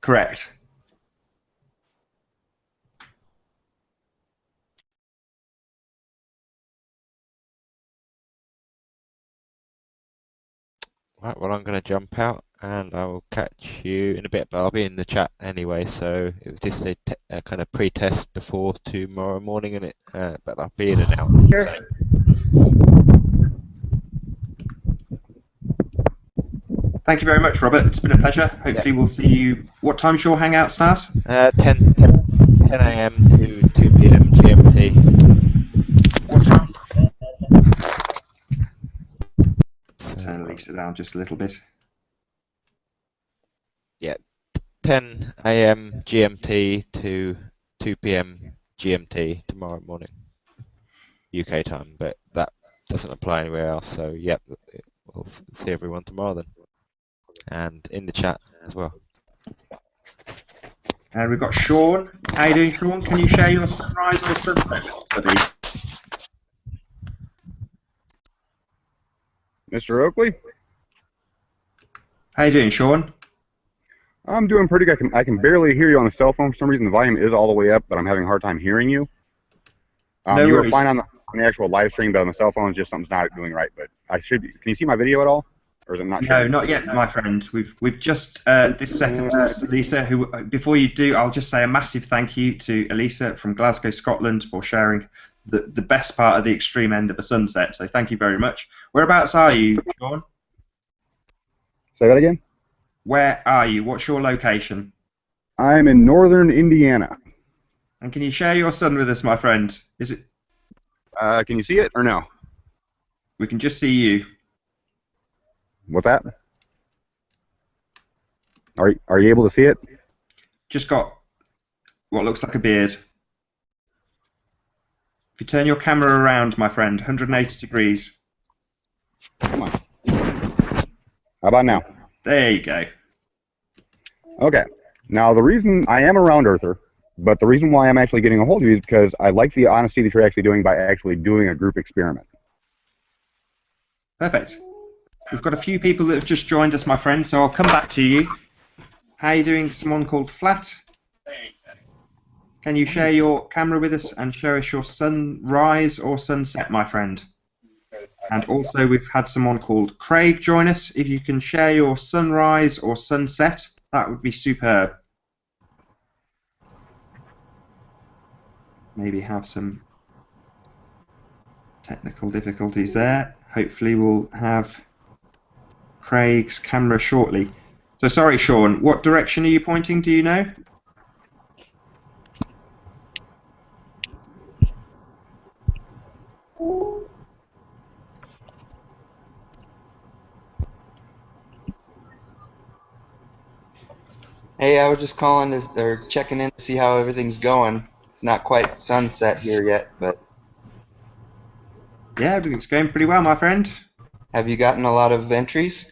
Correct. Right, well, I'm going to jump out and I will catch you in a bit, but I'll be in the chat anyway, so it was just a kind of pre-test before tomorrow morning, and but I'll be in and out. Sure. Thank you very much, Robert. It's been a pleasure. Hopefully we'll see you. What time's your hangout start? 10 a.m. to 2 p.m. GMT. What time? Turn Lisa down just a little bit. Yeah, 10 a.m. GMT to 2 p.m. GMT tomorrow morning, UK time, but that doesn't apply anywhere else, so yep, we'll see everyone tomorrow then. And in the chat as well. And we've got Sean. How you doing, Sean? Can you share your sunrise or sunset with us, buddy? Mr. Oakley? How you doing, Sean? I'm doing pretty good. I can barely hear you on the cell phone. For some reason, the volume is all the way up, but I'm having a hard time hearing you. No you were worries. fine on the actual live stream, but on the cell phone, it's just something's not doing right. But I should be. Can you see my video at all? Or is it not No, showing? not yet, my friend. We've just this second lost Elisa. Who, before you do, I'll just say a massive thank you to Elisa from Glasgow, Scotland, for sharing the best part of the extreme end of the sunset. So thank you very much. Whereabouts are you, Sean? Say that again. Where are you? What's your location? I'm in northern Indiana. And can you share your sun with us, my friend? Is it? Can you see it or no? We can just see you. What's that? Are you able to see it? Just got what looks like a beard. If you turn your camera around, my friend, 180 degrees. Come on. How about now? There you go. Okay. Now, the reason I am a round earther, but the reason why I'm actually getting a hold of you is because I like the honesty that you're actually doing by actually doing a group experiment. Perfect. We've got a few people that have just joined us, my friend, so I'll come back to you. How are you doing, someone called Flat? Can you share your camera with us and show us your sunrise or sunset, my friend? And also we've had someone called Craig join us. If you can share your sunrise or sunset, that would be superb. Maybe have some technical difficulties there. Hopefully we'll have Craig's camera shortly. So sorry, Sean, what direction are you pointing, do you know? Hey, I was just calling or checking in to see how everything's going. It's not quite sunset here yet, but yeah, everything's going pretty well, my friend. Have you gotten a lot of entries?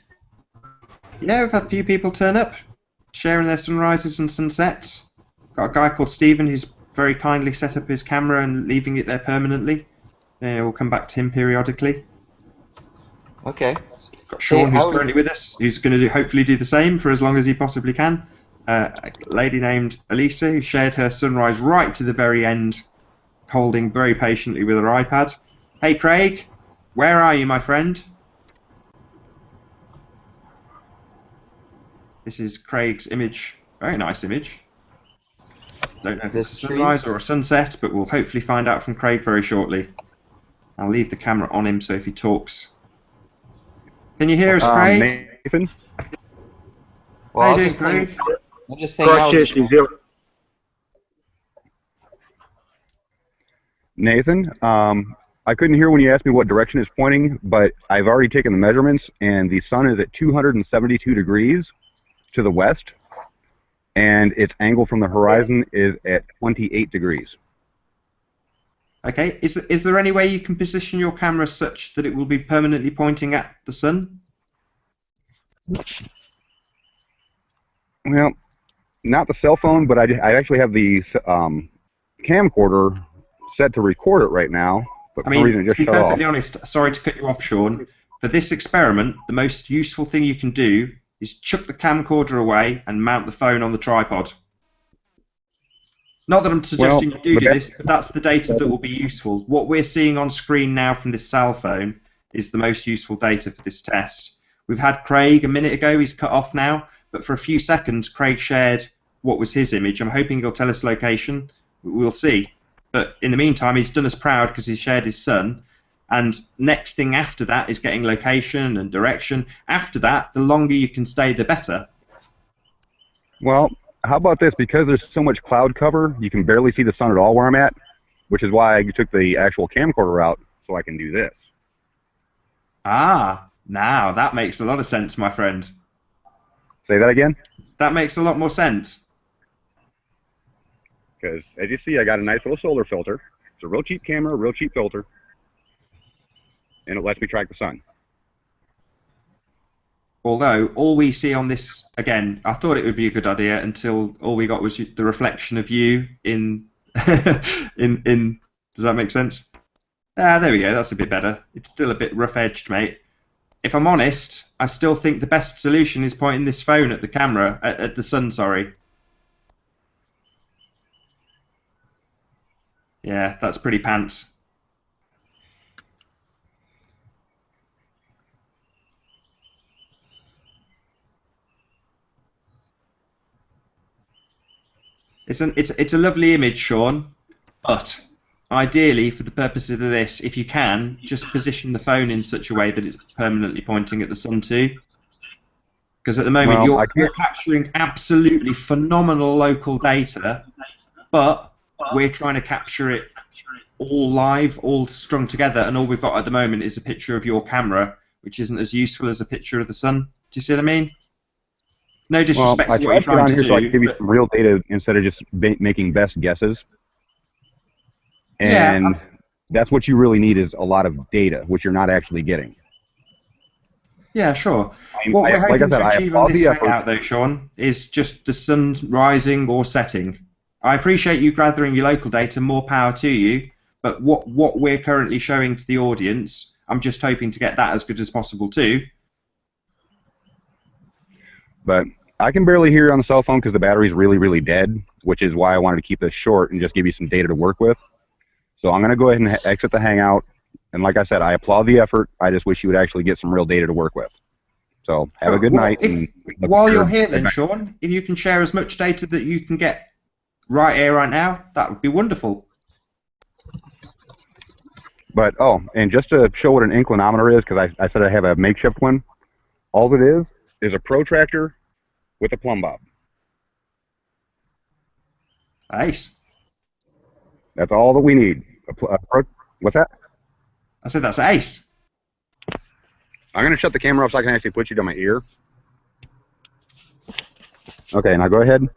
Yeah, we've had a few people turn up, sharing their sunrises and sunsets. Got a guy called Stephen who's very kindly set up his camera and leaving it there permanently. We'll come back to him periodically. Okay. Got Sean, who's currently with us, who's going to hopefully do the same for as long as he possibly can. A lady named Elisa, who shared her sunrise right to the very end, holding very patiently with her iPad. Hey Craig, where are you, my friend? This is Craig's image. Very nice image. Don't know if it's a This sunrise trees? or a sunset, but we'll hopefully find out from Craig very shortly. I'll leave the camera on him so if he talks. Can you hear us, Craig? Nathan? Well, How I'll you just doing, hang, Craig? I'll just hang out. Christchurch, New Zealand. Nathan, I couldn't hear when you asked me what direction it's pointing, but I've already taken the measurements, and the sun is at 272 degrees to the west, and its angle from the horizon is at 28 degrees. Okay, is there any way you can position your camera such that it will be permanently pointing at the sun? Well, not the cell phone, but I actually have the camcorder set to record it right now, but for some reason it just to be shut off. perfectly honest, sorry to cut you off, Sean. For this experiment, the most useful thing you can do is chuck the camcorder away and mount the phone on the tripod. Not that I'm suggesting you do this, but that's the data that will be useful. What we're seeing on screen now from this cell phone is the most useful data for this test. We've had Craig a minute ago, he's cut off now, but for a few seconds Craig shared what was his image. I'm hoping he'll tell us location, we'll see. But in the meantime, he's done us proud because he shared his sun. And next thing after that is getting location and direction. After that, the longer you can stay, the better. Well, how about this? Because there's so much cloud cover, you can barely see the sun at all where I'm at, which is why I took the actual camcorder out so I can do this. Ah, now that makes a lot of sense, my friend. Say that again? That makes a lot more sense. Because, as you see, I got a nice little solar filter. It's a real cheap camera, a real cheap filter. And it lets me track the sun. Although, all we see on this, again, I thought it would be a good idea until all we got was the reflection of you in... does that make sense? Ah, there we go, that's a bit better. It's still a bit rough-edged, mate. If I'm honest, I still think the best solution is pointing this phone at the camera, at the sun, sorry. Yeah, that's pretty pants. It's a lovely image, Sean, but ideally, for the purposes of this, if you can, just position the phone in such a way that it's permanently pointing at the sun too. Because at the moment, you're capturing absolutely phenomenal local data, but we're trying to capture it all live, all strung together, and all we've got at the moment is a picture of your camera, which isn't as useful as a picture of the sun. Do you see what I mean? No disrespect to what you're trying to do. So I can give you some real data instead of just making best guesses. And that's what you really need is a lot of data, which you're not actually getting. Yeah, sure. What we're hoping to achieve on this hangout, though, Sean, is just the sun rising or setting. I appreciate you gathering your local data, more power to you, but what we're currently showing to the audience, I'm just hoping to get that as good as possible too. But I can barely hear you on the cell phone because the battery's really, really dead, which is why I wanted to keep this short and just give you some data to work with. So I'm going to go ahead and exit the hangout. And like I said, I applaud the effort. I just wish you would actually get some real data to work with. So have a good night. While you're here then, Sean, if you can share as much data that you can get right here, right now, that would be wonderful. But, and just to show what an inclinometer is, because I said I have a makeshift one, all it is a protractor with a plumb bob. Nice. That's all that we need. What's that? I said that's ace. I'm going to shut the camera off so I can actually put you to my ear. Okay, now go ahead.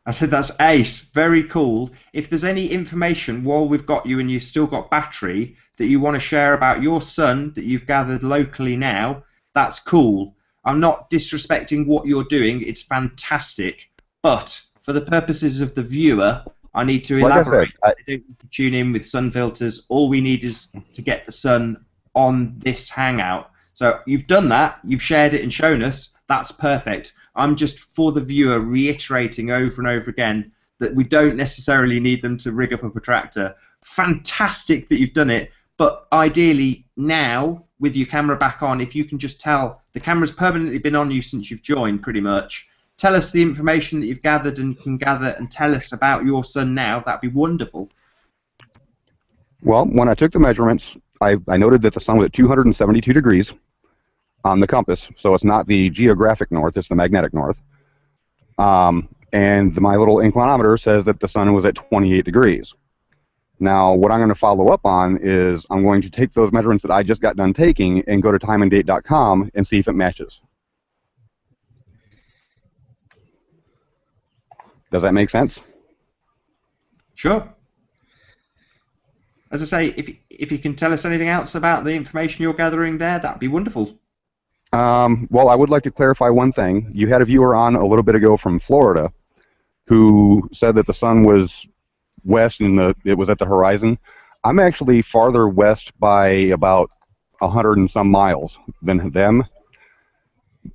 I said that's ace. Very cool. If there's any information while we've got you and you've still got battery that you want to share about your sun that you've gathered locally now, that's cool. I'm not disrespecting what you're doing. It's fantastic. But for the purposes of the viewer, I need to elaborate. I don't need to tune in with sun filters. All we need is to get the sun on this hangout. So you've done that. You've shared it and shown us. That's perfect. I'm just, for the viewer, reiterating over and over again that we don't necessarily need them to rig up a protractor. Fantastic that you've done it. But ideally, now, with your camera back on, if you can just tell, the camera's permanently been on you since you've joined, pretty much. tell us the information that you've gathered and can gather and tell us about your sun now, that'd be wonderful. Well, when I took the measurements, I noted that the sun was at 272 degrees on the compass, so it's not the geographic north, it's the magnetic north. And my little inclinometer says that the sun was at 28 degrees. Now, what I'm going to follow up on is I'm going to take those measurements that I just got done taking and go to timeanddate.com and see if it matches. Does that make sense? Sure. As I say, if you can tell us anything else about the information you're gathering there, that'd be wonderful. Well, I would like to clarify one thing. You had a viewer on a little bit ago from Florida who said that the sun was west and it was at the horizon. I'm actually farther west by about 100 and some miles than them.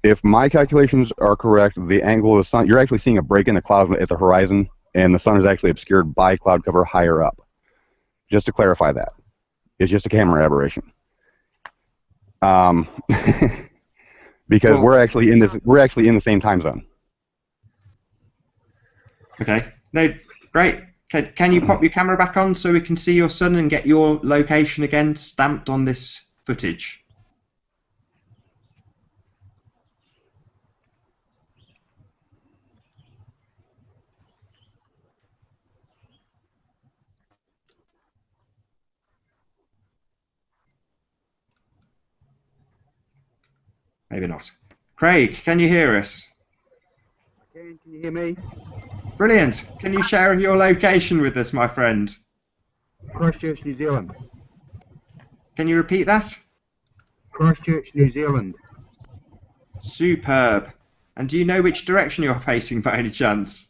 If my calculations are correct, the angle of the sun, you're actually seeing a break in the cloud at the horizon, and the sun is actually obscured by cloud cover higher up. Just to clarify that. It's just a camera aberration. Because Cool. we're actually in the same time zone. Okay. No, great. Can you pop your camera back on so we can see your sun and get your location again stamped on this footage? Maybe not. Craig, can you hear us? Can you hear me? Brilliant. Can you share your location with us, my friend? Christchurch, New Zealand. Can you repeat that? Christchurch, New Zealand. Superb. And do you know which direction you're facing by any chance?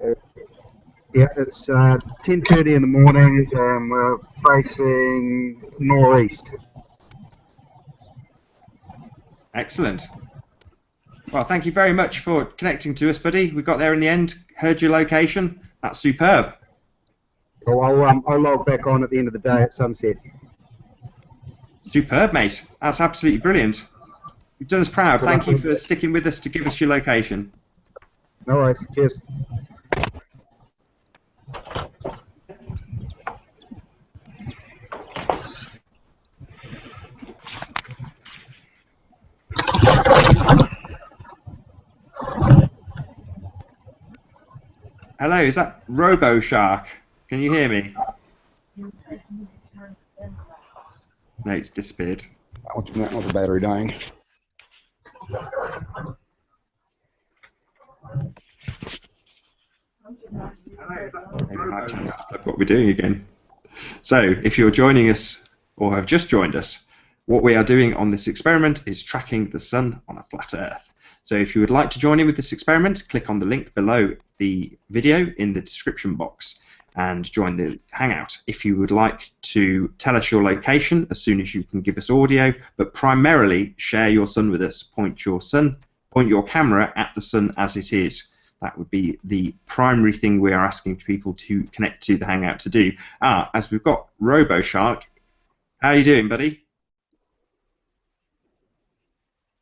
Yeah, it's 10:30 in the morning. We're facing northeast. Excellent. Well, thank you very much for connecting to us, buddy. We got there in the end, heard your location. That's superb. So I'll log back on at the end of the day at sunset. Superb, mate. That's absolutely brilliant. You've done us proud. Thank you for sticking with us to give us your location. No worries. Cheers. Hello, is that RoboShark? Can you hear me? No, it's disappeared. That was the battery dying. Maybe I might change what we're doing again. So, if you're joining us or have just joined us, what we are doing on this experiment is tracking the sun on a flat Earth. So if you would like to join in with this experiment, click on the link below the video in the description box and join the Hangout. If you would like to tell us your location as soon as you can give us audio, but primarily share your sun with us, point your camera at the sun as it is. That would be the primary thing we are asking people to connect to the Hangout to do. As we've got RoboShark, how are you doing, buddy?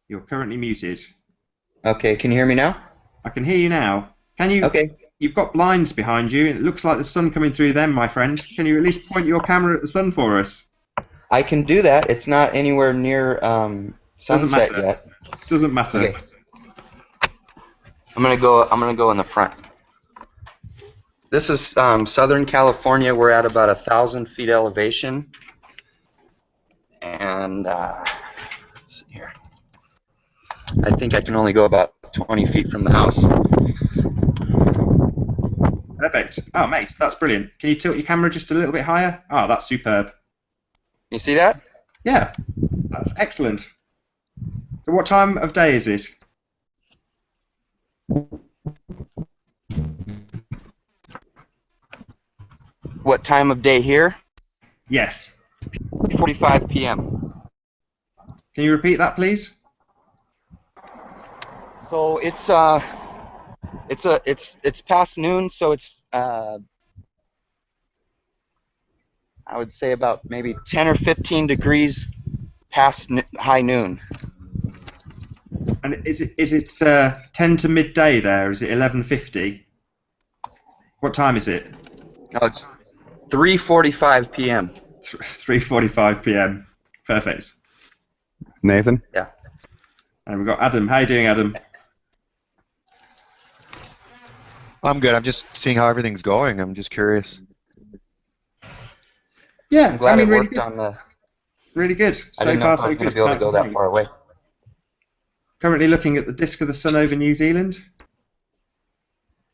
You're currently muted. Okay, can you hear me now? I can hear you now. Can you? Okay. You've got blinds behind you, and it looks like the sun coming through them, my friend. Can you at least point your camera at the sun for us? I can do that. It's not anywhere near sunset yet. Doesn't matter. Okay. I'm gonna go in the front. This is Southern California. We're at about 1,000 feet elevation, and let's see here. I think I can only go about 20 feet from the house. Perfect. Oh, mate, that's brilliant. Can you tilt your camera just a little bit higher? Oh, that's superb. You see that? Yeah, that's excellent. So what time of day is it? What time of day here? Yes. 4:45 p.m. Can you repeat that, please? So it's past noon, so it's I would say about maybe 10 or 15 degrees past high noon. And is it 10 to midday there? Is it 11:50? What time is it? No, it's 3:45 p.m. 3:45 p.m. Perfect. Nathan? Yeah. And we've got Adam. How you doing, Adam? I'm good. I'm just seeing how everything's going. I'm just curious. Yeah, I'm glad I mean, it really worked good. on the. Really good. I didn't know if I So was going good. to be able to Can't go that complain. far away. Currently looking at the disk of the sun over New Zealand.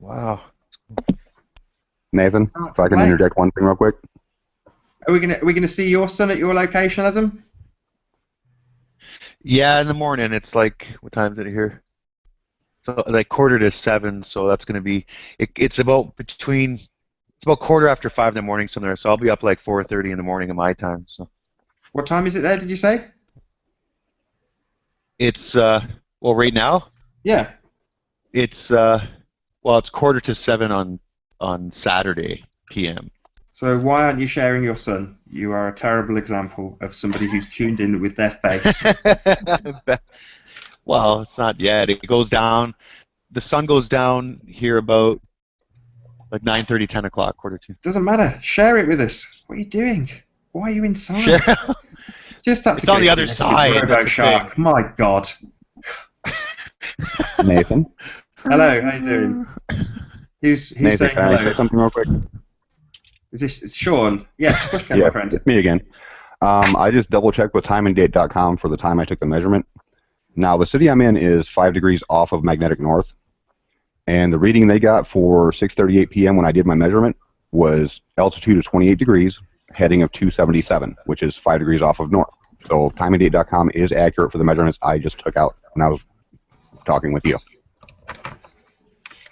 Wow. Nathan, if I can Right. interject one thing real quick. Are we gonna see your sun at your location, Adam? Yeah, in the morning. It's like, what time is it here? So like 6:45, so that's going to be, it's about 5:15 in the morning somewhere, so I'll be up like 4:30 in the morning at my time. So What time is it there, did you say? it's, well, right now, Yeah. it's, well, it's 6:45 on Saturday p.m. So why aren't you sharing your sun? You are a terrible example of somebody who's tuned in with their face. Well, it's not yet. It goes down, the sun goes down here about like 9:30, 10 o'clock, 1:45. Doesn't matter. Share it with us. What are you doing? Why are you inside? Just have It's to on go the through other this side, with that's the RoboShark. My God. Nathan? Hello, how you doing? Who's Nathan, saying can I hello? say something real quick? Is this it's Sean? Yes, of course you can, Yeah, my friend. it's me again. I just double-checked with timeanddate.com for the time I took the measurement. Now, the city I'm in is 5 degrees off of magnetic north, and the reading they got for 6:38 p.m. when I did my measurement was altitude of 28 degrees, heading of 277, which is 5 degrees off of north. So timeanddate.com is accurate for the measurements I just took out when I was talking with you.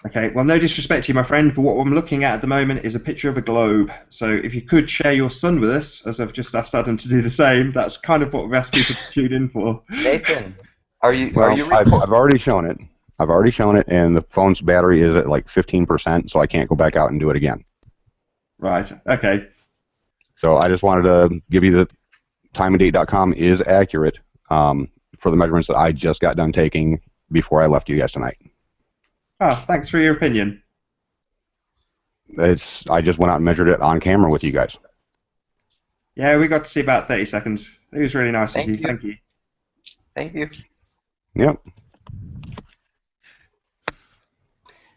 Okay, well, no disrespect to you, my friend, but what I'm looking at the moment is a picture of a globe. So if you could share your sun with us, as I've just asked Adam to do the same, that's kind of what we've asked people to tune in for. Nathan, are you Well, are you I've already shown it. I've already shown it, and the phone's battery is at like 15%, so I can't go back out and do it again. Right, okay. So I just wanted to give you the timeanddate.com is accurate for the measurements that I just got done taking before I left you guys tonight. Oh, thanks for your opinion. I just went out and measured it on camera with you guys. Yeah, we got to see about 30 seconds. It was really nice of you. Thank you. Thank you. Yep.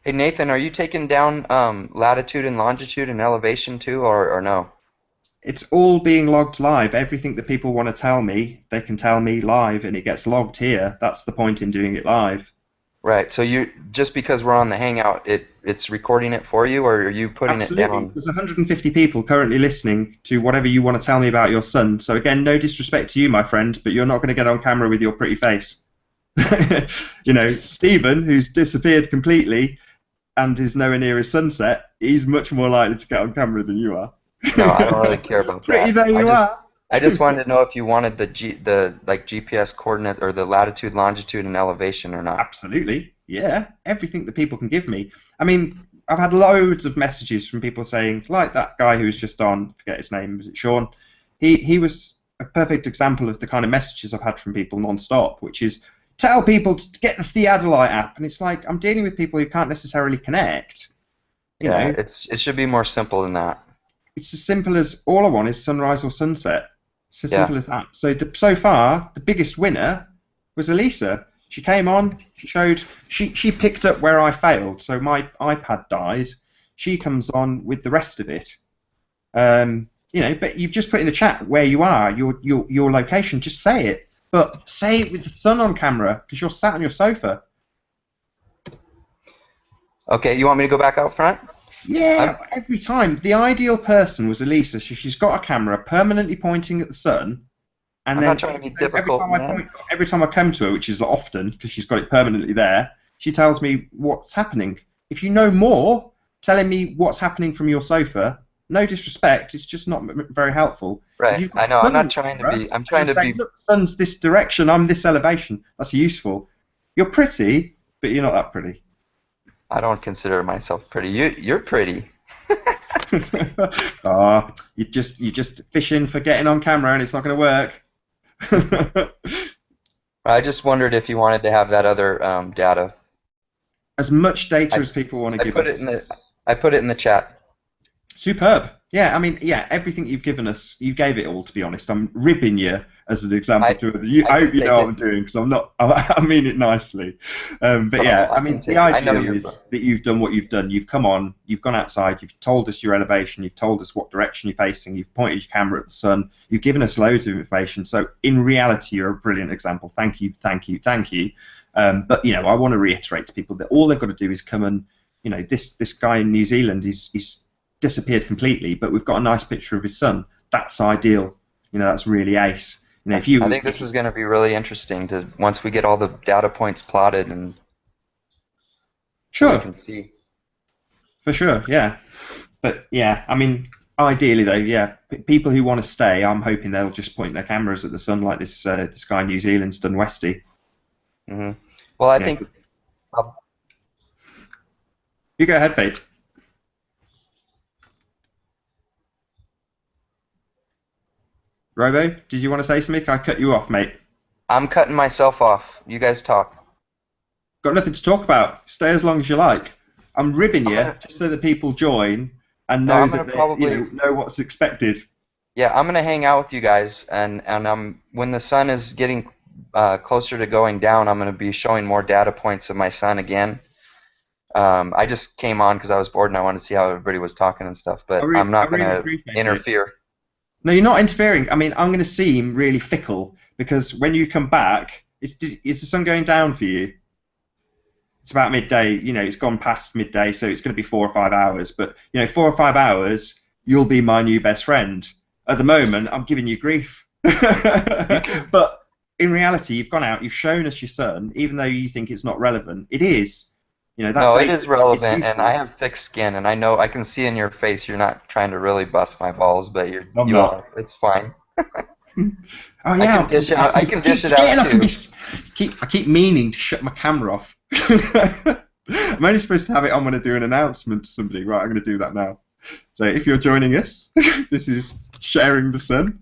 Hey Nathan, are you taking down latitude and longitude and elevation too, or no? It's all being logged live. Everything that people want to tell me, they can tell me live, and it gets logged here. That's the point in doing it live. Right. So you just because we're on the hangout, it's recording it for you, or are you putting Absolutely. it down? There's 150 people currently listening to whatever you want to tell me about your son. So again, no disrespect to you, my friend, but you're not going to get on camera with your pretty face. You know, Stephen, who's disappeared completely and is nowhere near his sunset, he's much more likely to get on camera than you are. No, I don't really care about Pretty that. there you are. I just wanted to know if you wanted the like GPS coordinate or the latitude, longitude, and elevation or not. Absolutely, yeah. Everything that people can give me. I mean, I've had loads of messages from people saying, like that guy who was just on, forget his name, was it Sean? He was a perfect example of the kind of messages I've had from people non-stop, which is tell people to get the Theodolite app, and it's like I'm dealing with people who can't necessarily connect. You know, it should be more simple than that. it's as simple as all I want is sunrise or sunset. It's as Yeah. simple as that. So so far, the biggest winner was Elisa. She came on, she picked up where I failed. So my iPad died. She comes on with the rest of it. You know, but you've just put in the chat where you are, your location. Just say it, but say it with the sun on camera because you're sat on your sofa. Okay, you want me to go back out front? Yeah, every time. The ideal person was Elisa. She's got a camera permanently pointing at the sun, and I'm then not trying to be difficult, every time I come to her, which is often because she's got it permanently there, she tells me what's happening. If you know more, telling me what's happening from your sofa, no disrespect, it's just not very helpful. Right. I know. I'm not trying to be. I'm trying to be. Look, the sun's this direction. I'm this elevation. That's useful. You're pretty, but you're not that pretty. I don't consider myself pretty. You're pretty. You're just fishing for getting on camera, and it's not going to work. I just wondered if you wanted to have that other data. As much data as people want to give us. I put it in the chat. Superb. Yeah, I mean, yeah, everything you've given us, you gave it all, to be honest. I'm ribbing you as an example to others. I hope you know what I'm doing, because I'm not, I mean it nicely. But yeah, I mean, the idea is that you've done what you've done. You've come on, you've gone outside, you've told us your elevation, you've told us what direction you're facing, you've pointed your camera at the sun, you've given us loads of information. So in reality, you're a brilliant example. Thank you, thank you, thank you. But, you know, I want to reiterate to people that all they've got to do is come and, you know, this guy in New Zealand is disappeared completely, but we've got a nice picture of his son. That's ideal. You know, that's really ace. You know, if you, I think this is going to be really interesting to once we get all the data points plotted and sure, we can see. For sure, yeah. But yeah, I mean, ideally though, yeah, people who want to stay, I'm hoping they'll just point their cameras at the sun like this this guy in New Zealand's done Westy. Mm-hmm. Well, I think. You go ahead, Pete. Robo, did you want to say something? I cut you off, mate. I'm cutting myself off. You guys talk. Got nothing to talk about. Stay as long as you like. I'm ribbing you just so that people join and know that they know what's expected. Yeah, I'm gonna hang out with you guys, and when the sun is getting closer to going down, I'm gonna be showing more data points of my son again. I just came on because I was bored and I wanted to see how everybody was talking and stuff, but I'm not gonna interfere. No, you're not interfering. I mean, I'm going to seem really fickle because when you come back, is the sun going down for you? It's about midday. You know, it's gone past midday, so it's going to be 4 or 5 hours. But, you know, 4 or 5 hours, you'll be my new best friend. At the moment, I'm giving you grief. But in reality, you've gone out, you've shown us your sun, even though you think it's not relevant. It is. You know, that no, it is relevant, and I have thick skin, and I know I can see in your face you're not trying to really bust my balls, but you are. It's fine. Oh yeah, I can dish it out too. I keep meaning to shut my camera off. I'm only supposed to have it on when I do an announcement to somebody. Right, I'm going to do that now. So if you're joining us, this is sharing the sun.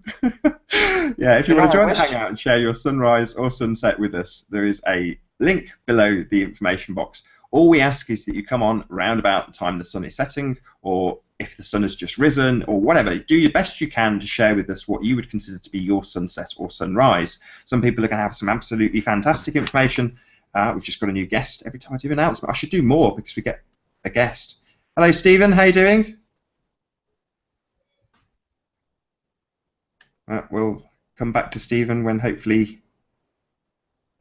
Yeah, if you want to join the hangout and share your sunrise or sunset with us, there is a link below the information box. All we ask is that you come on round about the time the sun is setting, or if the sun has just risen, or whatever. Do your best you can to share with us what you would consider to be your sunset or sunrise. Some people are going to have some absolutely fantastic information. We've just got a new guest every time I do an announcement. I should do more because we get a guest. Hello, Stephen. How you doing? We'll come back to Stephen when hopefully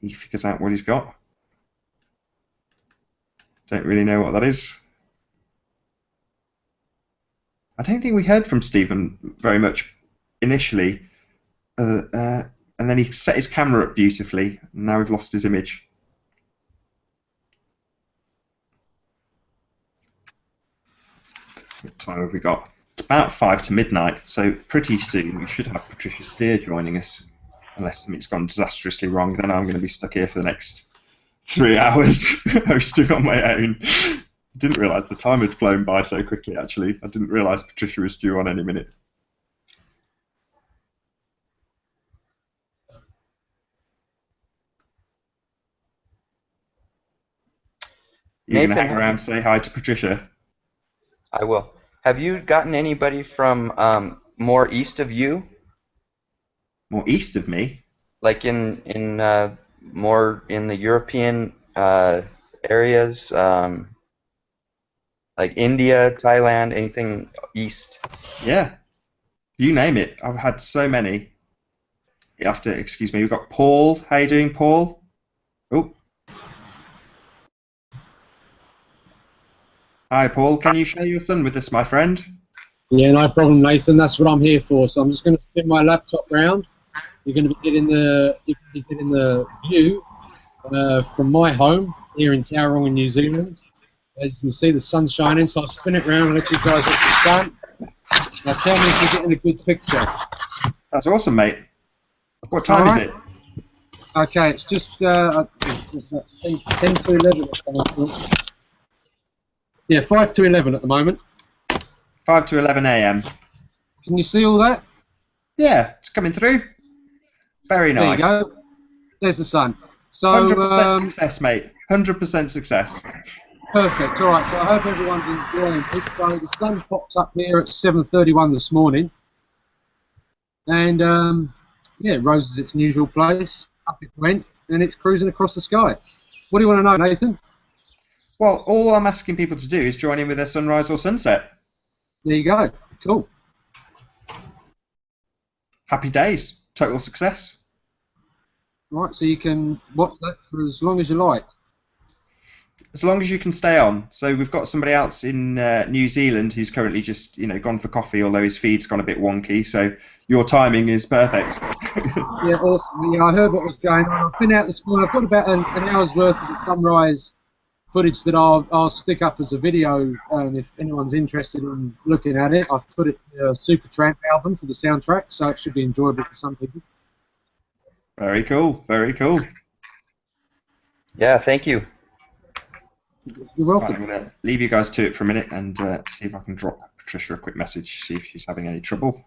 he figures out what he's got. Don't really know what that is. I don't think we heard from Stephen very much initially, and then he set his camera up beautifully, and now we've lost his image. What time have we got? It's about 5 to midnight, so pretty soon we should have Patricia Steere joining us, unless something's gone disastrously wrong. Then I'm going to be stuck here for the next 3 hours hosting on my own. Didn't realise the time had flown by so quickly, actually. I didn't realise Patricia was due on any minute. You're going to hang around and say hi to Patricia? I will. Have you gotten anybody from more east of you? More east of me? Like in more in the European areas, like India, Thailand, anything east? Yeah, you name it. I've had so many. You have to excuse me. We've got Paul. How you doing, Paul? Oh. Hi, Paul. Can you share your sun with us, my friend? Yeah, no problem, Nathan. That's what I'm here for. So I'm just going to spin my laptop round. You're going to be getting the view from my home here in Tauranga in New Zealand. As you can see, the sun's shining, so I'll spin it round and let you guys look at the sun. Now tell me if you're getting a good picture. That's awesome, mate. What time is it? Okay, it's just 10 to 11. Yeah, 5 to 11 at the moment. 5 to 11 a.m. Can you see all that? Yeah, it's coming through. Very nice. There you go. There's the sun. So 100% success, mate. 100% success. Perfect. All right. So I hope everyone's enjoying this. So the sun popped up here at 7:31 this morning, and yeah, it rose its usual place. Up it went, and it's cruising across the sky. What do you want to know, Nathan? Well, all I'm asking people to do is join in with their sunrise or sunset. There you go. Cool. Happy days. Total success. Right. So you can watch that for as long as you like. As long as you can stay on. So we've got somebody else in New Zealand who's currently just, gone for coffee, although his feed's gone a bit wonky. So your timing is perfect. Yeah, awesome. Yeah, I heard what was going on. I've been out this morning. I've got about an hour's worth of the sunrise footage that I'll stick up as a video if anyone's interested in looking at it. I've put it in a Supertramp album for the soundtrack, so it should be enjoyable for some people. Very cool. Very cool. Yeah, thank you. You're welcome. Right, I'm going to leave you guys to it for a minute and see if I can drop Patricia a quick message, see if she's having any trouble.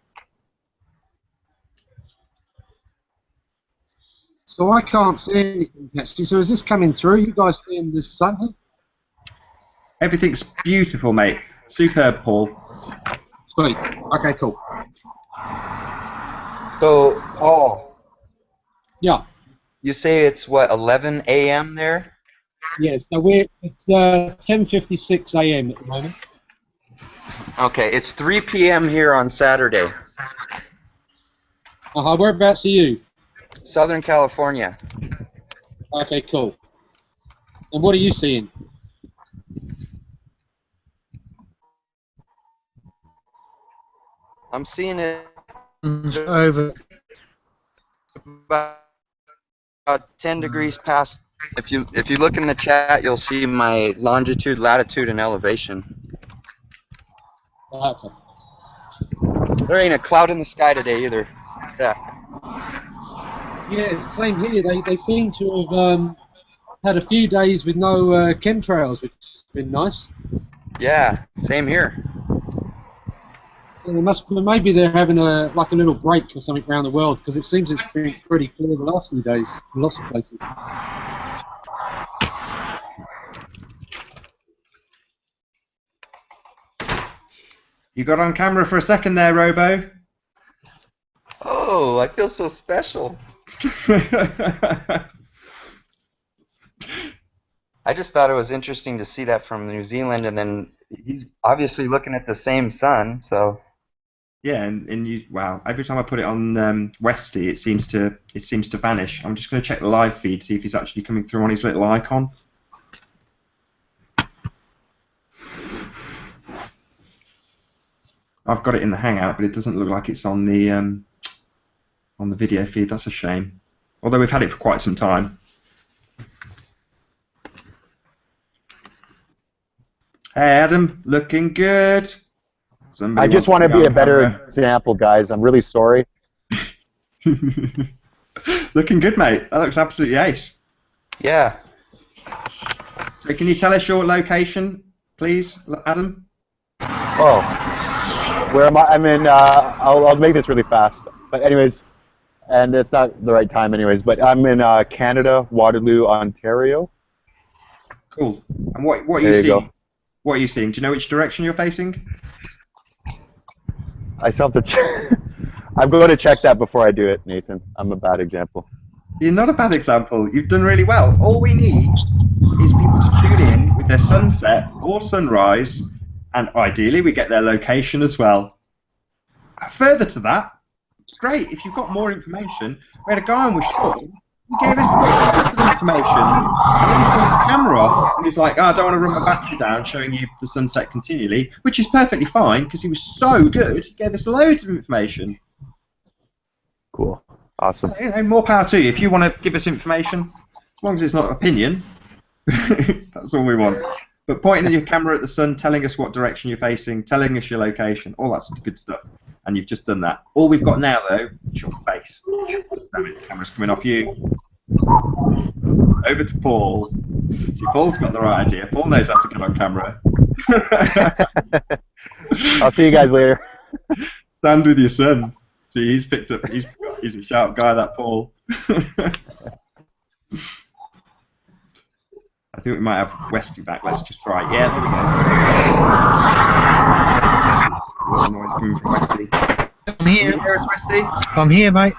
So I can't see anything, actually. So is this coming through? You guys seeing this sun here? Everything's beautiful, mate. Superb, Paul. Sweet. Okay, cool. So, Paul. Yeah. You say it's, what, 11 a.m. there? Yeah, so it's 10:56 a.m. at the moment. Okay, it's 3 p.m. here on Saturday. Whereabouts are you? Southern California. Okay, cool. And what are you seeing? I'm seeing it over about 10 degrees past. If you look in the chat, you'll see my longitude, latitude, and elevation. Okay. There ain't a cloud in the sky today either. Yeah. Yeah, it's the same here. They seem to have had a few days with no chemtrails, which has been nice. Yeah, same here. Yeah, maybe they're having a little break or something around the world, because it seems it's been pretty clear the last few days in lots of places. You got on camera for a second there, Robo. Oh, I feel so special. I just thought it was interesting to see that from New Zealand, and then he's obviously looking at the same sun, so. Yeah, and wow, every time I put it on Westy, it seems to vanish. I'm just going to check the live feed, see if he's actually coming through on his little icon. I've got it in the Hangout, but it doesn't look like it's on the video feed. That's a shame. Although we've had it for quite some time. Hey, Adam, looking good. I just want to be a better example, guys. I'm really sorry. Looking good, mate. That looks absolutely ace. Yeah. So can you tell us your location, please, Adam? Oh, where am I? I'm in, I'll make this really fast. But anyways, and it's not the right time anyways, but I'm in Canada, Waterloo, Ontario. Cool. And what are you seeing? What are you seeing? Do you know which direction you're facing? I still have to I'm going to check that before I do it, Nathan. I'm a bad example. You're not a bad example. You've done really well. All we need is people to tune in with their sunset or sunrise, and ideally we get their location as well. Further to that, it's great if you've got more information. We had a guy on with Sean. He gave us lots of information, and then he turned his camera off, and he's like, oh, I don't want to run my battery down, showing you the sunset continually, which is perfectly fine, because he was so good, he gave us loads of information. Cool. Awesome. More power to you. If you want to give us information, as long as it's not opinion, that's all we want. But pointing at your camera at the sun, telling us what direction you're facing, telling us your location, all that's good stuff. And you've just done that. All we've got now, though, is your face. Damn it, the camera's coming off you. Over to Paul. See, Paul's got the right idea. Paul knows how to get on camera. I'll see you guys later. Stand with your son. See, he's picked up. He's a sharp guy, that Paul. I think we might have Westy back. Let's just try. Yeah, there we go. Noise coming from Westy. I'm here. Can you hear us, Westy? I'm here, mate.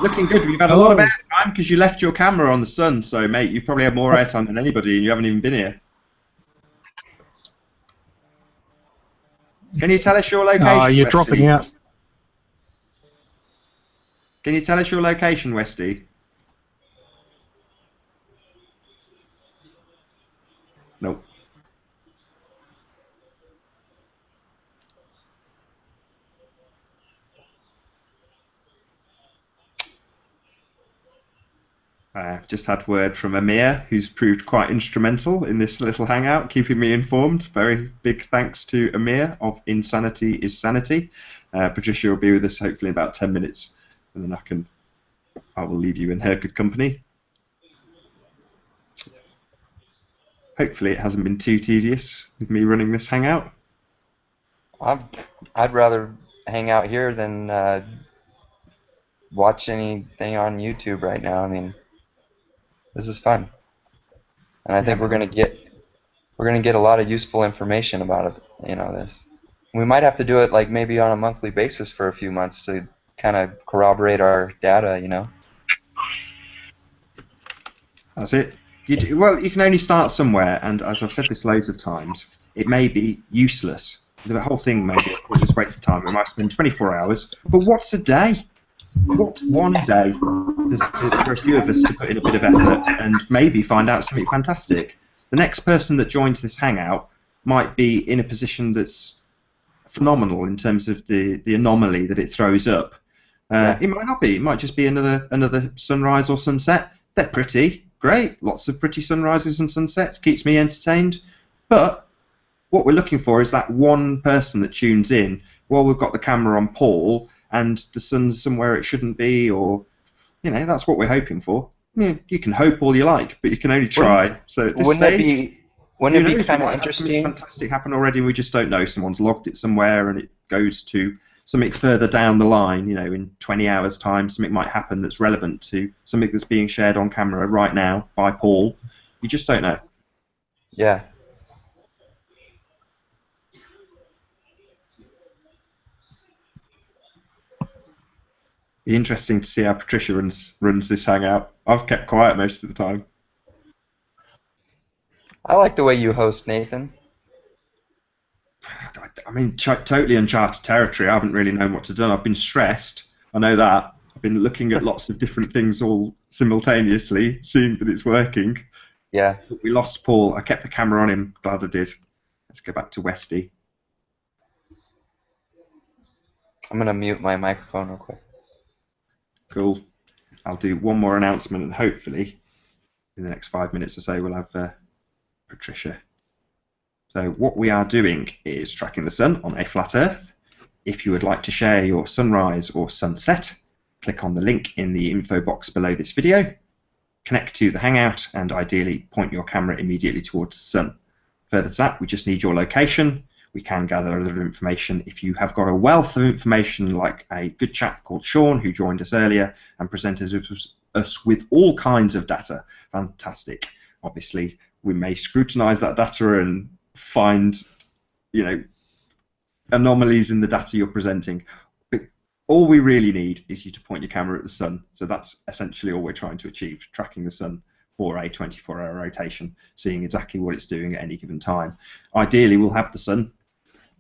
Looking good. We've had a lot of airtime because you left your camera on the sun. So, mate, you've probably had more airtime than anybody, and you haven't even been here. Can you tell us your location? You're Westy? dropping out. Can you tell us your location, Westy? Nope. I've just had word from Amir, who's proved quite instrumental in this little hangout, keeping me informed. Very big thanks to Amir of Insanity is Sanity. Patricia will be with us hopefully in about 10 minutes, and then I will leave you in her good company. Hopefully it hasn't been too tedious with me running this hangout. I'd rather hang out here than watch anything on YouTube right now. I mean, this is fun, and I think we're gonna get a lot of useful information about it. You know, this. We might have to do it like maybe on a monthly basis for a few months to kind of corroborate our data. You know. That's it. Well, you can only start somewhere, and as I've said this loads of times, it may be useless. The whole thing may be a pointless waste of time. We might spend 24 hours, but what's a day? What's one day for a few of us to put in a bit of effort and maybe find out something fantastic? The next person that joins this hangout might be in a position that's phenomenal in terms of the anomaly that it throws up. It might not be. It might just be another sunrise or sunset. They're pretty. Great, lots of pretty sunrises and sunsets, keeps me entertained. But what we're looking for is that one person that tunes in while we've got the camera on Paul and the sun's somewhere it shouldn't be, or, you know, that's what we're hoping for. You can hope all you like, but you can only try. So at this stage, wouldn't it be kind of interesting? Fantastic happen already, and we just don't know. Someone's logged it somewhere, and it goes to something further down the line. You know, in 20 hours' time, something might happen that's relevant to something that's being shared on camera right now by Paul. You just don't know. Yeah. Be interesting to see how Patricia runs this hangout. I've kept quiet most of the time. I like the way you host, Nathan. I mean, totally uncharted territory. I haven't really known what to do. I've been stressed. I know that. I've been looking at lots of different things all simultaneously, seeing that it's working. Yeah. But we lost Paul. I kept the camera on him. Glad I did. Let's go back to Westy. I'm going to mute my microphone real quick. Cool. I'll do one more announcement, and hopefully in the next 5 minutes or so we'll have Patricia. So what we are doing is tracking the sun on a flat Earth. If you would like to share your sunrise or sunset, click on the link in the info box below this video, connect to the Hangout, and ideally point your camera immediately towards the sun. Further to that, we just need your location. We can gather other information. If you have got a wealth of information, like a good chap called Sean, who joined us earlier and presented us with all kinds of data, fantastic. Obviously, we may scrutinize that data and find, you know, anomalies in the data you're presenting. But all we really need is you to point your camera at the sun. So that's essentially all we're trying to achieve, tracking the sun for a 24-hour rotation, seeing exactly what it's doing at any given time. Ideally, we'll have the sun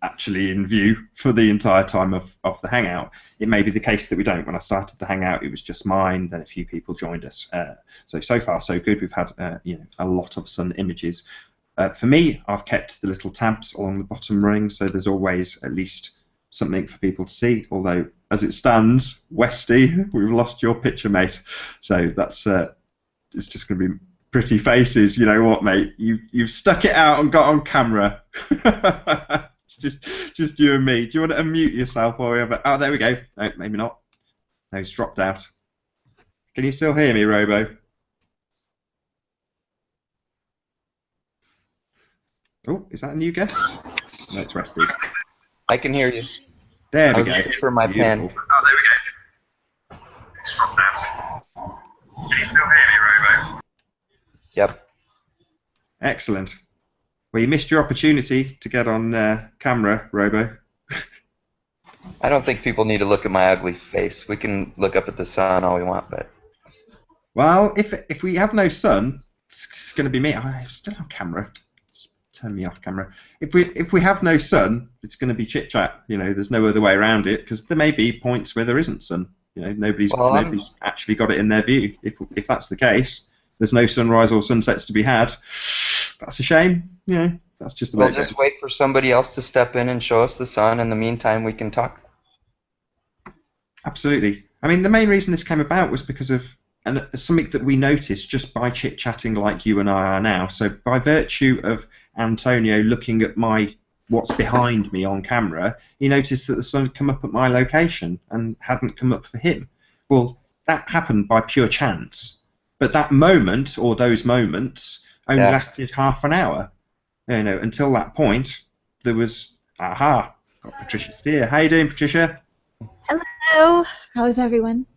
actually in view for the entire time of the hangout. It may be the case that we don't. When I started the hangout, it was just mine, then a few people joined us. So far so good. We've had you know, a lot of sun images. For me, I've kept the little tabs along the bottom running, so there's always at least something for people to see, although as it stands, Westy, we've lost your picture, mate. So that's it's just going to be pretty faces. You know what, mate? You've stuck it out and got on camera. It's just you and me. Do you want to unmute yourself while we have it? Oh, there we go. No, maybe not. No, he's dropped out. Can you still hear me, Robo? Oh, is that a new guest? No, it's Westy. I can hear you. There we go. Looking for my Beautiful. pen. Oh, there we go. It's dropped out. Can you still hear me, Robo? Excellent. Well, you missed your opportunity to get on camera, Robo. I don't think people need to look at my ugly face. We can look up at the sun all we want, but Well, if we have no sun, it's going to be me. I'm still on camera. Turn me off camera. If we have no sun, it's going to be chit chat. You know, there's no other way around it because there may be points where there isn't sun. You know, nobody's actually got it in their view. If that's the case, there's no sunrise or sunsets to be had. That's a shame. You know, that's just the way. We'll just wait for somebody else to step in and show us the sun. In the meantime, we can talk. Absolutely. I mean, the main reason this came about was because of something that we noticed just by chit-chatting like you and I are now. So by virtue of Antonio looking at what's behind me on camera, he noticed that the sun had come up at my location and hadn't come up for him. Well, that happened by pure chance. But that moment, or those moments, only lasted half an hour. You know, until that point, there was, got Patricia Steere. How you doing, Patricia? Hello. How's everyone?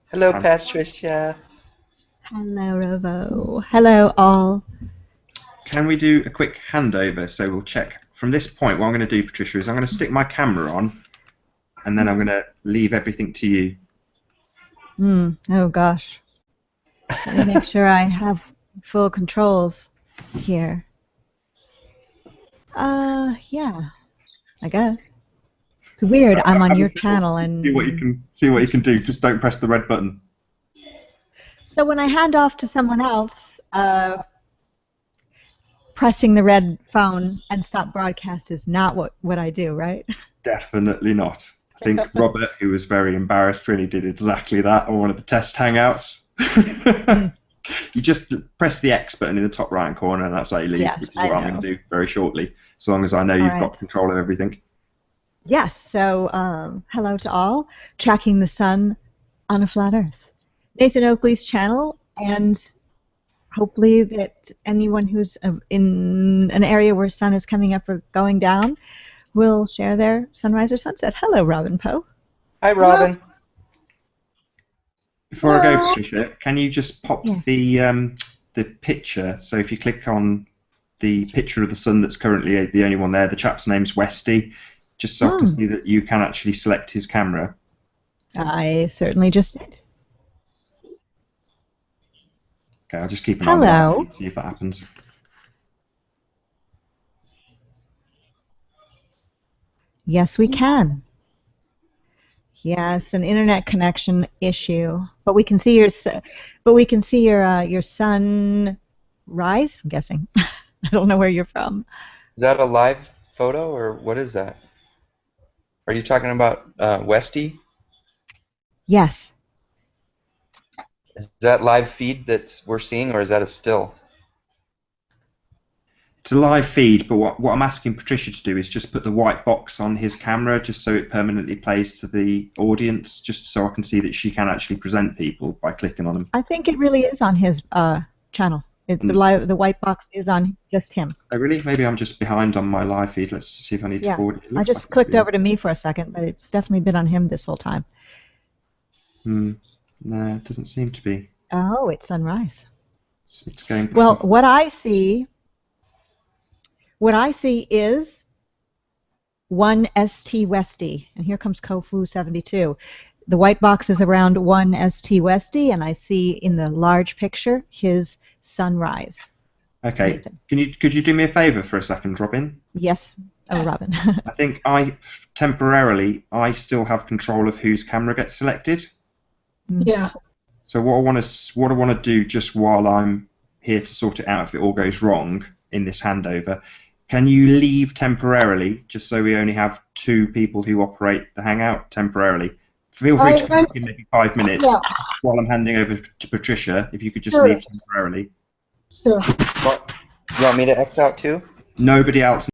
Hello, Patricia. Hello, Robo. Hello, all. Can we do a quick handover? So we'll check from this point. What I'm going to do, Patricia, is I'm going to stick my camera on, and then I'm going to leave everything to you. Oh gosh. Let me make sure I have full controls here. Yeah. I guess. It's weird. I'm on your channel and see what you can do. Just don't press the red button. So when I hand off to someone else, pressing the red phone and stop broadcast is not what I do, right? Definitely not. I think Robert, who was very embarrassed when he did exactly that on one of the test hangouts. You just press the X button in the top right corner and that's how you leave, which is what I'm going to do very shortly, as long as I know you've got control of everything. Yes, so hello to all. Tracking the sun on a flat earth. Nathan Oakley's channel, and hopefully that anyone who's in an area where sun is coming up or going down will share their sunrise or sunset. Hello, Robin Poe. Hi, Robin. Before I go, Patricia, can you just pop the picture? So if you click on the picture of the sun that's currently the only one there, the chap's name's Westy, just so I can see that you can actually select his camera. I certainly just did. Okay, I'll just keep an eye on that and see if that happens. Yes, we can. Yes, an internet connection issue, but we can see your sun rise. I'm guessing. I don't know where you're from. Is that a live photo or what is that? Are you talking about Westy? Yes. Is that live feed that we're seeing, or is that a still? It's a live feed, but what I'm asking Patricia to do is just put the white box on his camera, just so it permanently plays to the audience, just so I can see that she can actually present people by clicking on them. I think it really is on his channel. The white box is on just him. Oh, really? Maybe I'm just behind on my live feed. Let's see if I need to forward it. I just clicked over to me for a second, but it's definitely been on him this whole time. No, it doesn't seem to be. Oh, it's sunrise. It's going. Well, what I see is 1 ST Westy, and here comes Kofu 72. The white box is around 1 ST Westy, and I see in the large picture his sunrise. Okay. Could you do me a favor for a second, Robin? Yes. Oh, Robin. I think temporarily I still have control of whose camera gets selected. Yeah. So what I want to do just while I'm here to sort it out if it all goes wrong in this handover, can you leave temporarily just so we only have 2 people who operate the Hangout temporarily? Feel free to come in maybe 5 minutes while I'm handing over to Patricia. If you could just leave temporarily. Sure. You want me to X out too? Nobody else